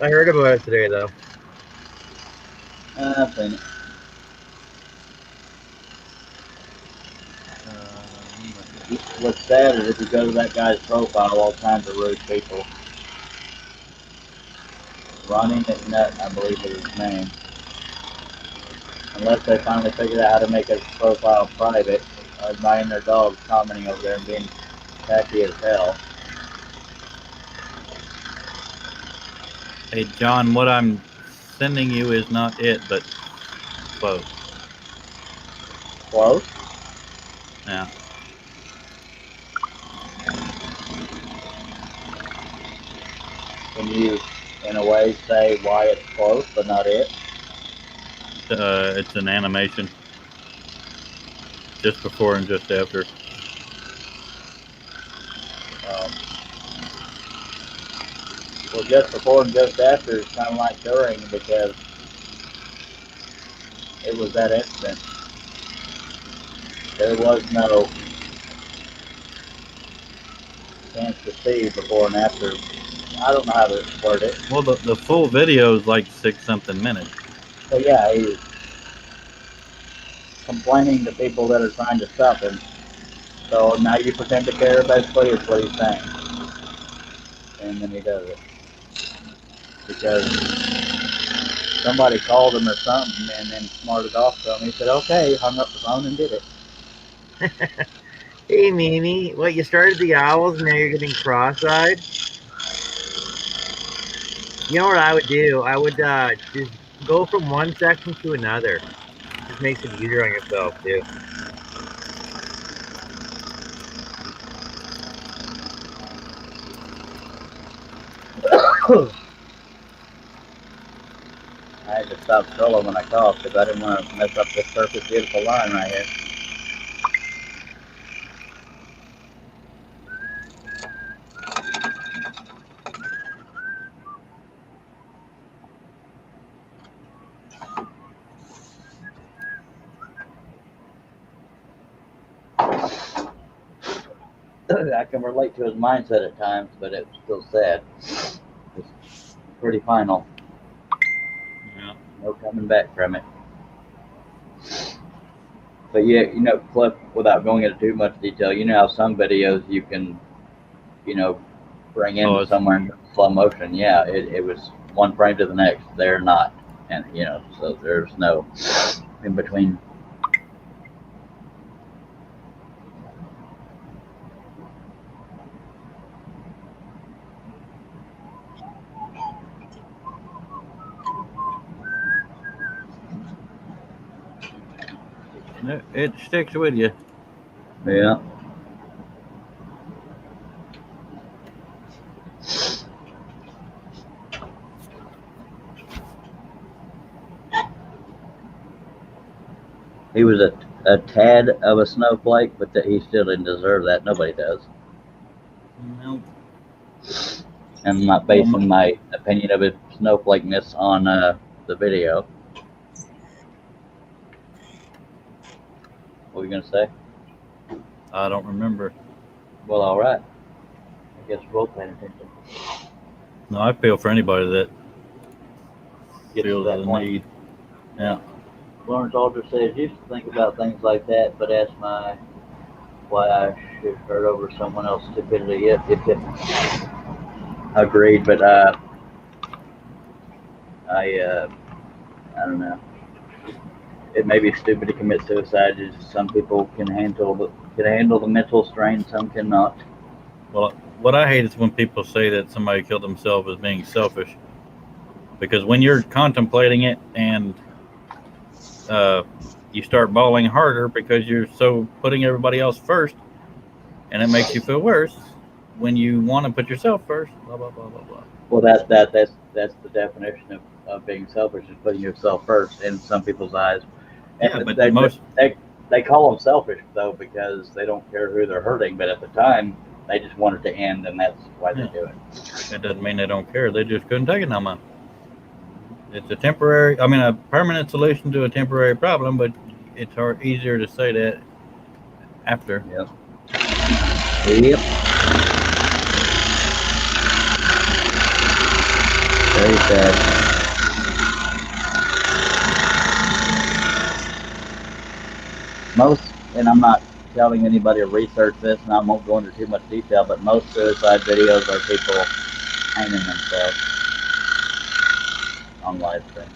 I heard about it today though. I've seen it. What's sad is if you go to that guy's profile, all kinds of rude people. Ronnie McNutt, I believe is his name. Unless they finally figured out how to make his profile private, admiring their dogs, commenting over there and being tacky as hell. Hey, John, what I'm sending you is not it, but close. Close? Yeah. Can you, in a way, say why it's close but not it? It's an animation. Just before and just after. Um, well, just before and just after is kind of like during because it was that instant. There was no chance to see before and after. I don't know how to word it. Well, the full video is like 6-something minutes. But yeah, he's complaining to people that are trying to stop him. So now you pretend to care, basically, is what he's saying. And then he does it. Because somebody called him or something and then smarted off to him. He said, okay, hung up the phone and did it. Hey, Mimi, what, you started the owls and now you're getting cross-eyed? You know what I would do? I would just go from one section to another. Just makes it easier on yourself, too. I had to stop scrolling when I coughed because I didn't want to mess up this perfect, beautiful line right here. I can relate to his mindset at times, but it was still sad. It's pretty final. Yeah. No coming back from it. But yeah, you know, Cliff, without going into too much detail, you know how some videos you can, you know, bring in somewhere in slow motion. Yeah, it was one frame to the next. They're not. And, you know, so there's no in between. It sticks with you. Yeah. He was a tad of a snowflake, but that he still didn't deserve that. Nobody does. Nope. And I'm not basing my opinion of his snowflakeness on the video. What were you going to say? I don't remember. Well, all right. I guess we're both paying attention. No, I feel for anybody that Gets feels to that the point. need. Yeah. Lawrence Aldridge says, used to think about things like that, but ask my why I should hurt over someone else's stupidity. Yep. Agreed, but I don't know. It may be stupid to commit suicide. Just some people can handle the mental strain, some cannot. Well, what I hate is when people say that somebody killed themselves as being selfish, because when you're contemplating it and you start bawling harder because you're so putting everybody else first, and it makes you feel worse when you want to put yourself first. Blah blah blah blah blah. Well, that's the definition of being selfish, is putting yourself first in some people's eyes. And Yeah, but they call them selfish though because they don't care who they're hurting. But at the time, they just want it to end, and that's why they do it. It doesn't mean they don't care. They just couldn't take it no more. It's a permanent solution to a temporary problem, but it's easier to say that after. Yep. Yep. Very sad. And I'm not telling anybody to research this, and I won't go into too much detail, but most suicide videos are people hanging themselves on live stream.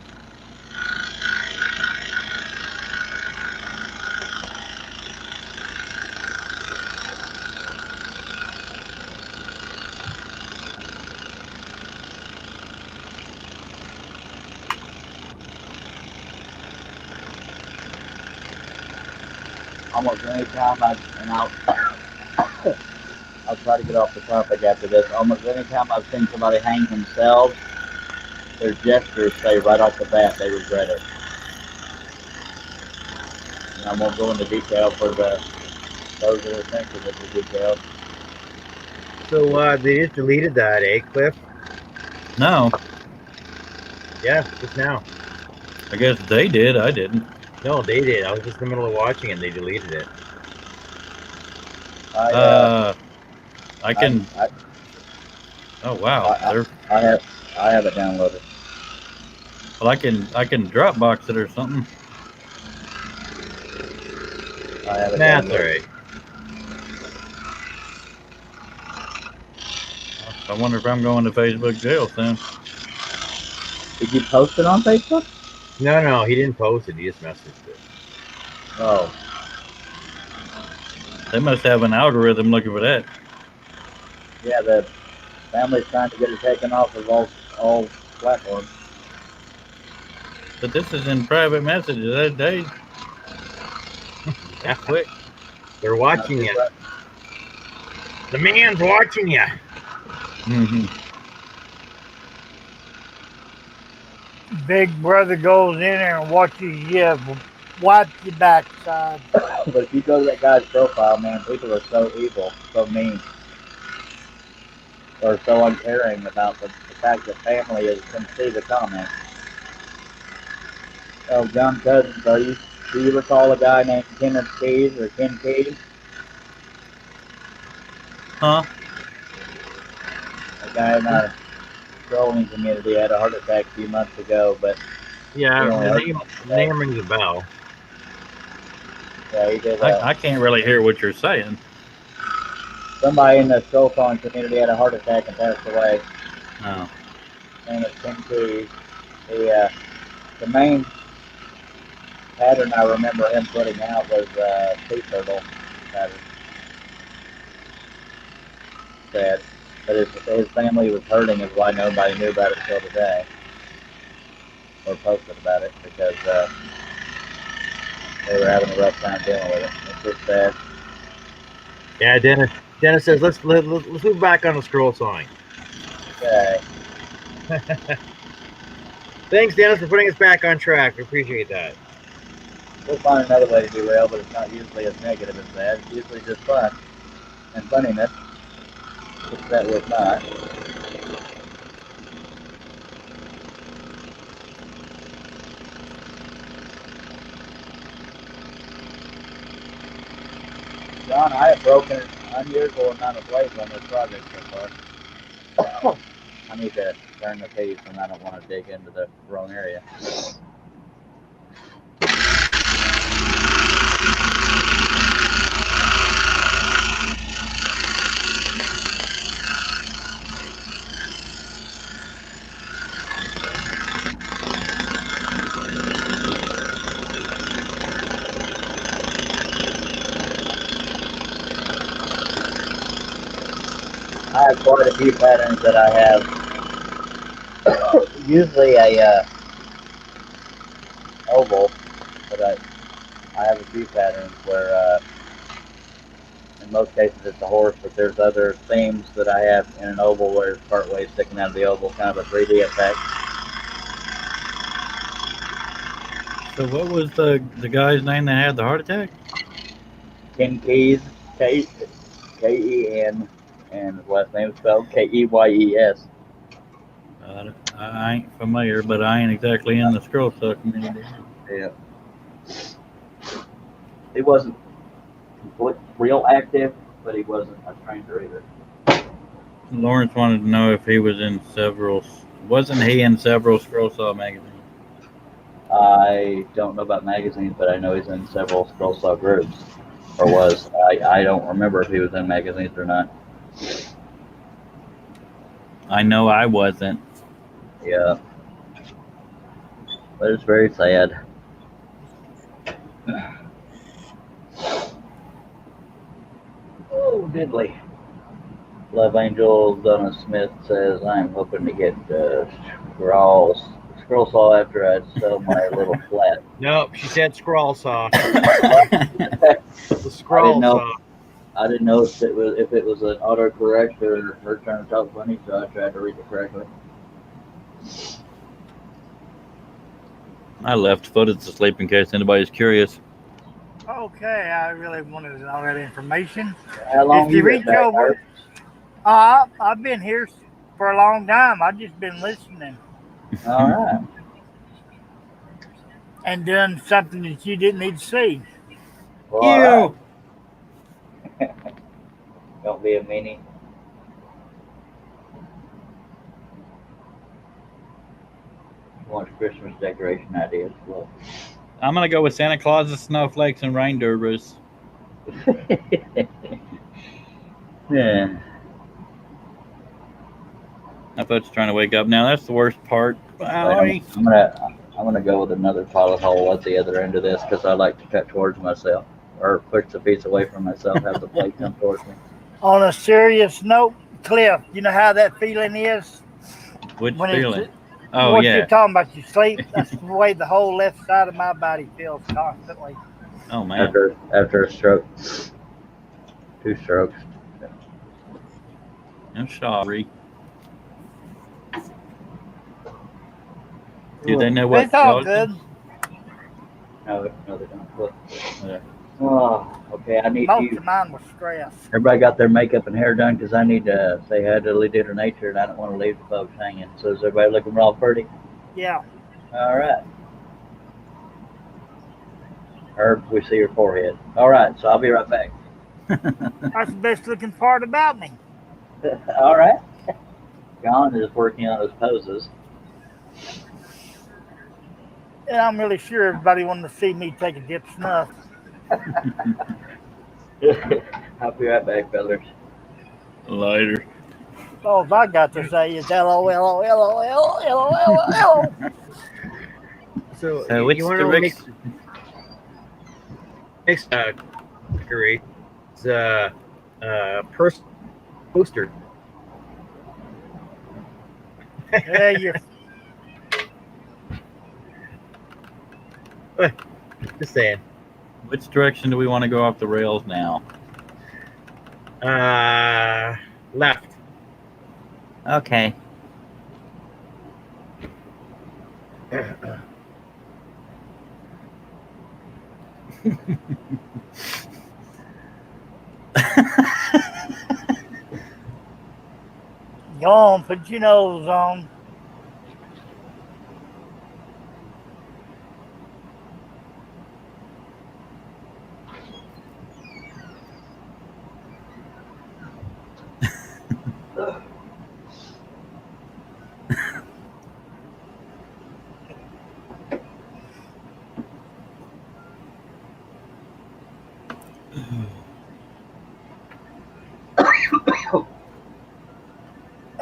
Almost any time I'll try to get off the topic after this. Almost any time I've seen somebody hang themselves, their gestures say right off the bat they regret it. And I won't go into detail for those that are sensitive to detail. So they just deleted that, Cliff? No, Yeah, just now. I guess they did. I didn't. No, they did. I was just in the middle of watching and they deleted it. I can. Oh wow, I have it downloaded. well, I can Dropbox it or something. I have it That's downloaded. all right. I wonder if I'm going to Facebook jail soon. Did you post it on Facebook? No, he didn't post it. He just messaged it. Oh, They must have an algorithm looking for that. yeah. The family's trying to get it taken off of all platforms. But this is in private messages. They that's quick. They're watching you. The man's watching you. Mm-hmm. Big brother goes in there and watches you wipe your backside. But if you go to that guy's profile, man, people are so evil, so mean, or so uncaring about the fact that family can see the comments. Oh, John Cousins, do you recall a guy named Kenneth Keys or Ken Keys? Huh? A guy in our trolling community had a heart attack a few months ago, but Yeah, he only the heard name, about the name rings a bell. Yeah, he did. I can't really hear what you're saying. Somebody in the troll calling community had a heart attack and passed away. Oh. And it's Ken Keys. The main pattern I remember him putting out was sea turtle pattern. Sad. But his family was hurting is why nobody knew about it until today. Or posted about it because they were having a rough time dealing with it. It's just sad. Yeah, Dennis says let's move back on the scroll sawing. Okay. Thanks, Dennis, for putting us back on track. We appreciate that. We'll find another way to derail, but it's not usually as negative as that. It's usually just fun and funniness. Which that was not. John, I have broken an unusual amount of blades on this project so far. I need to turn the piece and I don't want to dig into the wrong area. I have quite a few patterns that I have. Usually a oval, but I have a few patterns where in most cases it's a horse, but there's other themes that I have in an oval where it's partway sticking out of the oval, kind of a 3D effect. So what was the guy's name that had the heart attack? Ken Keys, K-E-N, and his last name is spelled K-E-Y-E-S. I ain't familiar, but I ain't exactly in the scroll saw community. Yeah. He wasn't real active, but he wasn't a stranger either. Lawrence wanted to know if he was in several. Wasn't he in several scroll saw magazines? I don't know about magazines, but I know he's in several scroll saw groups, or was. I don't remember if he was in magazines or not. I know I wasn't. Yeah. But it's very sad. Oh, diddly. Love Angel Donna Smith says, I'm hoping to get scroll saw after I sell my little flat. Nope, she said scroll saw. The The scroll saw. I didn't know if it was an autocorrect or her trying to talk funny, so I tried to read it correctly. I left footed to sleep in case anybody's curious. Okay, I really wanted to know that information. How long If you you been reach back, Herb? over, I've been here for a long time. I've just been listening All right. and doing something that you didn't need to see. Well, all right. You. Don't be a meanie. Want Christmas decoration ideas? Look. I'm gonna go with Santa Claus's snowflakes and reindeer roosts. Yeah. I thought you trying to wake up. Now that's the worst part. Wait, Owie. I'm gonna go with another pilot hole at the other end of this because I like to cut towards myself or push the piece away from myself. Have the plate come towards me. On a serious note, Cliff, you know how that feeling is Which when feeling? it's Oh what yeah. you're talking about. You sleep. That's the way the whole left side of my body feels constantly. Oh man. After a stroke, 2 strokes. I'm sorry. Do they know what It's all caused good. it? No, they don't. Look. Yeah. Oh, okay. I need Most you. of mine was stress. Everybody got their makeup and hair done because I need to say hi to Leader Nature and I don't want to leave the folks hanging. So is everybody looking real pretty? Yeah. All right. Herb, we see your forehead. All right, so I'll be right back. That's the best looking part about me. All right. John is working on his poses. And I'm really sure everybody wanted to see me take a dip snuff. I'll be right back, fellas. Later. All I got to say is LOL. So Which you want to know what direction? makes decorate person poster. Yeah, you're Just saying. Which direction do we want to go off the rails now? Left. Okay. go on, put your nose on.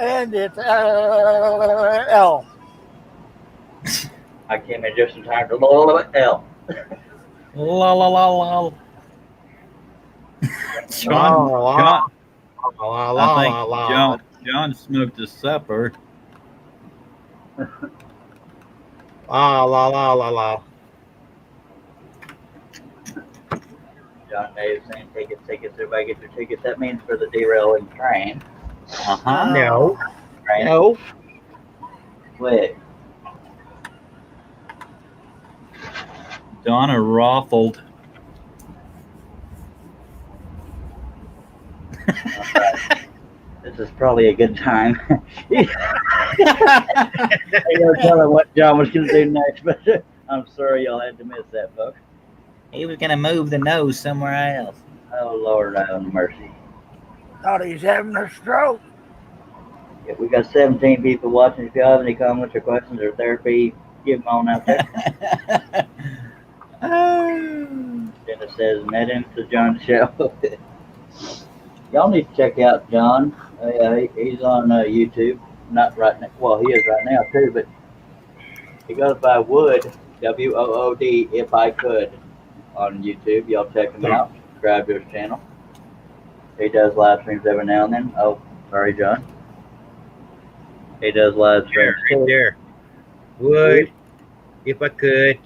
And it's L. I came in just in time to L. La la la la. John, La, John, I think John smoked his supper. La la la la la. John Dave saying tickets, everybody get their tickets. That means for the derailing train. Uh-huh. No. Train. No. Wait. Donna raffled. This is probably a good time. I gotta tell him what John was gonna do next, but I'm sorry y'all had to miss that, folks. He was gonna move the nose somewhere else. Oh Lord, have mercy. Thought he's having a stroke. Yeah, we got 17 people watching. If y'all have any comments or questions or therapy, give them on out there. Dennis says, met him to John's show. Y'all need to check out John. He's on YouTube. Not right now. Well, he is right now too, but he goes by Wood, WOOD, if I could, on YouTube. Y'all check him out. Subscribe to his channel. He does live streams every now and then. Oh, sorry, John. He does live streams. Right there. Would, if I could.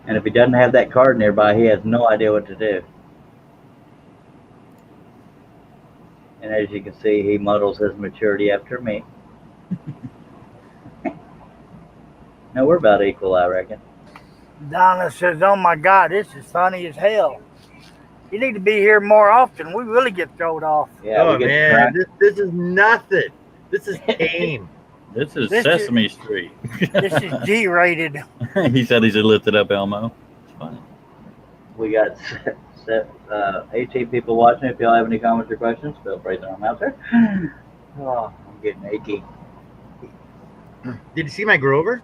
And if he doesn't have that card nearby, he has no idea what to do. And as you can see, he muddles his maturity after me. No, we're about equal, I reckon. Donna says, "Oh my God, this is funny as hell. You need to be here more often. We really get thrown off." Yeah, oh we get man, this is nothing. This is tame. This is This Sesame Street. This is G-rated. He said he should lift it up, Elmo. It's funny. We got 18 people watching. If y'all have any comments or questions, feel free to throw them out there. Oh, I'm getting achy. Did you see my Grover?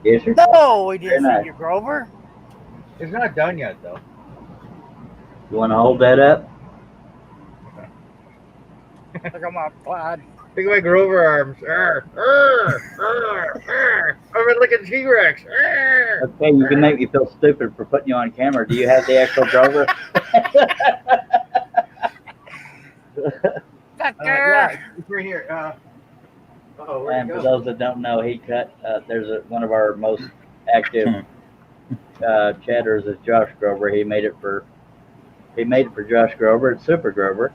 Yes, sir. No, we didn't Very see you, Grover. It's not done yet though. You want to hold that up? Look at my Clyde. Look at my Grover arms. I'm like a T-Rex. Okay, you can make me feel stupid for putting you on camera. Do you have the actual Grover? Yeah, it's right here. Where'd And it for go? those that don't know, he cut. There's one of our most active chatters is Josh Grover. He made it for Josh Grover. It's Super Grover.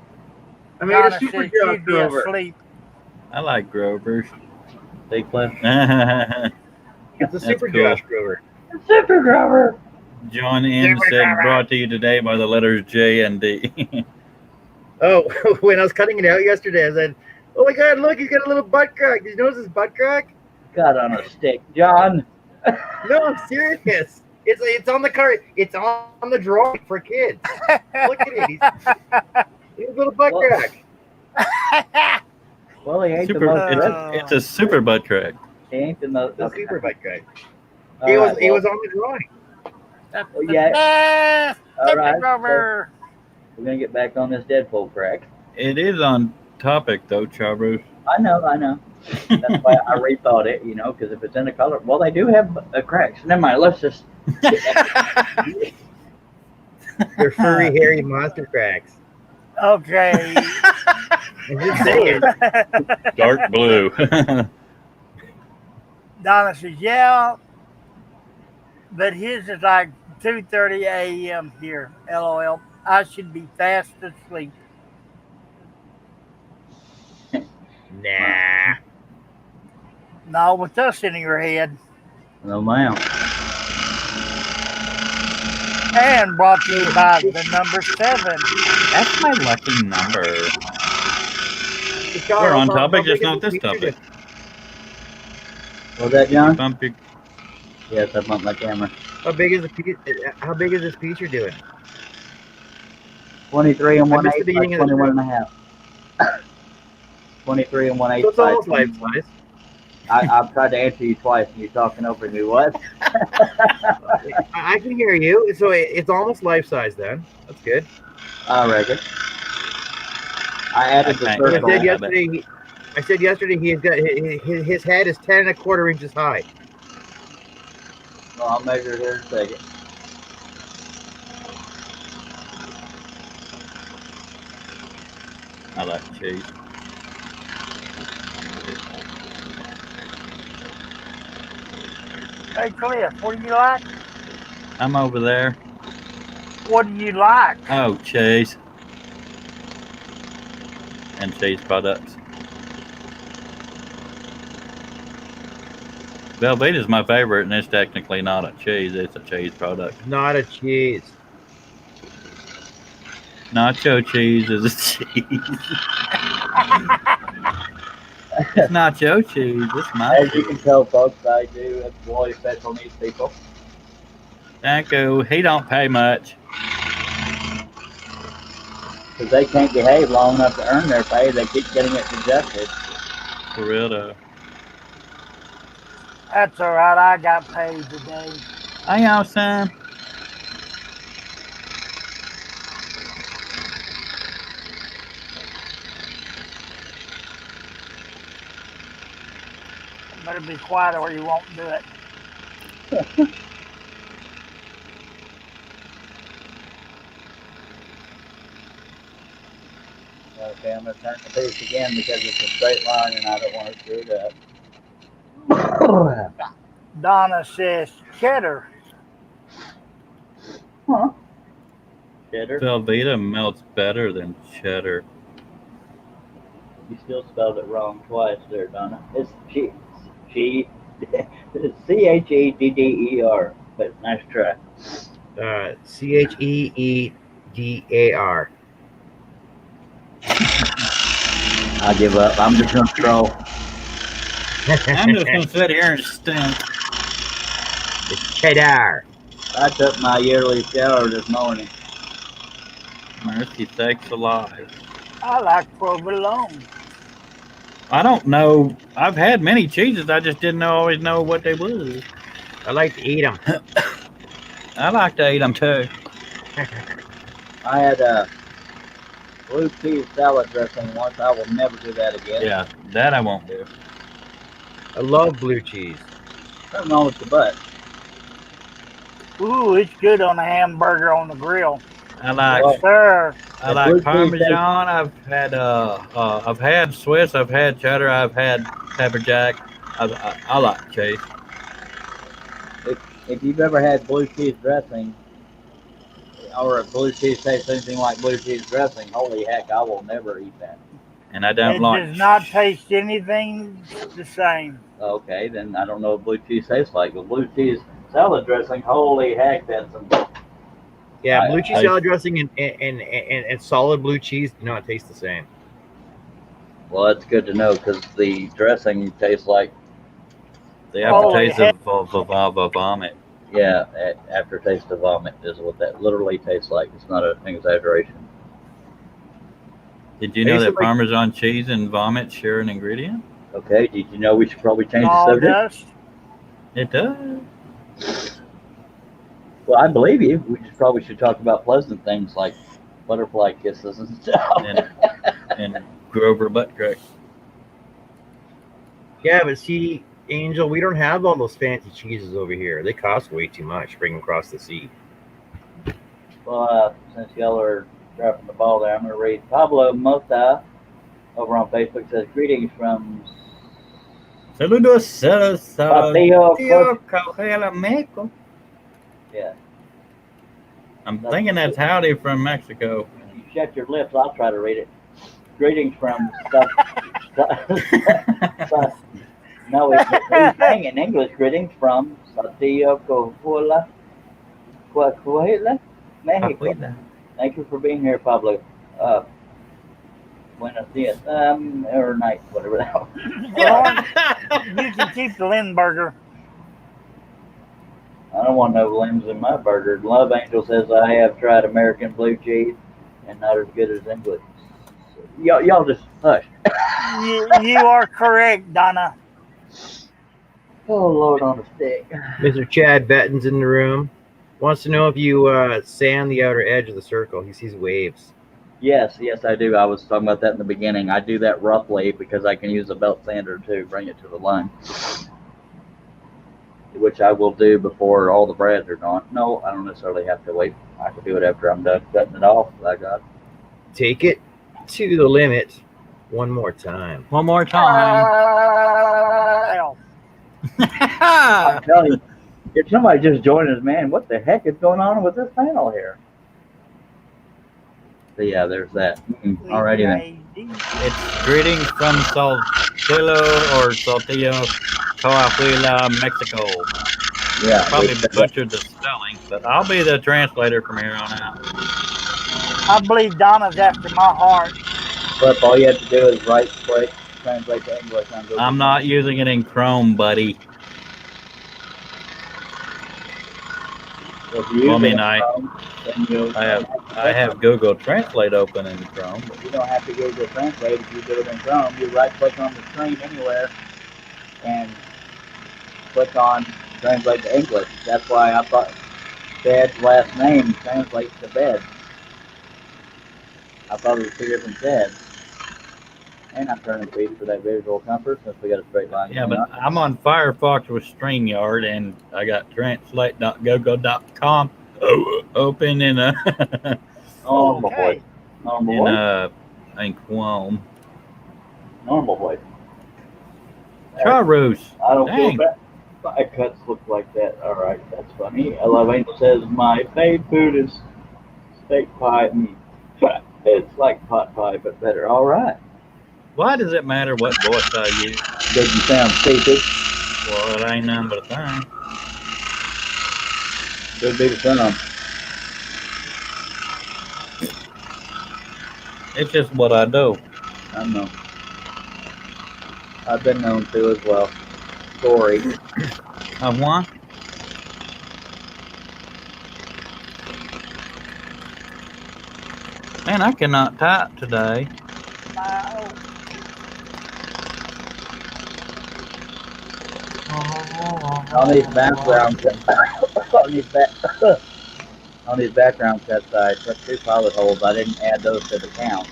I made a Donna super said Josh she'd be Grover. asleep. I like Grovers. Big Cliff. It's a That's super cool. Josh Grover. Super Grover. John M. said, brought to you today by the letters J and D. Oh, when I was cutting it out yesterday, I said, "Oh my God, look, he's got a little butt crack. Did you notice his butt crack?" Got on a stick, John. No, I'm serious. It's on the card. It's on the drawing for kids. Look at it. He's a little butt Well, crack. Well, he ain't Super, the most. it's a super butt crack. He ain't the most. The super butt crack. All He right, was on the drawing. well, yeah. All right. Grover. We're gonna get back on this Deadpool crack. It is on topic, though, Chabros. I know. That's why I rethought it, because if it's in a color, well, they do have cracks. Never mind. Let's just. They're furry, hairy monster cracks. Okay. I'm just saying. Dark blue. Donna says, "Yeah, but his is like 2:30 a.m. here. LOL. I should be fast asleep." Nah. No, with us in your head. No, ma'am. And brought to you by the number 7. That's my lucky number. We're We're on topic, just not this topic. Was that John? Bump your- Yes, I bumped my camera. How big is the piece? How big is this piece you're doing? 23 and I 1/8 missed the by beginning of the 21 and a half. 23 and 1/8 So it's by almost 20. life size. I've tried to answer you twice and you're talking over me. What? I can hear you. So it's almost life size then. That's good. I reckon. I added the Okay. I circle. said yesterday. I said yesterday he's got his head is 10 1/4 inches high. Well, I'll measure it here in a second. I like cheese. Hey, Cliff, what do you like? I'm over there. What do you like? Oh, cheese. And cheese products. Velveeta's my favorite, and it's technically not a cheese. It's a cheese product. Not a cheese. Nacho cheese is a cheese. It's nacho cheese. It's my As you cheese. can tell, folks, I do employ special needs people. Thank you. He don't pay much. Because they can't behave long enough to earn their pay. They keep getting it deducted. For real, though. That's all right. I got paid today. I know, son. Better be quiet or you won't do it. Okay, I'm going to turn the piece again because it's a straight line and I don't want to screw it up. Donna says cheddar. Huh. Cheddar. Velveeta melts better than cheddar. You still spelled it wrong twice there, Donna. It's Chedder. But nice try. Cheedar. I give up. I'm just gonna troll. I'm just gonna sit here and stink. It's cheddar. I took my yearly shower this morning. Mercy sakes alive. I like provolone. I don't know. I've had many cheeses. I just didn't always know what they was. I like to eat them. I like to eat them too. I had a blue cheese salad dressing once. I will never do that again. Yeah, that I won't do. I love blue cheese. Something wrong with the butt. Ooh, it's good on a hamburger on the grill. I like Well, Sir, I blue like cheese Parmesan. I've had Swiss. I've had cheddar. I've had pepper jack. I like cheese. If you've ever had blue cheese dressing, or if blue cheese tastes anything like blue cheese dressing, holy heck, I will never eat that. And I don't it like. does not taste anything the same. Okay, then I don't know what blue cheese tastes like. But blue cheese salad dressing, holy heck, that's some. Yeah, I- blue cheese I- salad dressing and solid blue cheese do not taste the same. Well, that's good to know because the dressing tastes like, The Holy aftertaste of vomit. yeah, aftertaste of vomit is what that literally tastes like. It's not an exaggeration. Did you know Tastes that like- Parmesan cheese and vomit share an ingredient? Okay, did you know we should probably change the All subject? dust. It does. Well, I believe you. We just probably should talk about pleasant things like butterfly kisses and stuff. And Grover butt crack. Yeah, but see, Angel, we don't have all those fancy cheeses over here. They cost way too much to bring them across the sea. Well, since y'all are dropping the ball there, I'm going to read Pablo Mota over on Facebook says, greetings from Saludos, Patio. Tío Cogela, Mexico. Yeah, I'm thinking that's howdy from Mexico. you shut your lips, I'll try to read it. Greetings from no, he's saying in English, greetings from Saltillo, Coahuila, Mexico. Thank you for being here, Pablo. Buenos dias, or night, whatever the hell. You can keep the Lindberger. I don't want no limbs in my burger. Love Angel says I have tried American blue cheese and not as good as English. Y'all just hush. You are correct, Donna. Oh, Lord on a stick. Mr. Chad Betton's in the room. Wants to know if you sand the outer edge of the circle. He sees waves. Yes, I do. I was talking about that in the beginning. I do that roughly because I can use a belt sander to bring it to the line, which I will do before all the brads are gone. No, I don't necessarily have to wait. I can do it after I'm done cutting it off. By God. Take it to the limit one more time. One more time. Well, I'm telling you, if somebody just joined us, man, what the heck is going on with this panel here? So yeah, there's that. Alrighty then. It's greetings from Saltillo or Saltillo, Coahuila, Mexico. Yeah, Probably butchered the spelling, but I'll be the translator from here on out. I believe Donna's after my heart. but all you have to do is right click, translate to English. On Google. I'm not using it in Chrome, buddy. If you Well, I use mean, it in Chrome, then you'll- I have Google Translate open in Chrome. But you don't have to Google Translate if you do it in Chrome. You right click on the screen anywhere and click on Translate to English. That's why I thought Chad's last name translates to bed. I thought it was two different Chads. And I'm turning feed for that visual comfort since we got a straight line. Yeah, going but on. I'm on Firefox with StreamYard, and I got translate.gogo.com open in Normal Okay. voice. Normal voice. in Chrome. Normal voice. Charus. I don't Dang. feel bad. My cuts look like that. All right, that's funny. I love Angel says my fave food is steak pie. It's like pot pie, but better. All right. Why does it matter what voice I use? Did you sound stupid? Well, it ain't nothing but a thing. Could be the sound. It's just what I do. I don't know. I've been known to as well. Sorry. Of one? Man, I cannot type today. On these background on these background cuts, I took 2 pilot holes. I didn't add those to the count.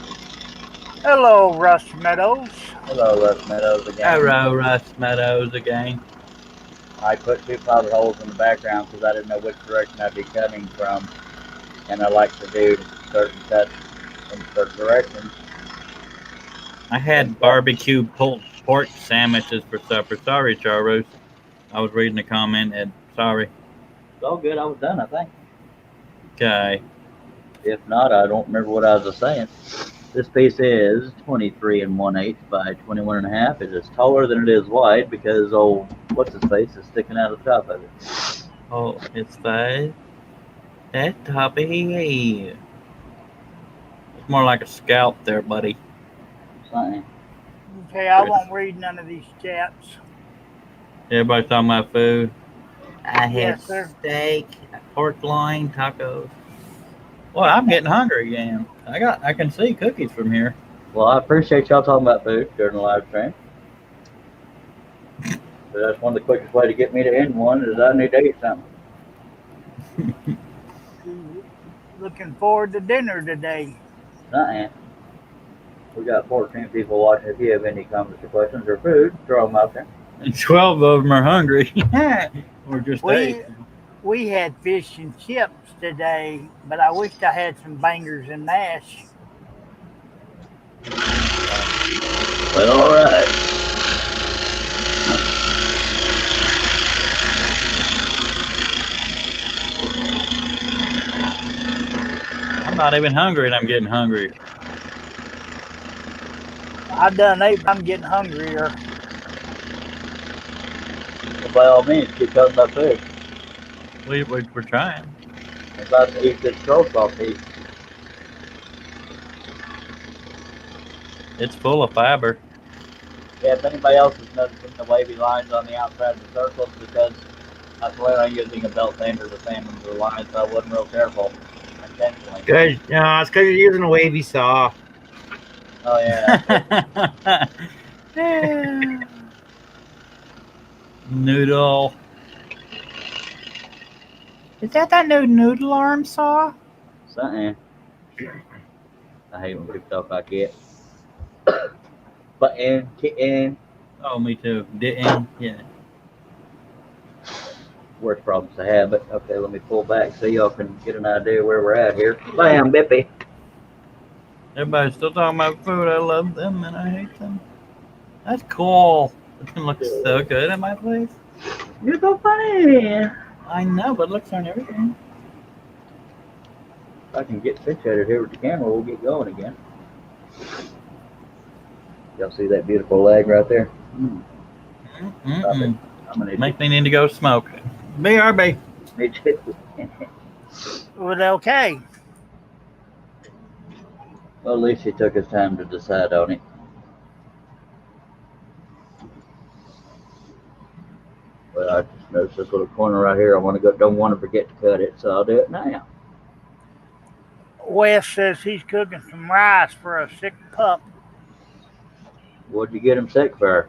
Hello, Russ Meadows. Hello, Russ Meadows again. Hello, Russ Meadows again. I put 2 pilot holes in the background because I didn't know which direction I'd be cutting from, and I like to do certain cuts in certain directions. I had barbecue pulled pork sandwiches for supper. Sorry, Charros. I was reading the comment and sorry. It's all good. I was done, I think. Okay. If not, I don't remember what I was saying. This piece is 23 1/8 by 21 1/2. It is taller than it is wide because old what's his face is sticking out of the top of it. Oh, it's fine. That top of here. It's more like a scalp there, buddy. Something. Okay, I won't read none of these chats. Everybody's talking about food. I Yes, had sir. steak, pork loin, tacos. Well, I'm getting hungry again. I can see cookies from here. Well, I appreciate y'all talking about food during the live stream. But that's one of the quickest way to get me to end one is I need to eat something. Looking forward to dinner today. Something. We got 14 people watching. If you have any comments or questions or food, throw them out there. And 12 of them are hungry. Or just 8. We had fish and chips today, but I wished I had some bangers and mash. Well, all right. I'm not even hungry and I'm getting hungry. I done ate, but I'm getting hungrier. Well, by all means, keep cutting that food. We're trying. I'm about to eat this coleslaw piece. It's full of fiber. Yeah, if anybody else is noticing the wavy lines on the outside of the circles, because I plan on using a belt sander to sand them to the lines, so I wasn't real careful intentionally. Good. No, it's because you're using a wavy saw. Oh, yeah. Noodle. Is that new noodle arm saw? Something. I hate when people talk like it. Button, kitten. Oh, me too. Didn't. Yeah. Worst problems to have, but okay, let me pull back so y'all can get an idea where we're at here. Bam, Bippy. Everybody's still talking about food. I love them and I hate them. That's cool. It's gonna look so good at my place. You're so funny. I know, but it looks on everything. If I can get situated here with the camera, we'll get going again. Y'all see that beautiful leg right there? I'm gonna Make me need to go smoke. BRB. Me too. Was it okay? Well, at least he took his time to decide on it. Well, I just noticed this little corner right here. Don't want to forget to cut it, so I'll do it now. Wes says he's cooking some rice for a sick pup. What'd you get him sick for?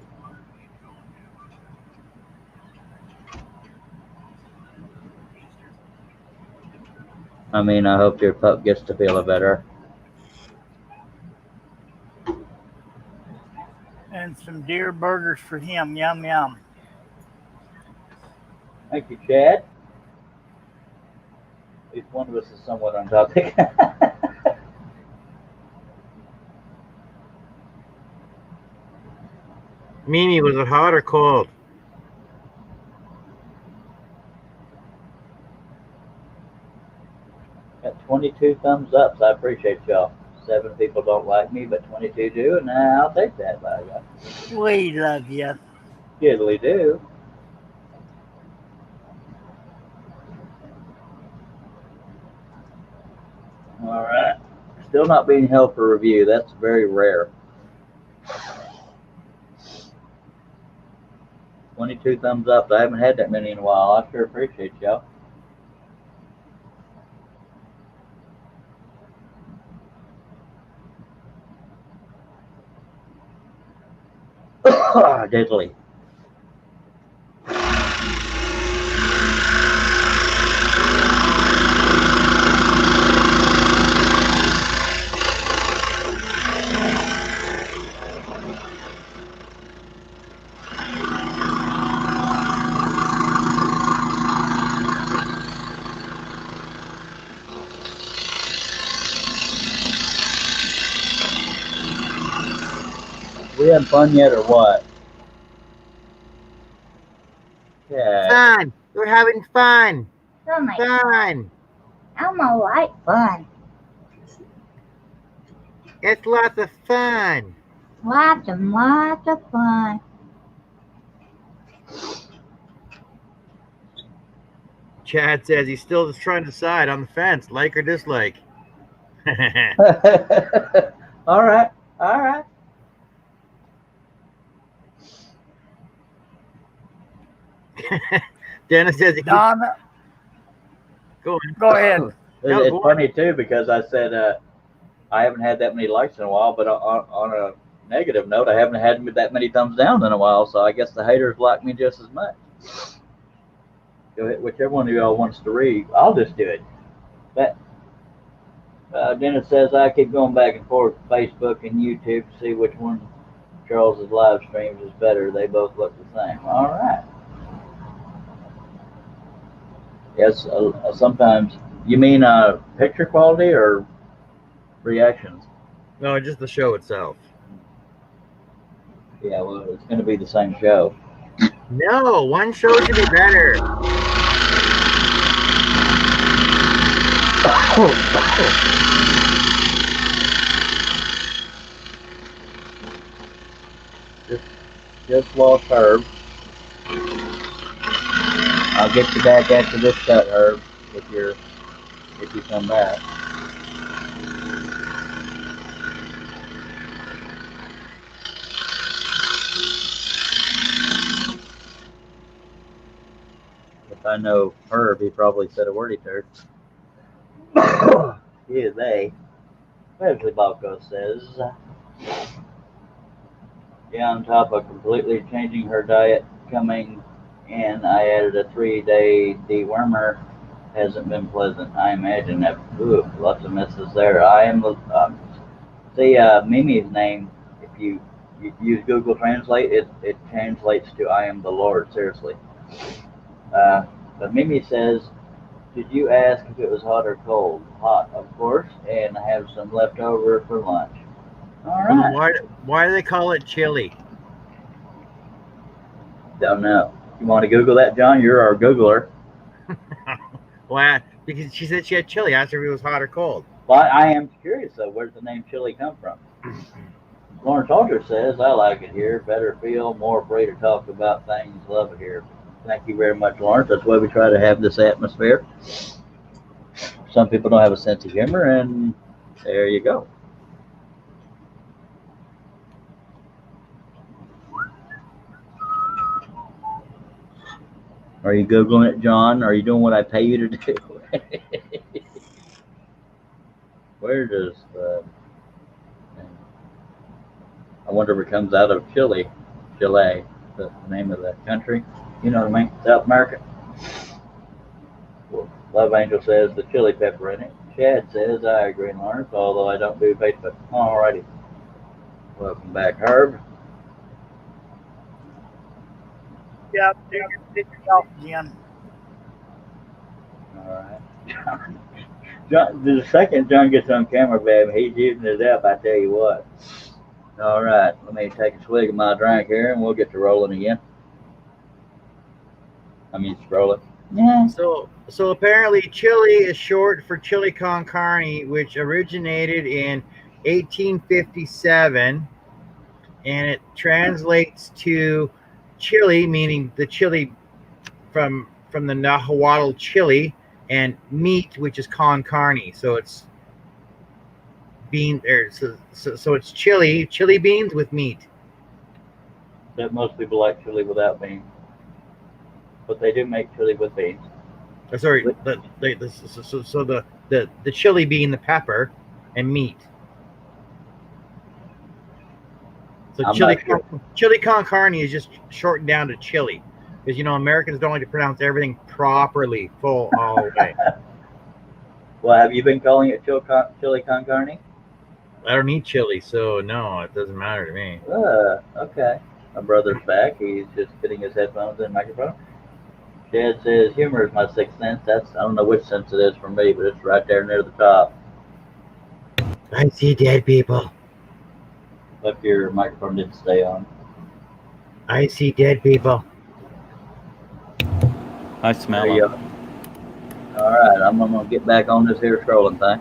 I mean, I hope your pup gets to feeling better. And some deer burgers for him. Yum, yum. Thank you, Chad. At least one of us is somewhat on topic. Mimi, was it hot or cold? Got 22 thumbs up, so I appreciate y'all. 7 people don't like me, but 22 do, and I'll take that, by God. We love you. Diddly do. All right. Still not being held for review. That's very rare. 22 thumbs up. I haven't had that many in a while. I sure appreciate y'all. Diddly. We having fun yet or what? Yeah. Fun. We're having fun. Oh my, Fun. I'm a like fun. It's lots of fun. Lots and lots of fun. Chad says he's still just trying to decide on the fence, like or dislike. All right. All right. Dennis says he keeps Donna, going. go ahead. No, It's go on. funny too because I said I haven't had that many likes in a while, but on a negative note, I haven't had that many thumbs down in a while. So I guess the haters like me just as much. Whichever one of y'all wants to read, I'll just do it. That Dennis says I keep going back and forth Facebook and YouTube to see which one Charles's live streams is better. They both look the same. All right. Yes. Sometimes you mean picture quality or reactions? No, just the show itself. Yeah. Well, it's going to be the same show. No, one show should be better. Just lost Herb. I'll get you back after this cut, Herb, if you come back. If I know Herb, he probably said a word he heard. Yeah, they. Leslie Balco says, yeah, on top of completely changing her diet coming in, I added a 3-day dewormer. Hasn't been pleasant. I imagine that. Ooh, lots of misses there. I am. Mimi's name, if you use Google Translate, it translates to I am the Lord, seriously. But Mimi says, did you ask if it was hot or cold? Hot, of course, and I have some left over for lunch. All right. Why do they call it chili? Don't know. You want to Google that, John? You're our Googler. Why? Because she said she had chili. I asked her if it was hot or cold. Well, I am curious, though. Where's the name chili come from? Lawrence Alter says, I like it here. Better feel, more free to talk about things. Love it here. Thank you very much, Lawrence. That's why we try to have this atmosphere. Some people don't have a sense of humor, and there you go. Are you Googling it, John? Are you doing what I pay you to do? Where does I wonder if it comes out of Chile, the name of that country. You know what I mean? South America. Well, Love Angel says the chili pepper in it. Chad says I agree, Lawrence, although I don't do Facebook. Alrighty. Welcome back, Herb. Yep, you're off again. Alright. John, the second John gets on camera, baby, he's using it up, I tell you what. Alright, let me take a swig of my drink here and we'll get to rolling again. I mean, scrolling. Yeah. So apparently chili is short for chili con carne, which originated in 1857, and it translates to chili, meaning the chili from the Nahuatl chili, and meat, which is con carne. So it's so it's chili beans with meat. That most people like chili without beans, but they do make chili with beans. Sorry, so the chili being the pepper and meat. So I'm not sure. chili con carne is just shortened down to chili, because Americans don't like to pronounce everything properly, full all the way. Well, have you been calling it chili con carne? I don't eat chili, so no, it doesn't matter to me. Okay. My brother's back. He's just getting his headphones and microphone. Dad says humor is my sixth sense. I don't know which sense it is for me, but it's right there near the top. I see dead people. If your microphone didn't stay on. I see dead people. I smell There you it. go. All right, I'm gonna get back on this here scrolling thing.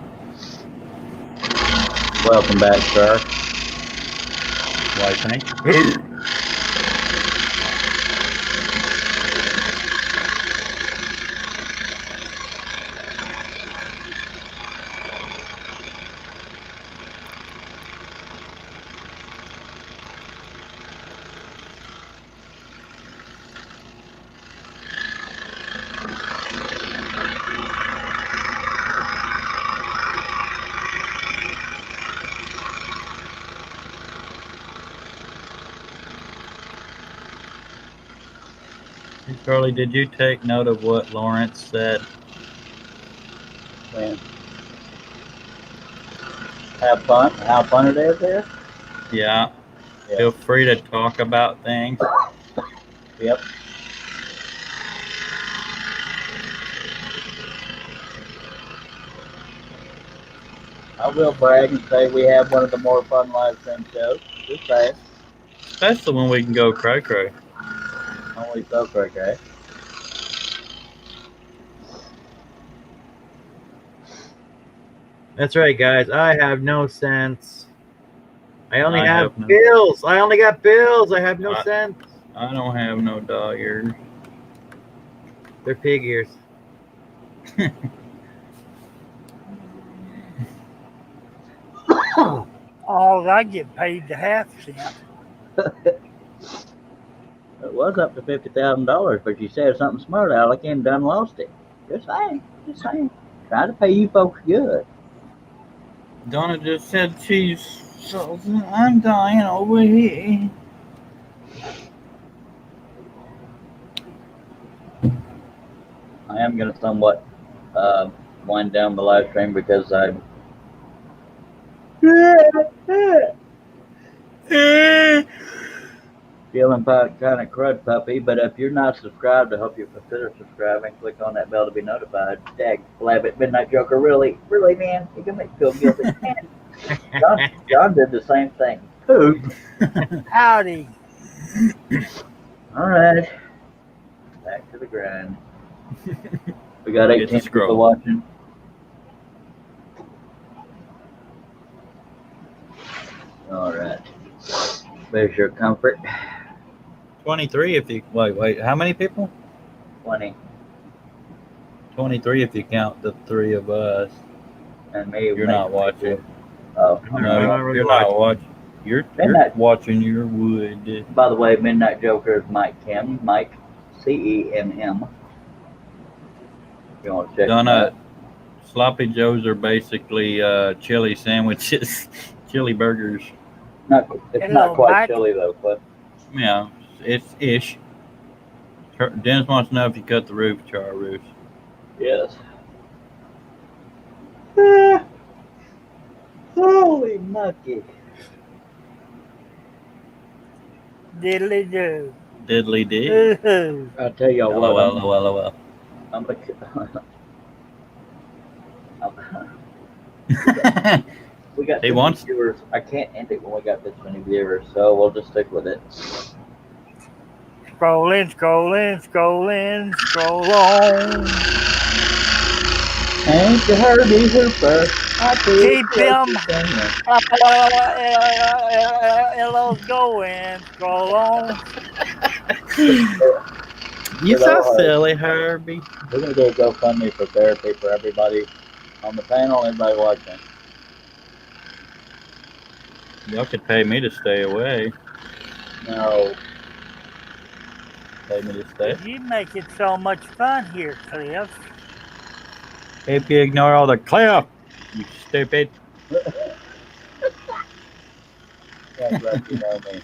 Welcome back, sir. Why, thank you. Charlie, did you take note of what Lawrence said? Man. Have fun. How fun it is there? Yeah. Feel free to talk about things. Yep. I will brag and say we have one of the more fun live stream shows. Just saying. Especially when we can go cray-cray. Only so okay. That's right, guys. I have no sense. I only have no. bills. I only got bills. I have no sense. I don't have no dog ears. They're pig ears. All I get paid to half cent. It was up to $50,000, but you said something smart, Alec, and done lost it. Just saying. Just saying. Try to pay you folks good. Donna just said she's so I'm dying over here. I am going to somewhat wind down the live stream because I'm feeling kind of crud puppy. But if you're not subscribed, I hope you consider subscribing. Click on that bell to be notified. Dag Blabbit Midnight Joker, really, man, you can make me feel guilty. John did the same thing. Poop. Howdy. All right, back to the grind. We got 18 people watching. All right. There's your comfort. 23 if you wait. How many people? 20. 23 if you count the three of us. And me. You're not watching. Oh, no, you're not watching. You're watching your wood. By the way, Midnight Joker is Mike Kim. Mike CEMM. You want to check Donna, Sloppy Joes are basically chili sandwiches, chili burgers. It's not quite chili though, but yeah, it's ish. Dennis wants to know if you cut the roof, Char Roofs. Yes. Holy mucky. Diddly do. Diddly do. I'll tell y'all what. LOL. We got he wants viewers. I can't end it when we got this many viewers, so we'll just stick with it. Scroll in, scroll in, scroll in, scroll on. Ain't the Herbie Hooper. Keep them LOs going. Scroll on. You so silly, Herbie. We're gonna do a GoFundMe for therapy for everybody on the panel, everybody watching. Y'all could pay me to stay away. No, Pay me to stay. You make it so much fun here, Cliff. If you ignore all the Cliff, you stupid. that's right, you know me.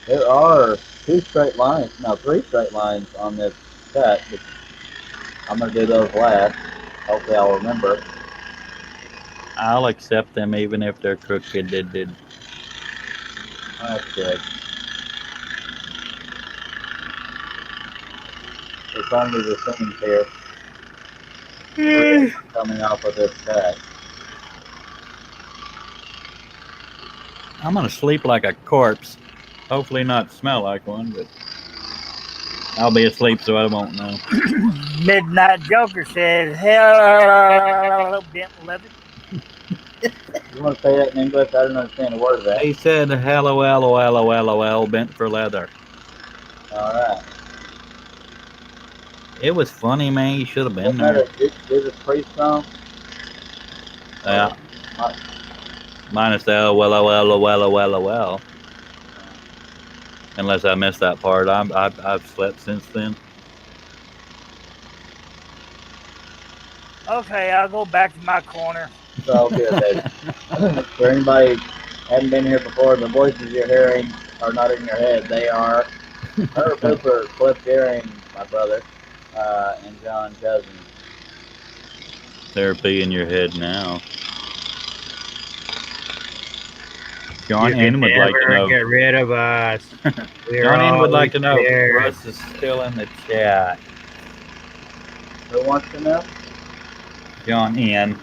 There are three straight lines on this cut. But I'm gonna do those last. Hopefully, I'll remember. I'll accept them even if they're crooked. That's good. It's only the scenes here coming off of this cut. I'm gonna sleep like a corpse. Hopefully not smell like one, but I'll be asleep so I won't know. Midnight Joker says, "Hello, Benton Levitt." You want to say that in English? I don't understand a word of that. He said, hello, LOL, bent for leather. All right. It was funny, man. You should have been Wasn't there. that a Judas Priest song? Yeah. Minus the LOL. Unless I missed that part. I've slept since then. Okay, I'll go back to my corner. It's all good, baby. For anybody who hadn't been here before, the voices you're hearing are not in your head. They are Herb Hooper, Cliff Deering, my brother, and John Cousins. Therapy in your head now. John You N can would like to never know. get rid of us. We're John N would like always to know. there. Russ is still in the chat. Who wants to know? John N.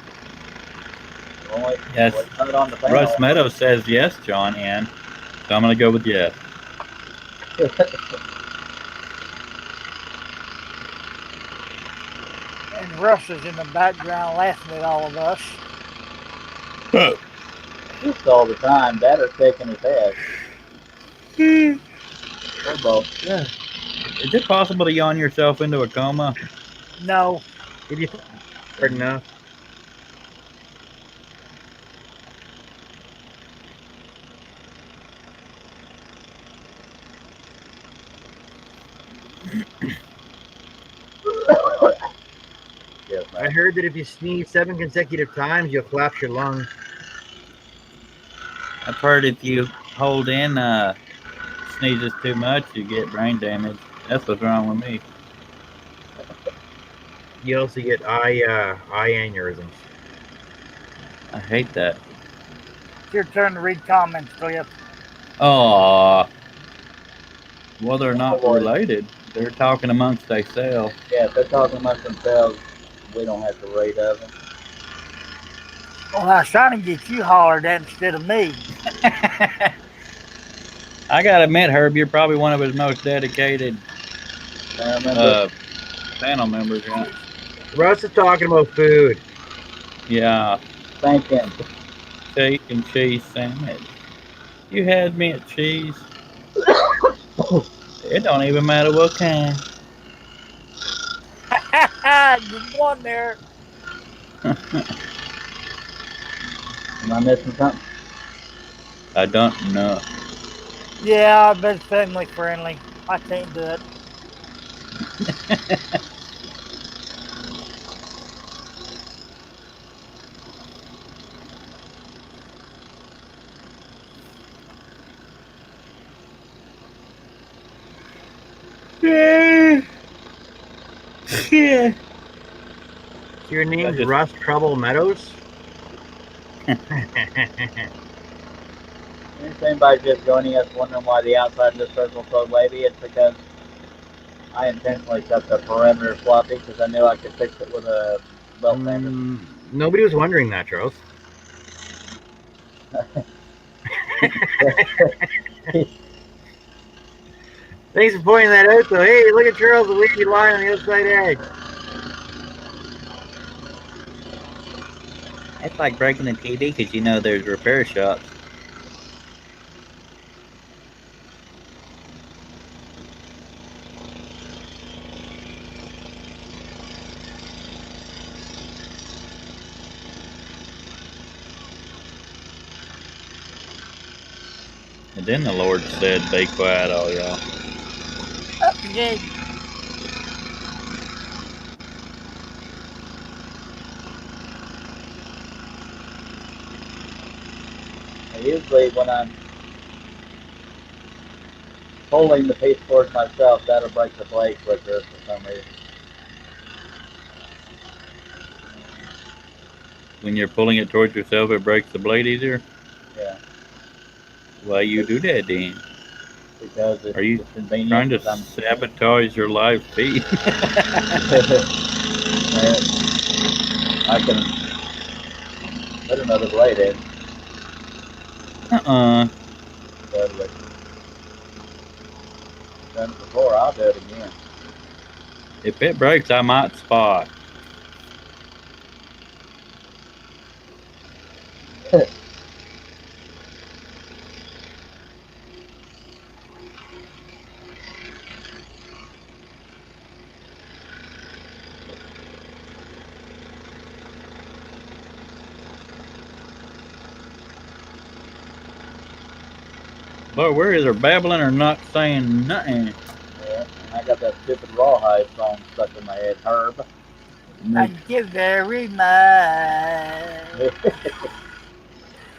Only Yes. not on the panel. Russ Meadows says yes, John N. So I'm gonna go with yes. And Russ is in the background laughing at all of us. Just all the time. Dad is shaking his head. We're both. Yeah. Is it possible to yawn yourself into a coma? No. If you hard enough. Yes, I man. heard that if you sneeze 7 consecutive times, you'll collapse your lungs. I've heard if you hold in sneezes too much, you get brain damage. That's what's wrong with me. You also get eye aneurysms. I hate that. It's your turn to read comments, Cliff. Oh, well, they're not related. They're talking amongst themselves. Yeah, if they're talking amongst themselves, we don't have to rate of them. Well, I was trying to get you hollered at instead of me. I gotta admit, Herb, you're probably one of his most dedicated panel members. Yeah. Russ is talking about food. Yeah. Thank him. Steak and cheese sandwich. You had me at cheese. It don't even matter what kind. Good one there. Am I missing something? I don't know. Yeah, I've been family friendly. I can't do it. Yeah. Your name's just- Russ Trouble Meadows? If anybody's just joining us wondering why the outside of this circle is so wavy, it's because I intentionally cut the perimeter floppy because I knew I could fix it with a belt sander. Nobody was wondering that, Charles. Thanks for pointing that out, though. Hey, look at Charles, the wavy line on the outside edge. It's like breaking the TV because you know there's repair shops. And then the Lord said, "Be quiet, all y'all." Okay. And usually when I'm pulling the piece towards myself, that'll break the blade quicker for some reason. When you're pulling it towards yourself, it breaks the blade easier. Yeah, Why you do that then? because it's Are you convenient. trying to 'cause I'm sabotage your live feed? I can put another blade in. Totally. Done it before, I'll do it again. If it breaks, I might spot. But we're either babbling or not saying nothing. Yeah, and I got that stupid rawhide song stuck in my head. Herb. Thank you very much.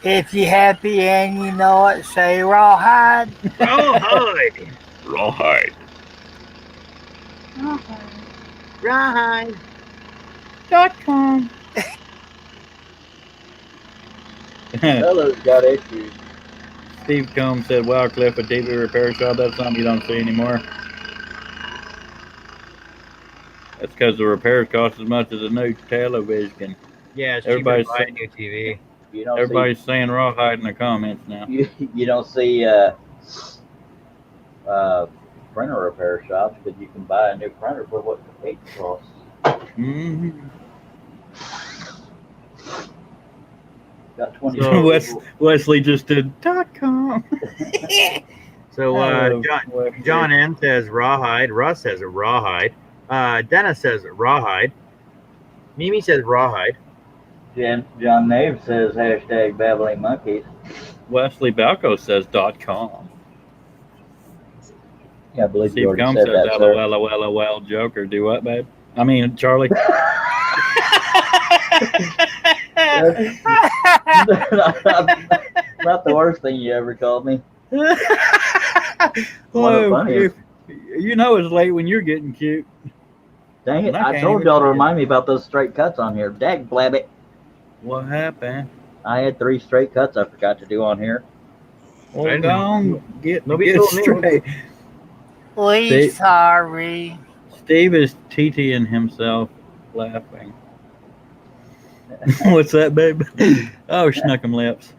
If you're happy and you know it, say rawhide. Rawhide. Rawhide. Rawhide. .com. Fella's got issues. Steve Combs said, "Wow, Cliff, a TV repair shop, that's something you don't see anymore." That's because the repairs cost as much as a new television. Yeah, it's Everybody's cheaper to buy a new TV. You don't Everybody's saying rawhide in the comments now. see you don't see printer repair shops, but you can buy a new printer for what the paint costs. Mm-hmm. Got 20. So- Wesley just did .com. So Oh, John N says rawhide. Russ says rawhide. Dennis says rawhide. Mimi says rawhide. John Nave says hashtag babbling monkeys. Wesley Balco says .com. Yeah, I believe Steve you already Combs said says that, sir. LOL Joker. Do what, babe? I mean, Charlie. Not the worst thing you ever called me. One of the Well, funniest. you know it's late when you're getting cute. Dang it, I I can't told even y'all to say it. remind me about those straight cuts on here. Dag blabbit. What happened? I had 3 straight cuts I forgot to do on here. Well, I go know. on, get Nobody told me. straight. We They- sorry. Steve is TTing himself laughing. What's that, babe? Oh, Schnuckum lips.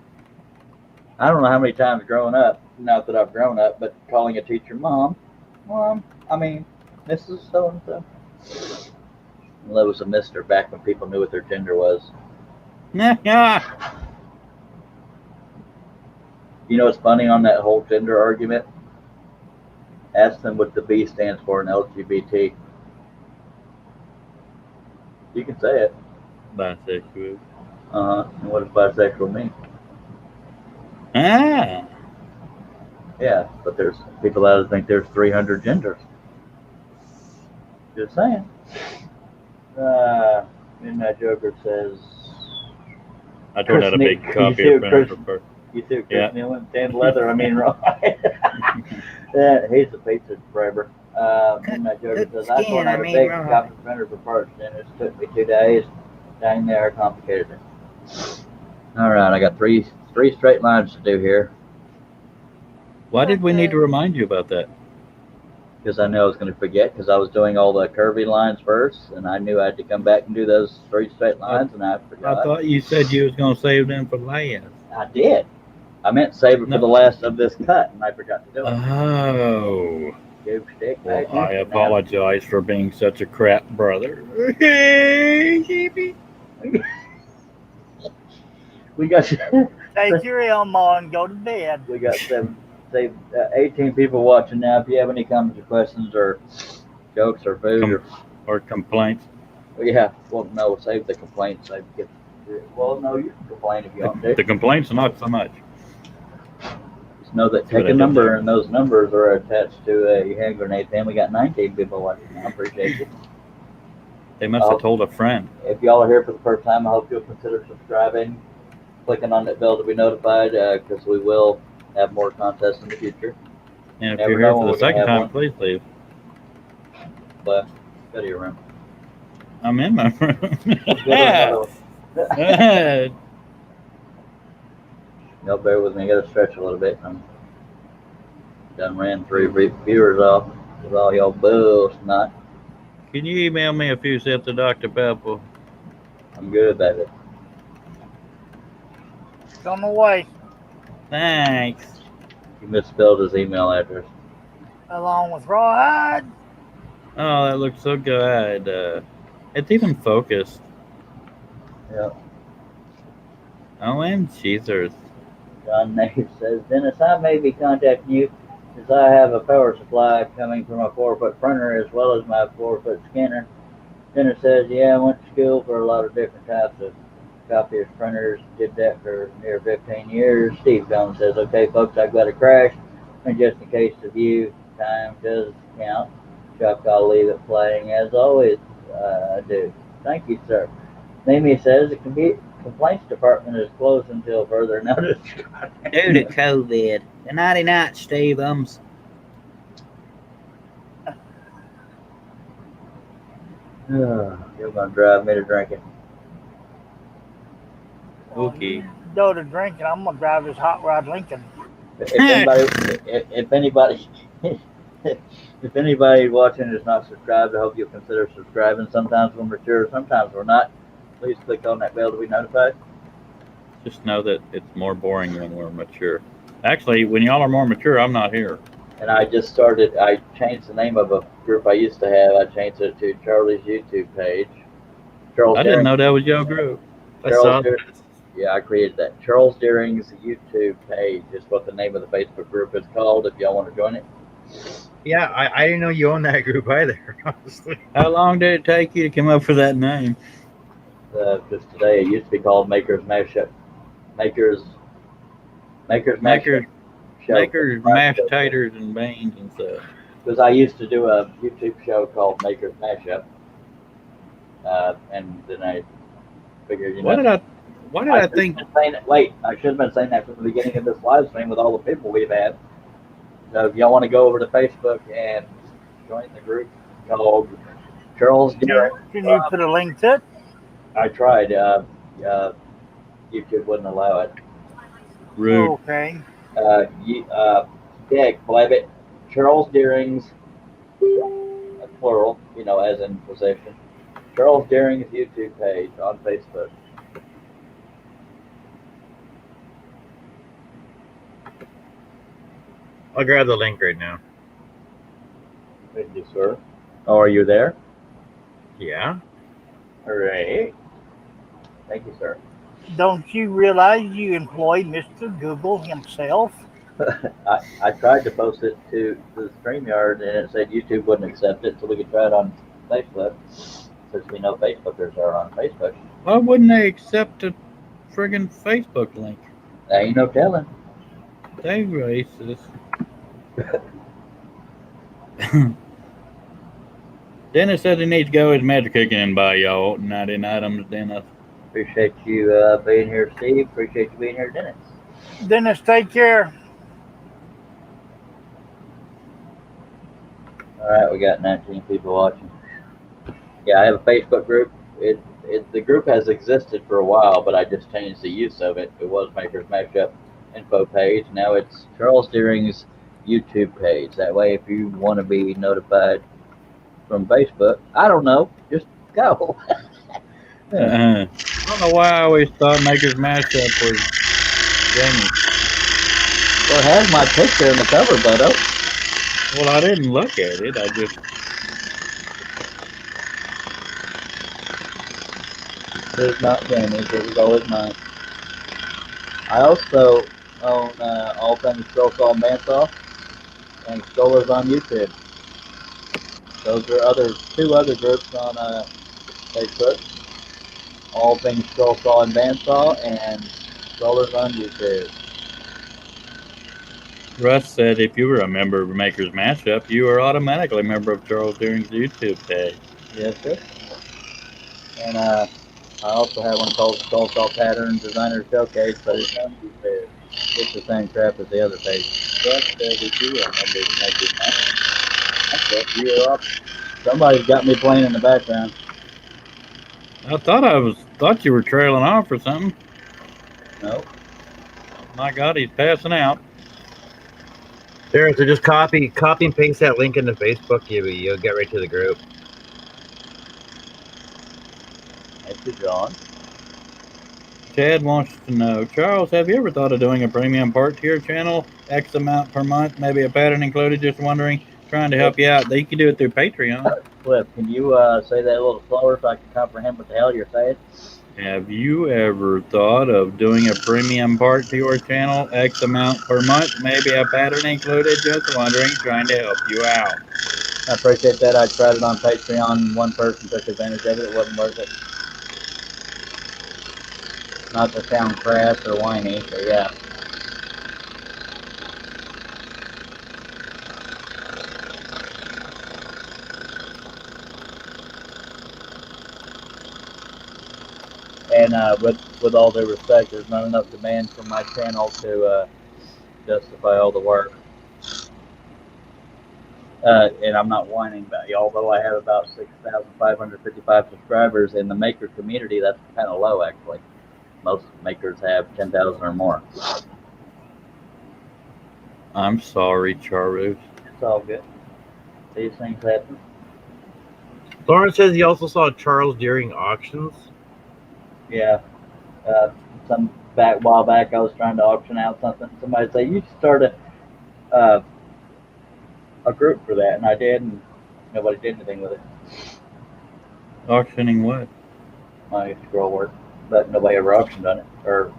I don't know how many times growing up, not that I've grown up, but calling a teacher mom, Mrs. So-and-so. Well, it was a mister back when people knew what their gender was. Yeah. You know what's funny on that whole gender argument? Ask them what the B stands for in LGBT. You can say it. Bisexual. And what does bisexual mean? Ah. Yeah, but there's people that think there's 300 genders. Just saying. Midnight Joker says, I turned out a big Chris, copy you of see Benedict Chris- Cumberbatch. you see Chris Yeah. Nealon, tan leather, right. Yeah, he's a pizza forever. Midnight Joker says, I torn out a big copy of printer for parts, and it took me 2 days. Dang, they are complicated. All right, I got three straight lines to do here Why did we need to remind you about that? because I knew I was going to forget because I was doing all the curvy lines first, and I knew I had to come back and do those 3 straight lines, and I I forgot. thought you said you was going to save them for last. I did. I meant save it for No. the last of this cut, and I forgot to do it. Oh. Go stick Well, back I in. apologize for being such a crap brother. We got Take your Elmo and go to bed. we got 18 people watching now. If you have any comments or questions or jokes or food Or complaints. yeah, well, no, save the complaints. Well, no, you can complain if you want to. The complaints, not so much. Just know that See what take I a did number there? and those numbers are attached to a hand grenade fan. We got 19 people watching now. Appreciate you. They must have told a friend. If y'all are here for the first time, I hope you'll consider subscribing, clicking on that bell to be notified, because we will have more contests in the future. And if Never you're here know for when the we're gonna second have time, one. please leave. But go to your room. I'm in my room. Go to another one. Y'all bear with me. I gotta stretch a little bit. I'm done ran 3 viewers off with all y'all bills tonight. Can you email me a few sips of Dr. Pepper? I'm good, baby. It's on the way, Thanks. You misspelled his email address. along with Rawhide. Oh, that looks so good. It's even focused. Yeah. Oh, and cheesers. John Nave says, Dennis, I may be contacting you as I have a power supply coming from a 4-foot printer as well as my 4-foot scanner. Dennis says, yeah, I went to school for a lot of different types of copiers, printers, did that for near 15 years. Steve Jones says, okay, folks, I've got a crash, and just in case the view time does count, Chuck, I'll leave it playing as always I do. Thank you, sir. Mimi says, the complaints department is closed until further notice. Due to COVID. The nighty night, Stevens. You're gonna drive me to drinking. Okay. Go to drinking. I'm gonna drive this hot rod Lincoln. If anybody watching is not subscribed, I hope you'll consider subscribing. Sometimes we're mature, sometimes we're not. Please click on that bell to be notified. Just know that it's more boring when we're mature. Actually, when y'all are more mature, I'm not here. And I changed the name of a group I used to have. I changed it to Charlie's YouTube page. Charles I didn't know that was your group. I Charles saw Deer- Yeah, I created that. Charles Deering's YouTube page is what the name of the Facebook group is called, if y'all want to join it. Yeah, I didn't know you owned that group either, honestly. How long did it take you to come up with that name? Just today, it used to be called Makers Mashup. Makers Mashup. Makers mashed taters and beans and stuff. Because I used to do a YouTube show called Makers Mashup. And then I figured, Why did I think? Wait, I should have been saying that from the beginning of this live stream with all the people we've had. So if y'all want to go over to Facebook and join the group called Charles Deering. Can you put a link to it? I tried. YouTube wouldn't allow it. Rude. Okay. Dick, Blabbit, Charles Deering's, plural, as in possession. Charles Deering's YouTube page on Facebook. I'll grab the link right now. Thank you, sir. Oh, are you there? Yeah. Hooray. Thank you, sir. Don't you realize you employ Mr. Google himself? I tried to post it to the StreamYard and it said YouTube wouldn't accept it, so we could try it on Facebook. Since we know Facebookers are on Facebook. Why wouldn't they accept a friggin' Facebook link? Ain't no telling. They racist. Dennis says he needs to go his magic cooking and buy y'all 99 items, Dennis. Appreciate you being here, Steve. Appreciate you being here, Dennis. Dennis, take care. All right, we got 19 people watching. Yeah, I have a Facebook group. The group has existed for a while, but I just changed the use of it. It was Makers Mashup info page. Now it's Charles Deering's YouTube page. That way, if you want to be notified from Facebook, I don't know, just go. I don't know why I always thought Maker's Mashup was Jamie. Well, it has my picture in the cover, Butto. Well, I didn't look at it. I just... It's not Jamie's. It was always mine. I also own all things Skull Saw and Bandsaw and Strollers on YouTube. Those are two other groups on Facebook. All things Skull Saw and Bandsaw and Strollers on YouTube. Russ said if you were a member of Maker's Mashup, you were automatically a member of Charles Deering's YouTube page. Yes, sir. And I also have one called Skull Saw Pattern Designer Showcase, but it's on YouTube. It's the same crap as the other page. But if you were a member of Maker's Mashup, you were up. Somebody's got me playing in the background. I thought you were trailing off or something. No. My God, he's passing out. There, so just copy and paste that link into Facebook. You'll get right to the group. Thank you, John. Chad wants to know, Charles, have you ever thought of doing a premium part tier channel? X amount per month, maybe a pattern included, just wondering, trying to help you out. You can do it through Patreon. Cliff, can you say that a little slower so I can comprehend what the hell you're saying? Have you ever thought of doing a premium part to your channel? X amount per month, maybe a pattern included, just wondering, trying to help you out. I appreciate that. I tried it on Patreon. One person took advantage of it. It wasn't worth it. Not to sound crass or whiny, but yeah. And with all due respect, there's not enough demand from my channel to justify all the work. And I'm not whining about you, although I have about 6,555 subscribers in the maker community. That's kind of low, actually. Most makers have 10,000 or more. I'm sorry, Charu. It's all good. These things happen. Lauren says he also saw Charles Deering auctions. Yeah. Some while back, I was trying to auction out something. Somebody said, you should start a group for that. And I did, and nobody did anything with it. Auctioning what? My scroll work. But nobody ever auctioned on it. Or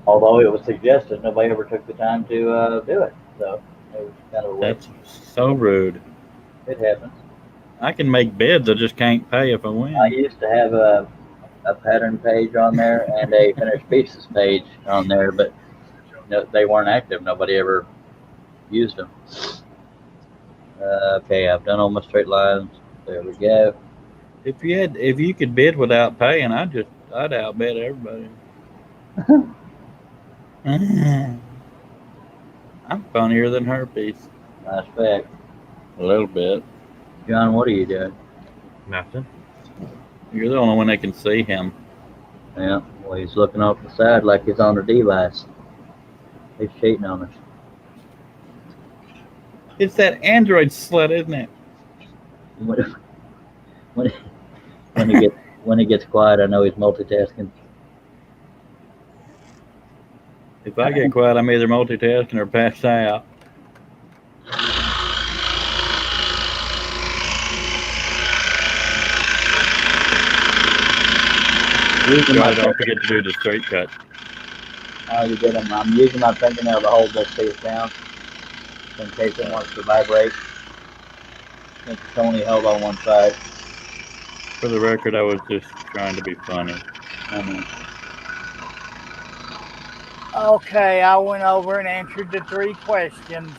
although it was suggested, nobody ever took the time to do it. So it was kind of a waste. That's so rude. It happens. I can make bids, I just can't pay if I win. I used to have a pattern page on there and a finished pieces page on there, but no, they weren't active. Nobody ever used them. Okay, I've done all my straight lines. There we go. If you could bid without paying, I'd outbid everybody. I'm funnier than herpes. Nice fact. A little bit. John, what are you doing? Nothing. You're the only one that can see him. Yeah, well, he's looking off the side like he's on a device. He's cheating on us. It's that Android slut, isn't it? When he gets quiet, I know he's multitasking. If I get quiet, I'm either multitasking or passed out. Don't forget to do the straight cut. Oh, you did them. I'm using my fingernail to hold this piece down in case it wants to vibrate. Since it's only held on one side. For the record, I was just trying to be funny. Okay, I went over and answered the 3 questions.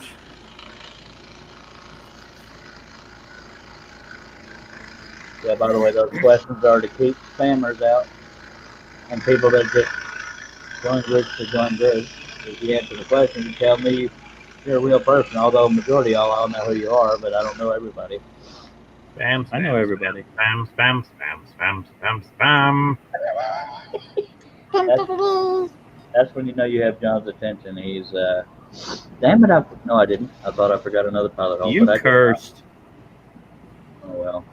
Yeah, by the way, those questions are to keep spammers out and people that just join groups to join groups. If you answer the question, you tell me you're a real person, although majority of y'all know who you are, but I don't know everybody. Spam, I know everybody. Spam. That's when you know you have John's attention. He's, damn it, no, I didn't. I thought I forgot another pilot hole. You but cursed. Oh, well.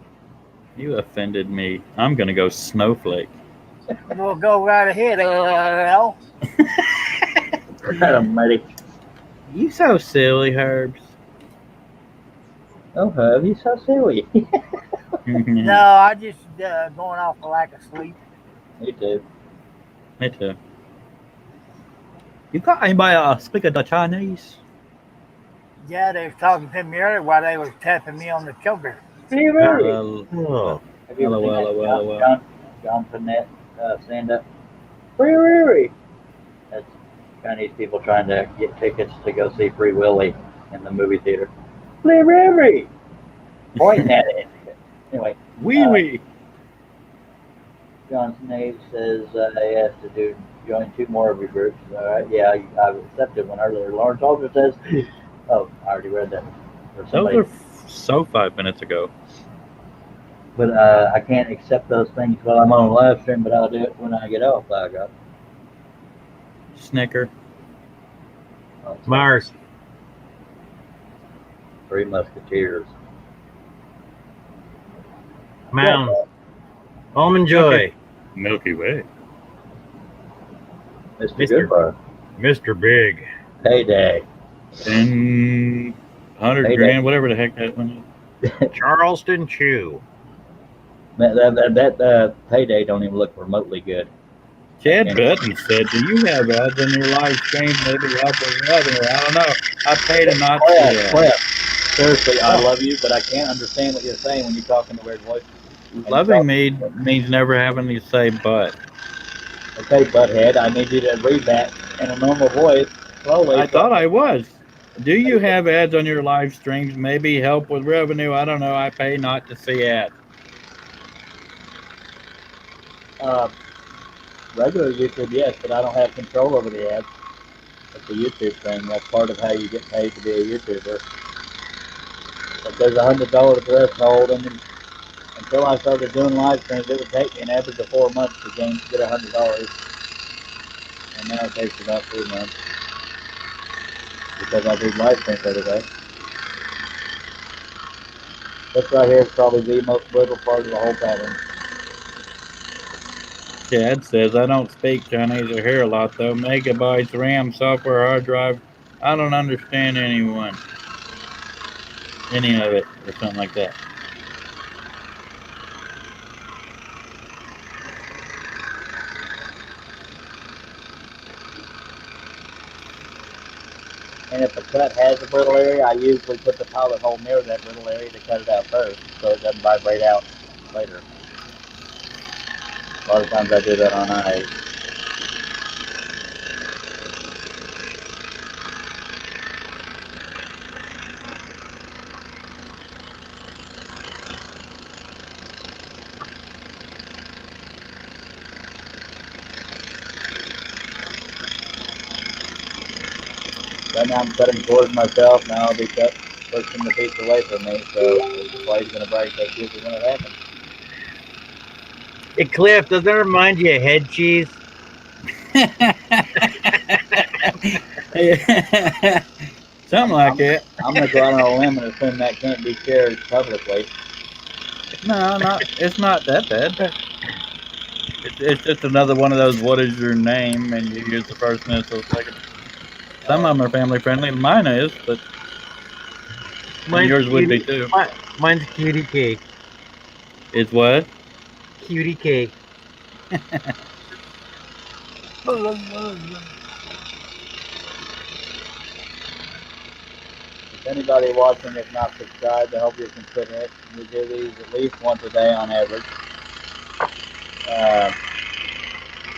You offended me. I'm going to go snowflake. We'll go right ahead. I'm ready. You so silly, Herbs. Oh, Herb, you so silly. No, I just going off a lack of sleep. Me too. Me too. You got anybody speak of the Chinese? Yeah, they was talking to me earlier while they was tapping me on the shoulder. Well, Oh. Have you ever seen that well. John Panette stand-up? That's Chinese people trying to get tickets to go see Free Willy in the movie theater. Pointing at it. Anyway, Wee. John Snave says he has to join 2 more of your groups. All right, yeah, I've accepted one earlier. Lawrence Alder says, oh, I already read that. Or Those somebody, were so 5 minutes ago. but I can't accept those things while I'm on a live stream, but I'll do it when I get off. I got Snicker. Mars. 3 Musketeers. Mound. Almond Joy. Milky Way. Mr. Mr. Goodbar. Mr. Big. Payday. And 100 Hey, grand, whatever the heck that one is. Charleston Chew. That Payday don't even look remotely good. Chad Button said, do you have ads on your live stream? Maybe help with revenue. I don't know. I paid a not to. Cliff, seriously, I love you, but I can't understand what you're saying when you talk in the weird voice. Loving me means never having to say but. Okay, butthead, I need you to read that in a normal voice, slowly. I thought I was. Do you have ads on your live streams? Maybe help with revenue? I don't know. I pay not to see ads. Regular YouTube, yes, but I don't have control over the ads. It's a YouTube thing. That's part of how you get paid to be a YouTuber. But there's $100 threshold, and until I started doing live streams, it would take me an average of 4 months to get $100. And now it takes about 3 months. Because I do live streams every day. This right here is probably the most brutal part of the whole pattern. Chad says, I don't speak Chinese or hear a lot, though. Megabytes, RAM, software, hard drive. I don't understand any of it, or something like that. And if a cut has a brittle area, I usually put the pilot hole near that brittle area to cut it out first, so it doesn't vibrate out later. A lot of times I do that on I-8. Right now I'm cutting towards myself. Now I'll be pushing the piece away from me, so if the blade's going to break, that's usually when it happens. Hey, Cliff, does that remind you of head cheese? Something like that. I'm going to go out on a limb and assume that can't be shared publicly. No, it's not that bad. It's just another one of those, what is your name? And you use the first initial, second. Some of them are family friendly. Mine is, but yours would be too. Mine's Cutie Cake. It's what? Cutie Cake. If anybody watching is not subscribed, I hope you consider it. We do these at least once a day on average.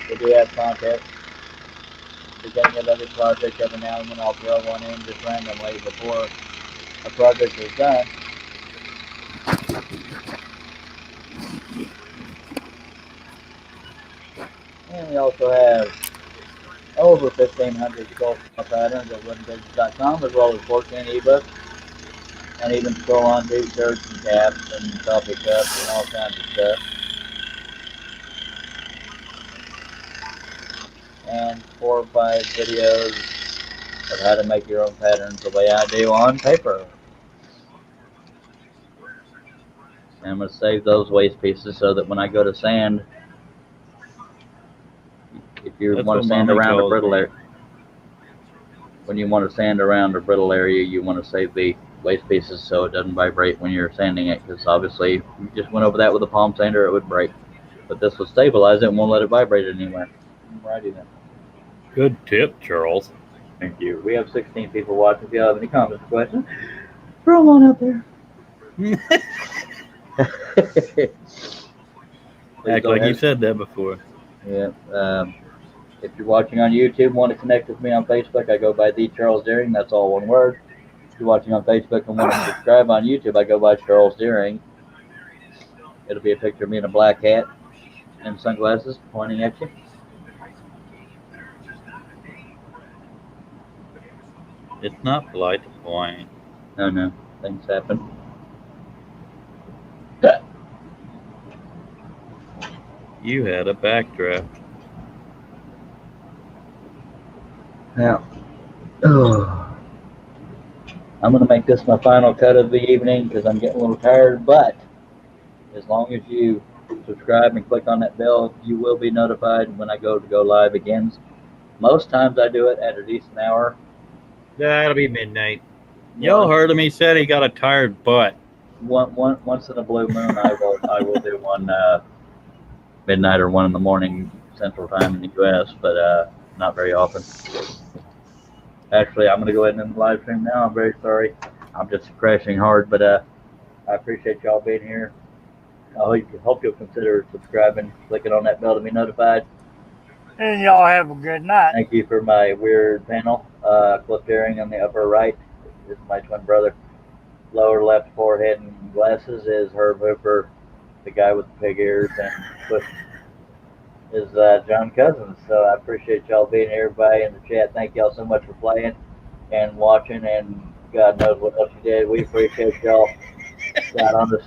We do have contests. Beginning of every project, every now and then I'll throw one in just randomly before a project is done. And we also have over 1,500 sculpture patterns at woodenbusiness.com, as well as 14 ebooks, and even scroll on t-shirts and caps and coffee cups and all kinds of stuff. And 4 or 5 videos of how to make your own patterns the way I do on paper. And I'm going to save those waste pieces so that when I go to sand, if you want to sand around a brittle area, when you want to sand around a brittle area, you want to save the waste pieces so it doesn't vibrate when you're sanding it, because obviously if you just went over that with a palm sander, it would break. But this will stabilize it and won't let it vibrate anywhere. Alrighty then. Good tip, Charles. Thank you. We have 16 people watching. If you have any comments or questions, throw them on out there. Act like you said that before. Yeah. If you're watching on YouTube and want to connect with me on Facebook, I go by The Charles Deering. That's all one word. If you're watching on Facebook and want to subscribe on YouTube, I go by Charles Deering. It'll be a picture of me in a black hat and sunglasses pointing at you. It's not polite to point. No. Things happen. You had a backdraft. Now, I'm going to make this my final cut of the evening because I'm getting a little tired, but as long as you subscribe and click on that bell, you will be notified when I go live again. Most times I do it at a decent hour. That'll be midnight. Y'all heard him. He said he got a tired butt. Once in a blue moon, I will do one midnight or 1 in the morning Central Time in the U.S., but not very often. Actually, I'm going to go ahead and end the live stream now. I'm very sorry. I'm just crashing hard, but I appreciate y'all being here. I hope you'll consider subscribing, clicking on that bell to be notified. And y'all have a good night. Thank you for my weird panel. Cliff Deering on the upper right is my twin brother. Lower left forehead and glasses is Herb Hooper, the guy with the pig ears, and Cliff is John Cousins. So I appreciate y'all being here, everybody in the chat. Thank y'all so much for playing and watching, and God knows what else you did. We appreciate y'all. Got on the